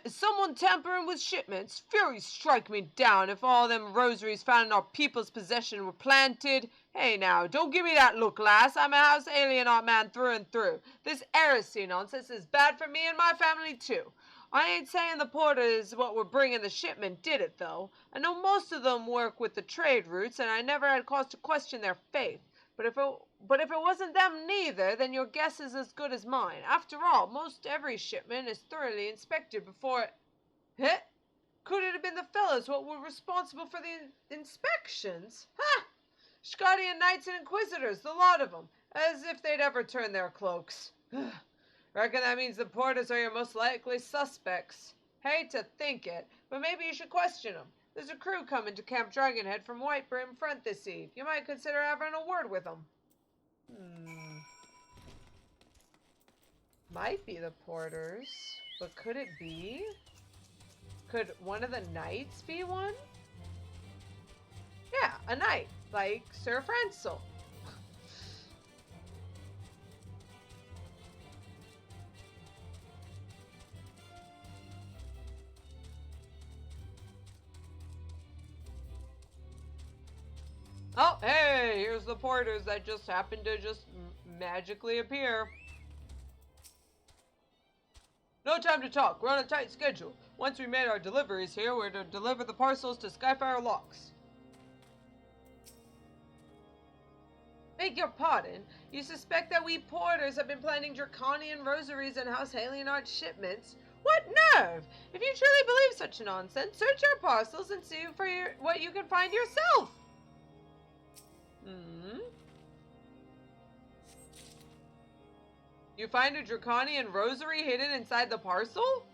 Someone tampering with shipments. Fury strike me down if all them rosaries found in our people's possession were planted. Hey now, don't give me that look, lass. I'm a house alienot man through and through. This heresy nonsense is bad for me and my family too. I ain't saying the porters what were bringing the shipment did it though. I know most of them work with the trade routes, and I never had cause to question their faith. But if it wasn't them neither, then your guess is as good as mine. After all, most every shipment is thoroughly inspected before it... Could it have been the fellows what were responsible for the inspections? Ha! Scottian Knights and Inquisitors, the lot of them. As if they'd ever turn their cloaks. Reckon that means the porters are your most likely suspects. Hate to think it, but maybe you should question them. There's a crew coming to Camp Dragonhead from White Brim Front this eve. You might consider having a word with them. Might be the porters, but could it be? Could one of the knights be one? Yeah, a knight, like Sir Francel. Oh, hey, here's the porters that just happened to just magically appear. No time to talk. We're on a tight schedule. Once we made our deliveries here, we're to deliver the parcels to Skyfire Locks. Beg your pardon? You suspect that we porters have been planting draconian rosaries and House Halienard shipments? What nerve! If you truly believe such nonsense, search our parcels and see for what you can find yourself. You find a draconian rosary hidden inside the parcel?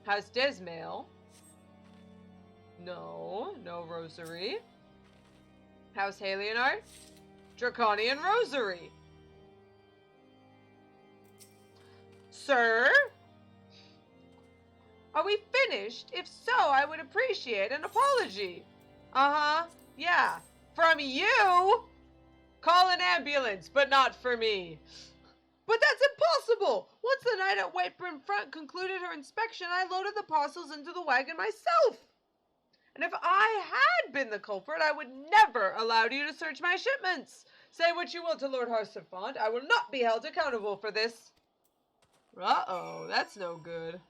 House Desmail? No rosary. House Halienard? Draconian rosary. Sir? Are we finished? If so, I would appreciate an apology. Yeah. From you? Call an ambulance, but not for me. But that's impossible! Once the night at White Brim Front concluded her inspection, I loaded the parcels into the wagon myself. And if I had been the culprit, I would never allow you to search my shipments. Say what you will to Lord Harsefond, I will not be held accountable for this. Uh-oh, that's no good.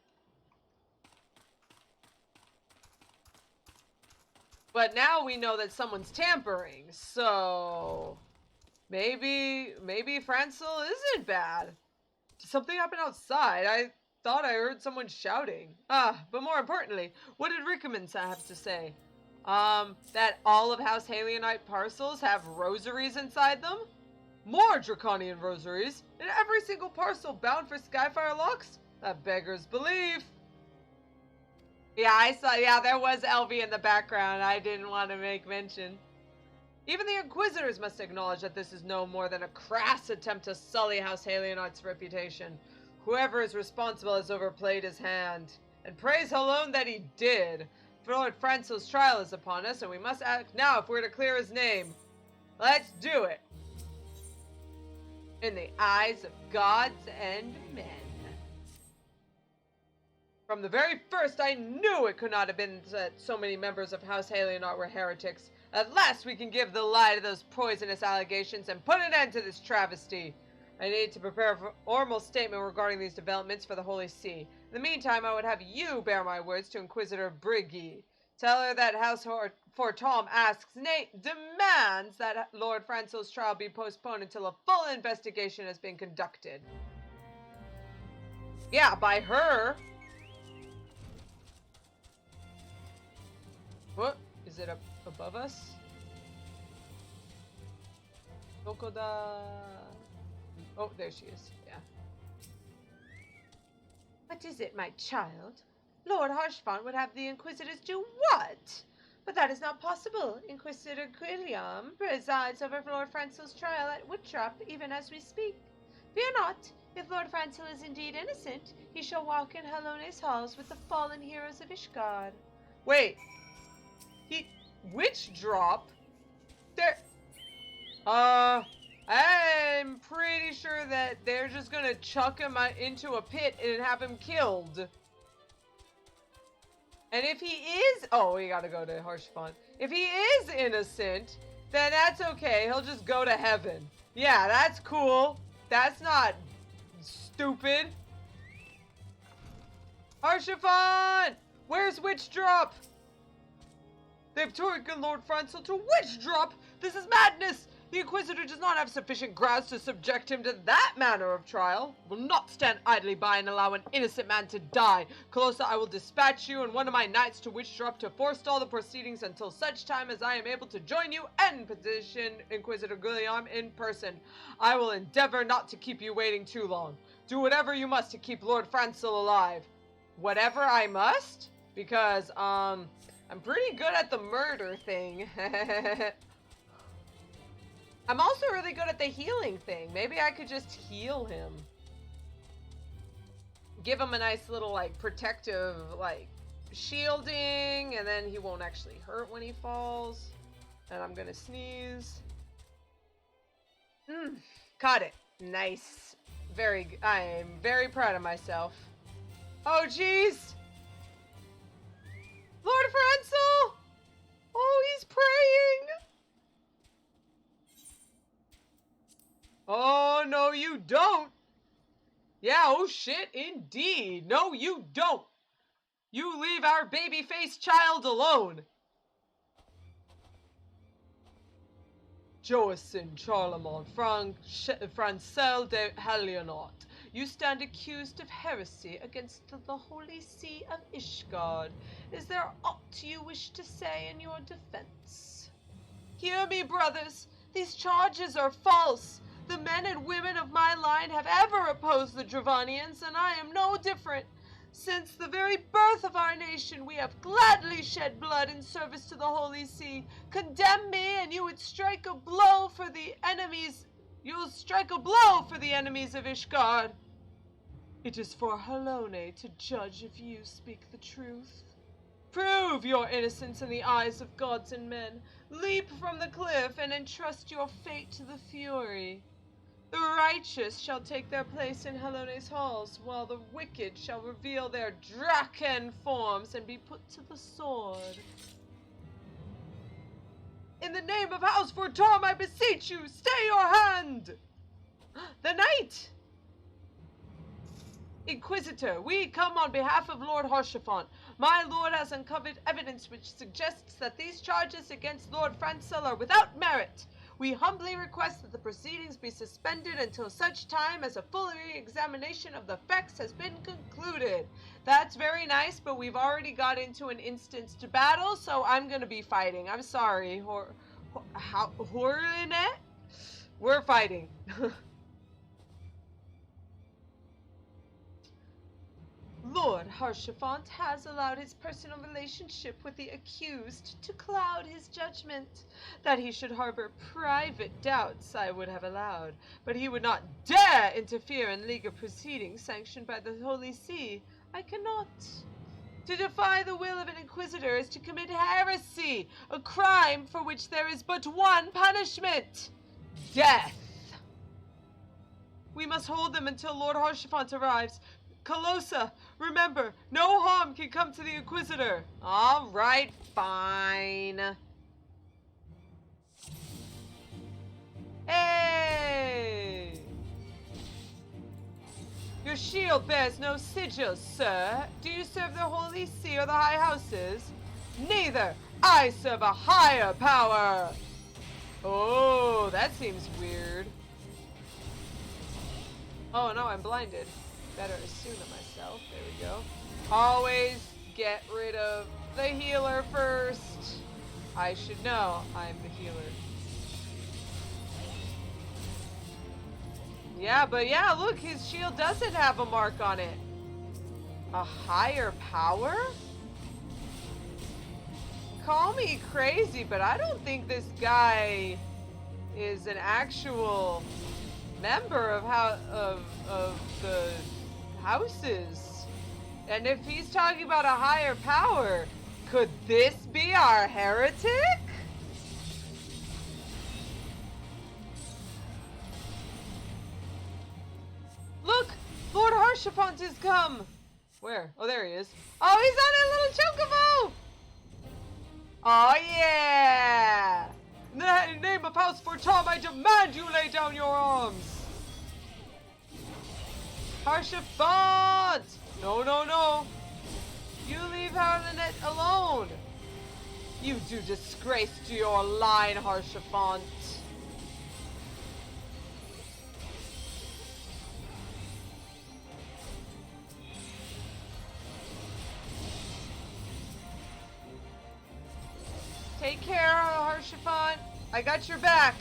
But now we know that someone's tampering, so... Maybe Francel isn't bad. Did something happen outside? I thought I heard someone shouting. But more importantly, what did Rickaman have to say? That all of House Halienite parcels have rosaries inside them? More draconian rosaries? In every single parcel bound for Skyfire Locks? That beggars belief. Yeah, I saw, there was Elvie in the background. I didn't want to make mention. Even the Inquisitors must acknowledge that this is no more than a crass attempt to sully House Halienart's reputation. Whoever is responsible has overplayed his hand. And praise alone that he did. For Lord Francel's trial is upon us, and we must act now if we're to clear his name. Let's do it. in the eyes of gods and men. From the very first, I knew it could not have been that so many members of House Halianot were heretics. At last we can give the lie to those poisonous allegations and put an end to this travesty. I need to prepare a formal statement regarding these developments for the Holy See. In the meantime, I would have you bear my words to Inquisitor Briggy. Tell her that House Fortom asks, nay, demands that Lord Francel's trial be postponed until a full investigation has been conducted. Yeah, by her. What? Is it up above us? Dokoda. Oh, there she is. Yeah. What is it, my child? Lord Harshfont would have the Inquisitors do what? But that is not possible. Inquisitor Guillaume presides over Lord Francel's trial at Woodtrap even as we speak. Fear not. If Lord Francel is indeed innocent, he shall walk in Halone's halls with the fallen heroes of Ishgard. Wait. Witch drop? There. I'm pretty sure that they're just gonna chuck him into a pit and have him killed. And if he is, oh, we gotta go to Harshfont. If he is innocent, then that's okay. He'll just go to heaven. Yeah, that's cool. That's not stupid. Harshfont! Where's Witch Drop? They've taken Lord Francel to Witch Drop! This is madness! The Inquisitor does not have sufficient grounds to subject him to that manner of trial. Will not stand idly by and allow an innocent man to die. Calosa, I will dispatch you and one of my knights to Witch Drop to forestall the proceedings until such time as I am able to join you and petition Inquisitor Guillaume in person. I will endeavor not to keep you waiting too long. Do whatever you must to keep Lord Francel alive. Whatever I must? Because, I'm pretty good at the murder thing. I'm also really good at the healing thing. Maybe I could just heal him. Give him a nice little, like, protective, like, shielding, and then he won't actually hurt when he falls. And I'm gonna sneeze. Caught it. Nice. I am very proud of myself. Oh, jeez! Lord Francel! Oh, he's praying! Oh, no, you don't! Yeah, oh shit, indeed! No, you don't! You leave our baby-faced child alone! Joacin Charlemont Francel de Halianot, you stand accused of heresy against the Holy See of Ishgard. Is there aught you wish to say in your defense? Hear me, brothers. These charges are false. The men and women of my line have ever opposed the Dravanians, and I am no different. Since the very birth of our nation, we have gladly shed blood in service to the Holy See. Condemn me, and you would strike a blow for the enemies. You'll strike a blow for the enemies of Ishgard. It is for Halone to judge if you speak the truth. Prove your innocence in the eyes of gods and men. Leap from the cliff and entrust your fate to the Fury. The righteous shall take their place in Halone's halls, while the wicked shall reveal their Draken forms and be put to the sword. In the name of House Fortom, I beseech you, stay your hand! The knight! Inquisitor, we come on behalf of Lord Harshfont. My lord has uncovered evidence which suggests that these charges against Lord Francel are without merit. We humbly request that the proceedings be suspended until such time as a full re-examination of the facts has been concluded. That's very nice, but we've already got into an instanced battle, so I'm gonna be fighting. I'm sorry, Horinet? We're fighting. Lord Harshfont has allowed his personal relationship with the accused to cloud his judgment. That he should harbor private doubts I would have allowed, but he would not dare interfere in legal proceedings sanctioned by the Holy See. I cannot. To defy the will of an inquisitor is to commit heresy, a crime for which there is but one punishment: death. We must hold them until Lord Harshafant arrives. Calosa, remember, no harm can come to the Inquisitor. All right, fine. Hey! Your shield bears no sigil, sir. Do you serve the Holy See or the High Houses? Neither. I serve a higher power. Oh, that seems weird. Oh no, I'm blinded. Better attune to myself. There we go. Always get rid of the healer first. I should know I'm the healer. Yeah, but yeah, look, his shield doesn't have a mark on it. A higher power? Call me crazy, but I don't think this guy is an actual member of the houses. And if he's talking about a higher power, could this be our heretic? Look! Lord Harshafant has come! Where? Oh, there he is. Oh, he's on a little chocobo! Oh, yeah! In the name of House for Tom, I demand you lay down your arms! Harshafant! No, no, no! You leave Harlenet alone! You do disgrace to your line, Harshafant! Take care, Harshafant. I got your back.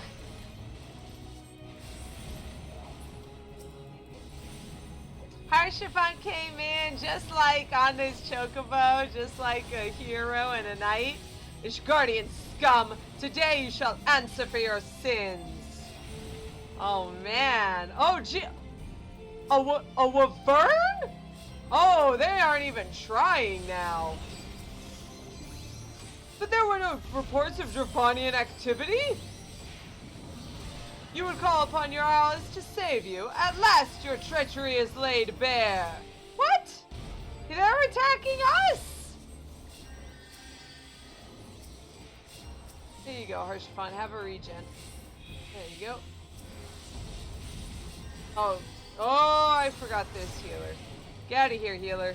Harshafant came in just like on this chocobo, just like a hero and a knight. Ishgardian scum, today you shall answer for your sins. Oh man. Oh gee. A wyvern? Oh, they aren't even trying now. But there were no reports of Dravanian activity? You would call upon your allies to save you. At last your treachery is laid bare. What? They're attacking us! There you go, Harshafant. Have a regen. There you go. Oh, I forgot this healer. Get out of here, healer.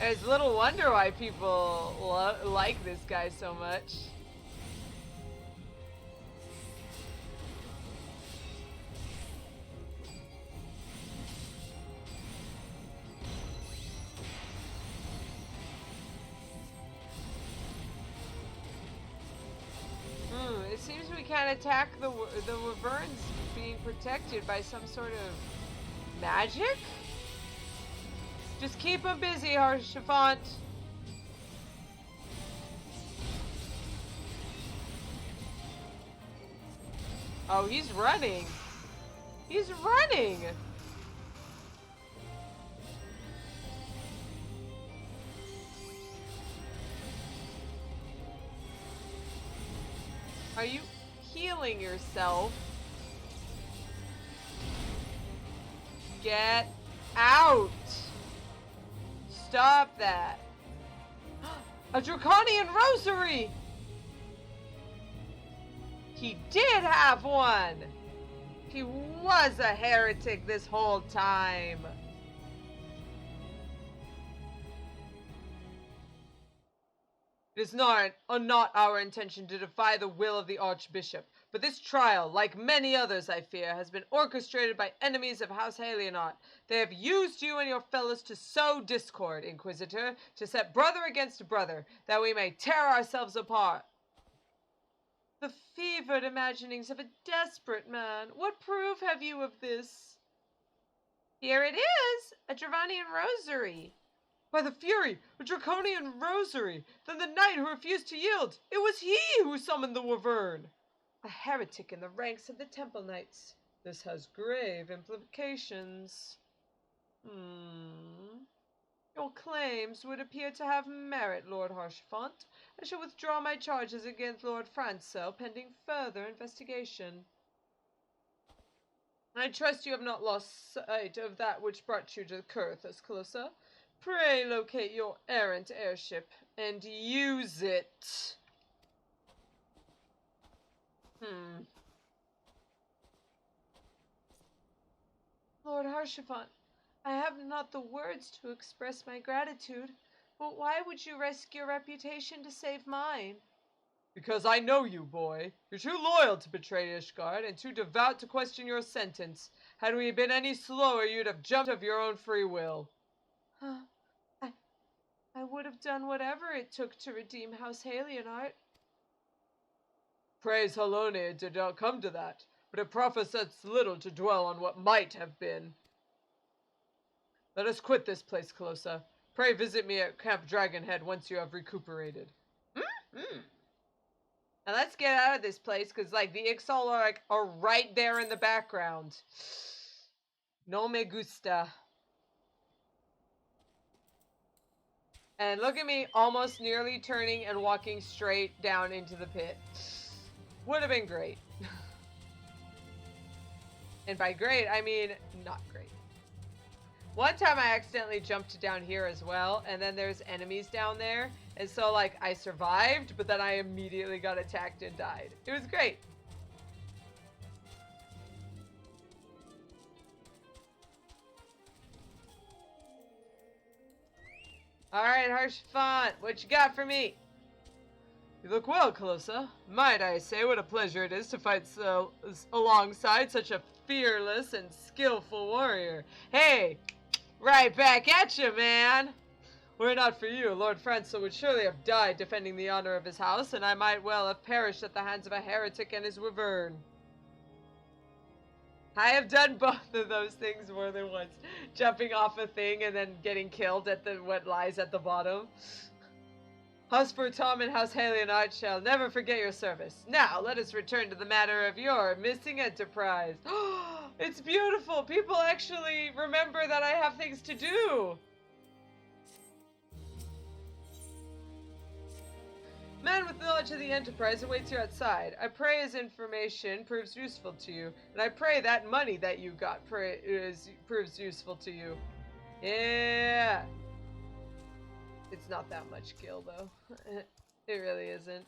It's little wonder why people like this guy so much. It seems we can't attack the wyverns being protected by some sort of magic? Just keep him busy, Harshafant. Oh, he's running. He's running. Are you healing yourself? Get out. Stop that. A draconian rosary! He did have one! He was a heretic this whole time. It is not our intention to defy the will of the Archbishop, but this trial, like many others I fear, has been orchestrated by enemies of House Halionot. They have used you and your fellows to sow discord, Inquisitor, to set brother against brother, that we may tear ourselves apart. The fevered imaginings of a desperate man. What proof have you of this? Here it is, a Dravanian rosary. By the Fury, a draconian rosary! Then the knight who refused to yield! It was he who summoned the wyvern! A heretic in the ranks of the Temple Knights. This has grave implications. Your claims would appear to have merit, Lord Harshafant. I shall withdraw my charges against Lord Franco, pending further investigation. I trust you have not lost sight of that which brought you to Coerthas, Calosa. Pray locate your errant airship and use it. Lord Harshaphant, I have not the words to express my gratitude, but why would you risk your reputation to save mine? Because I know you, boy. You're too loyal to betray Ishgard, and too devout to question your sentence. Had we been any slower, you'd have jumped of your own free will. I would have done whatever it took to redeem House Halienart. Praise Halone, it did not come to that, but it profits little to dwell on what might have been. Let us quit this place, Calosa. Pray visit me at Camp Dragonhead once you have recuperated. Now let's get out of this place, because, like, the Ixal are right there in the background. No me gusta. And look at me almost nearly turning and walking straight down into the pit. Would have been great. And by great, I mean not great. One time I accidentally jumped down here as well, and then there's enemies down there. And so, like, I survived, but then I immediately got attacked and died. It was great. Alright, Harshaphant, what you got for me? You look well, Calosa. Might I say what a pleasure it is to fight alongside such a fearless and skillful warrior. Hey, right back at you, man. Were it not for you, Lord Francis would surely have died defending the honor of his house, and I might well have perished at the hands of a heretic and his wyvern. I have done both of those things more than once. Jumping off a thing and then getting killed at what lies at the bottom. House Tom and House Halienart shall never forget your service. Now, let us return to the matter of your missing enterprise. It's beautiful. People actually remember that I have things to do. Man with knowledge of the Enterprise awaits you outside. I pray his information proves useful to you, and I pray that money that you got proves useful to you. Yeah. It's not that much gil, though. It really isn't.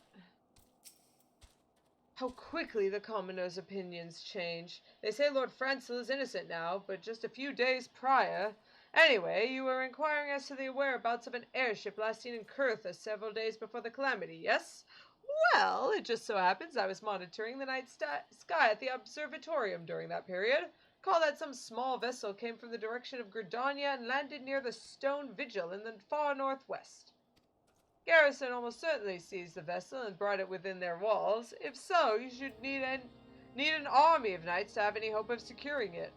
How quickly the commoners' opinions change. They say Lord Francis is innocent now, but just a few days prior... Anyway, you were inquiring as to the whereabouts of an airship last seen in Coerthas several days before the calamity, yes? Well, it just so happens I was monitoring the night sky at the observatorium during that period. Call that some small vessel came from the direction of Gridania and landed near the Stone Vigil in the far northwest. Garrison almost certainly seized the vessel and brought it within their walls. If so, you should need an army of knights to have any hope of securing it.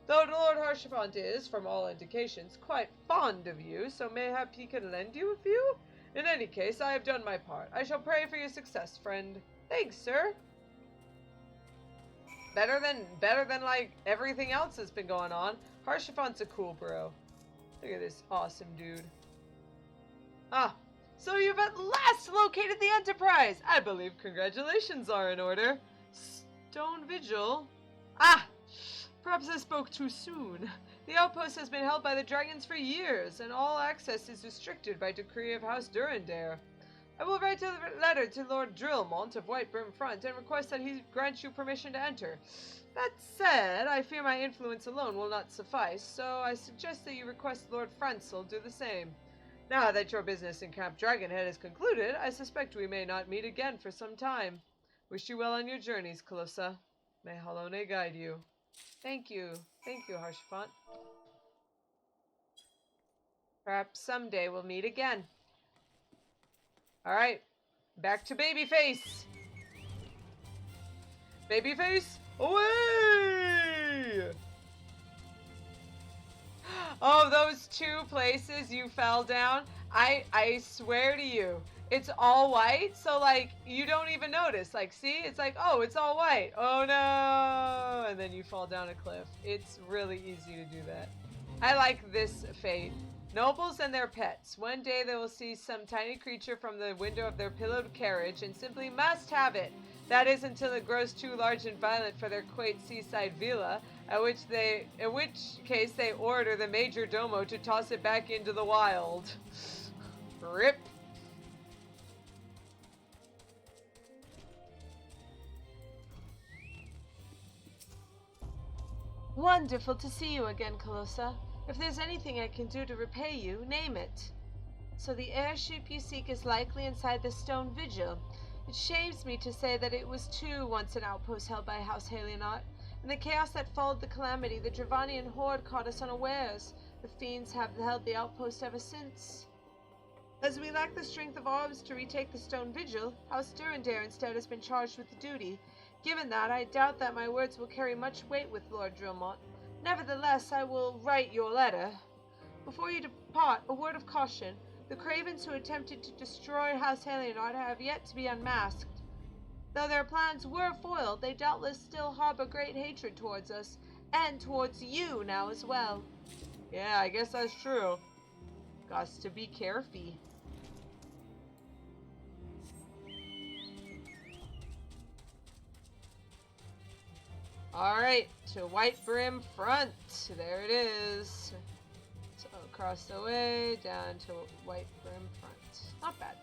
Though Lord Harshaphant is, from all indications, quite fond of you, so mayhap he can lend you a few? In any case, I have done my part. I shall pray for your success, friend. Thanks, sir. Better than like everything else that's been going on. Harshaphant's a cool bro. Look at this awesome dude. Ah, so you've at last located the Enterprise! I believe congratulations are in order. Stone Vigil? Ah! Perhaps I spoke too soon. The outpost has been held by the dragons for years, and all access is restricted by decree of House Durandare. I will write a letter to Lord Drillmont of Whitebrim Front and request that he grant you permission to enter. That said, I fear my influence alone will not suffice, so I suggest that you request Lord Francel do the same. Now that your business in Camp Dragonhead is concluded, I suspect we may not meet again for some time. Wish you well on your journeys, Calosa. May Halone guide you. Thank you, Harshaphant. Perhaps someday we'll meet again. Alright, back to Babyface! Babyface, away! Oh, those two places you fell down, I swear to you, it's all white, so, like, you don't even notice. Like, see? It's like, oh, it's all white. Oh, no! And then you fall down a cliff. It's really easy to do that. I like this fate. Nobles and their pets. One day they will see some tiny creature from the window of their pillowed carriage and simply must have it. That is until it grows too large and violent for their quaint seaside villa. In which case they order the major domo to toss it back into the wild. Rip. Wonderful to see you again, Calosa. If there's anything I can do to repay you, name it. So the airship you seek is likely inside the stone vigil. It shames me to say that it was too once an outpost held by House Halianot. In the chaos that followed the calamity, the Dravanian horde caught us unawares. The fiends have held the outpost ever since. As we lack the strength of arms to retake the stone vigil, House Durandare instead has been charged with the duty. Given that, I doubt that my words will carry much weight with Lord Drillmont. Nevertheless, I will write your letter. Before you depart, a word of caution. The cravens who attempted to destroy House Halianot have yet to be unmasked. Though their plans were foiled, they doubtless still harbor great hatred towards us, and towards you now as well. Yeah, I guess that's true. Gots to be careful. Alright, to White Brim Front. There it is. So across the way, down to White Brim Front. Not bad.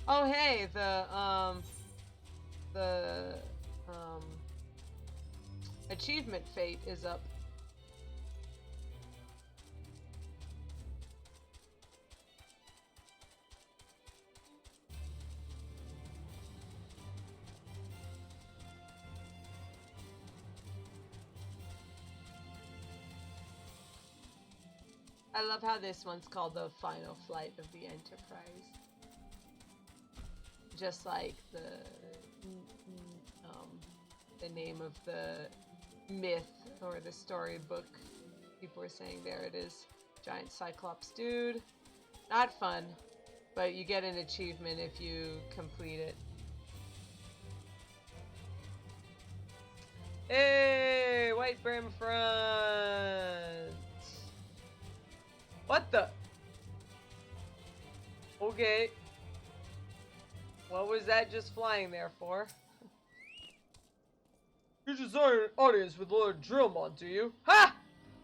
Oh hey, the achievement fate is up. I love how this one's called the final flight of the Enterprise. Just like the name of the myth or the storybook. People were saying there it is. Giant Cyclops dude. Not fun, but you get an achievement if you complete it. Hey, White Brim Front. What the? Okay. What was that just flying there for? You desire an audience with Lord Drillmont, do you? Ha!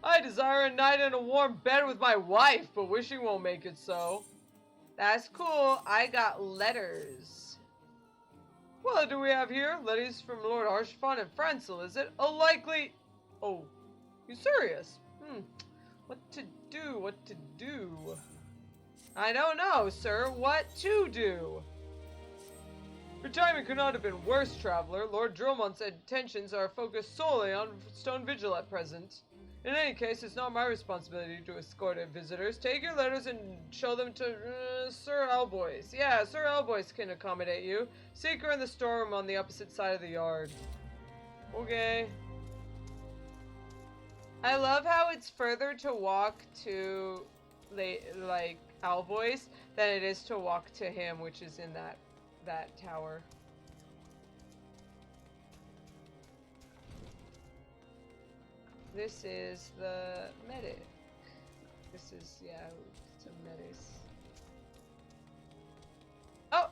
I desire a night in a warm bed with my wife, but wishing won't make it so. That's cool. I got letters. What do we have here? Letters from Lord Harshfon and Francil, is it? A likely... Oh, you serious? What to do? What to do? I don't know, sir. What to do? Your timing could not have been worse, traveler. Lord Drillmont's attentions are focused solely on Stone Vigil at present. In any case, it's not my responsibility to escort visitors. Take your letters and show them to Sir Alboys. Yeah, Sir Alboys can accommodate you. Seek her in the storeroom on the opposite side of the yard. Okay. I love how it's further to walk to, like, Alboys than it is to walk to him, which is in that tower. This is the medic. This is, yeah, some medics. Oh!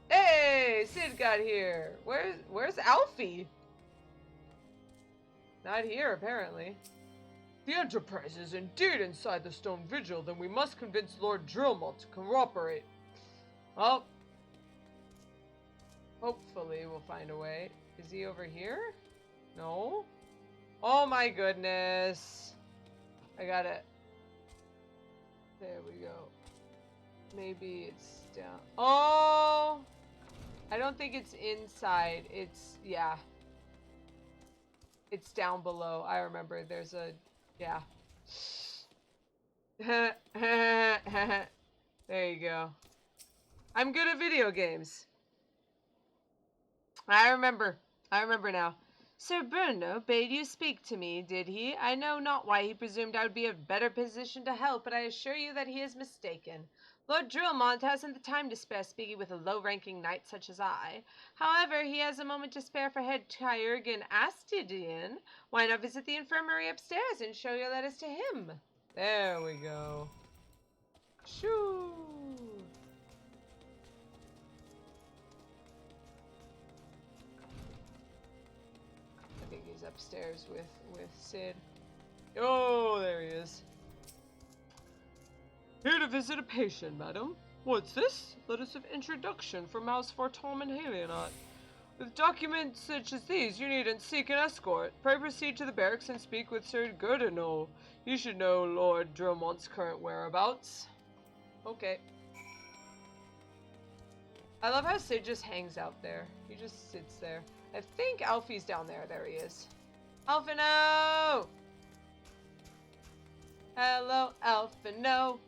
Hey! Sid got here! Where's Alfie? Not here, apparently. The Enterprise is indeed inside the Stone Vigil, then we must convince Lord Drillmont to cooperate. Well, hopefully we'll find a way. Is he over here? No? Oh my goodness. I got it. There we go. Maybe it's down. Oh! I don't think it's inside. It's, yeah. It's down below. I remember there's a, yeah. There you go. I'm good at video games. I remember now. Sir Bruno bade you speak to me, did he? I know not why he presumed I would be in a better position to help, but I assure you that he is mistaken. Lord Drillmont hasn't the time to spare speaking with a low-ranking knight such as I. However, he has a moment to spare for head Tyrgan Astidian. Why not visit the infirmary upstairs and show your letters to him? There we go. Shoo! I think he's he's upstairs with Sid. Oh, there he is. Here to visit a patient, madam. What's this? Letters of introduction from House Fortom and Halionot. With documents such as these, you needn't seek an escort. Pray proceed to the barracks and speak with Sir Gurdino. You should know Lord Drillmont's current whereabouts. Okay. I love how Sid just hangs out there. He just sits there. I think Alfie's down there. There he is. Alphino! Hello, Alphino.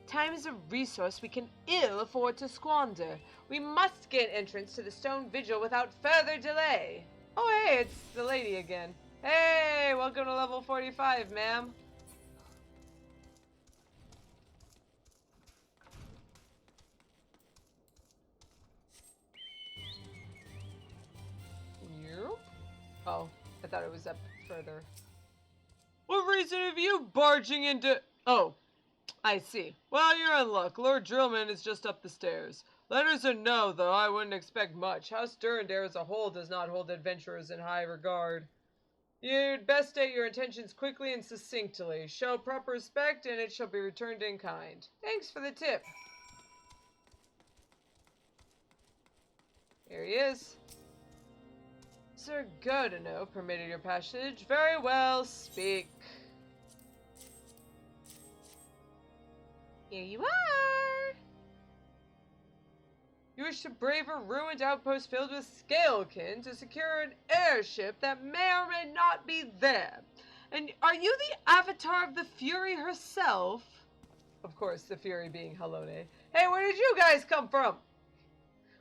Time is a resource we can ill afford to squander. We must gain entrance to the stone vigil without further delay. Oh, hey, it's the lady again. Hey, welcome to level 45, ma'am. Oh, I thought it was up further. What reason have you barging into... Oh, I see. Well, you're in luck. Lord Drillman is just up the stairs. Letters or no, though, I wouldn't expect much. House Durandare as a whole does not hold adventurers in high regard. You'd best state your intentions quickly and succinctly. Show proper respect, and it shall be returned in kind. Thanks for the tip. Here he is. Sir Gurdino permitted your passage. Very well, speak. Here you are. You wish to brave a ruined outpost filled with scalekin to secure an airship that may or may not be there. And are you the avatar of the Fury herself? Of course, the Fury being Halone. Hey, where did you guys come from?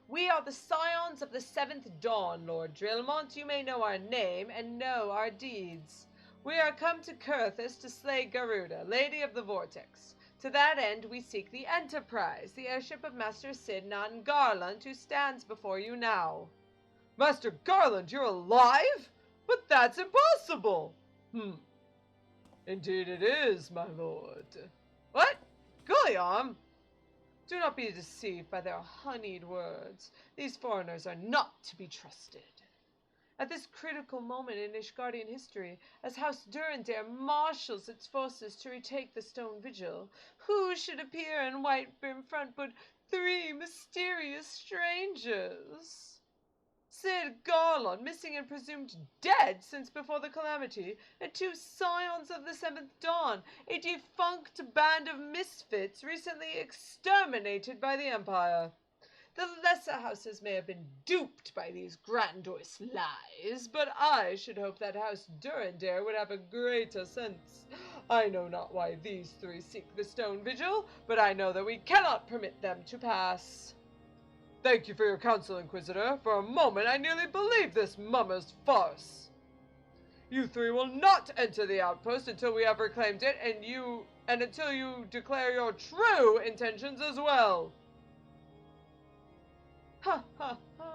We are the scions of the 7th Dawn, Lord Drillmont. You may know our name and know our deeds. We are come to Coerthas to slay Garuda, Lady of the Vortex. To that end, we seek the Enterprise, the airship of Master Sid Nan Garlond, who stands before you now. Master Garland, you're alive? But that's impossible! Indeed it is, my lord. What? Guliarm? Do not be deceived by their honeyed words. These foreigners are not to be trusted. At this critical moment in Ishgardian history, as House Durandare marshals its forces to retake the Stone Vigil, who should appear in Whiteburn front but 3 mysterious strangers? Sid Garlond, missing and presumed dead since before the calamity, and 2 scions of the 7th Dawn, a defunct band of misfits recently exterminated by the Empire. The lesser houses may have been duped by these grandiose lies, but I should hope that House Durandare would have a greater sense. I know not why these 3 seek the Stone Vigil, but I know that we cannot permit them to pass. Thank you for your counsel, Inquisitor. For a moment I nearly believed this mummer's farce. You 3 will not enter the outpost until we have reclaimed it, and until you declare your true intentions as well. Ha ha ha.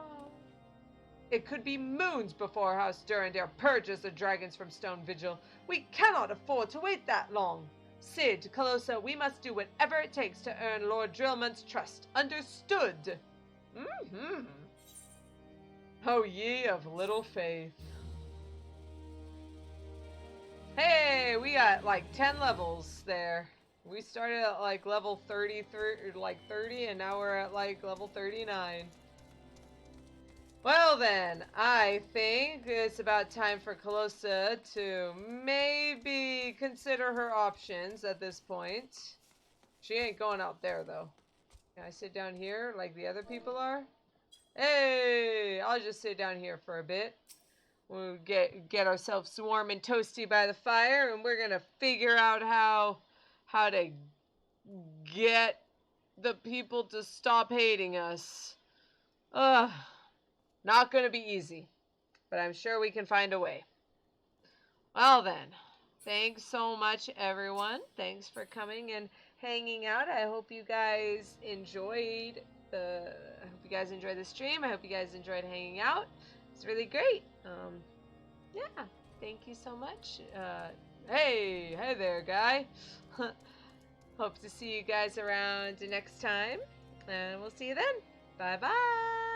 It could be moons before House Durandare purges the dragons from Stone Vigil. We cannot afford to wait that long. Sid, Calosa, we must do whatever it takes to earn Lord Drillmont's trust. Understood? Oh, ye of little faith. Hey, we got like 10 levels there. We started at like level 30, and now we're at like level 39. Well then, I think it's about time for Calosa to maybe consider her options at this point. She ain't going out there though. Can I sit down here like the other people are? Hey, I'll just sit down here for a bit. We'll get ourselves warm and toasty by the fire, and we're gonna figure out how to get the people to stop hating us. Not gonna be easy, but I'm sure we can find a way. Well then, thanks so much everyone. Thanks for coming and hanging out. I hope you guys enjoyed the stream. I hope you guys enjoyed hanging out. It's really great. Yeah, thank you so much. Hey there, guy. Hope to see you guys around next time, and we'll see you then. Bye-bye.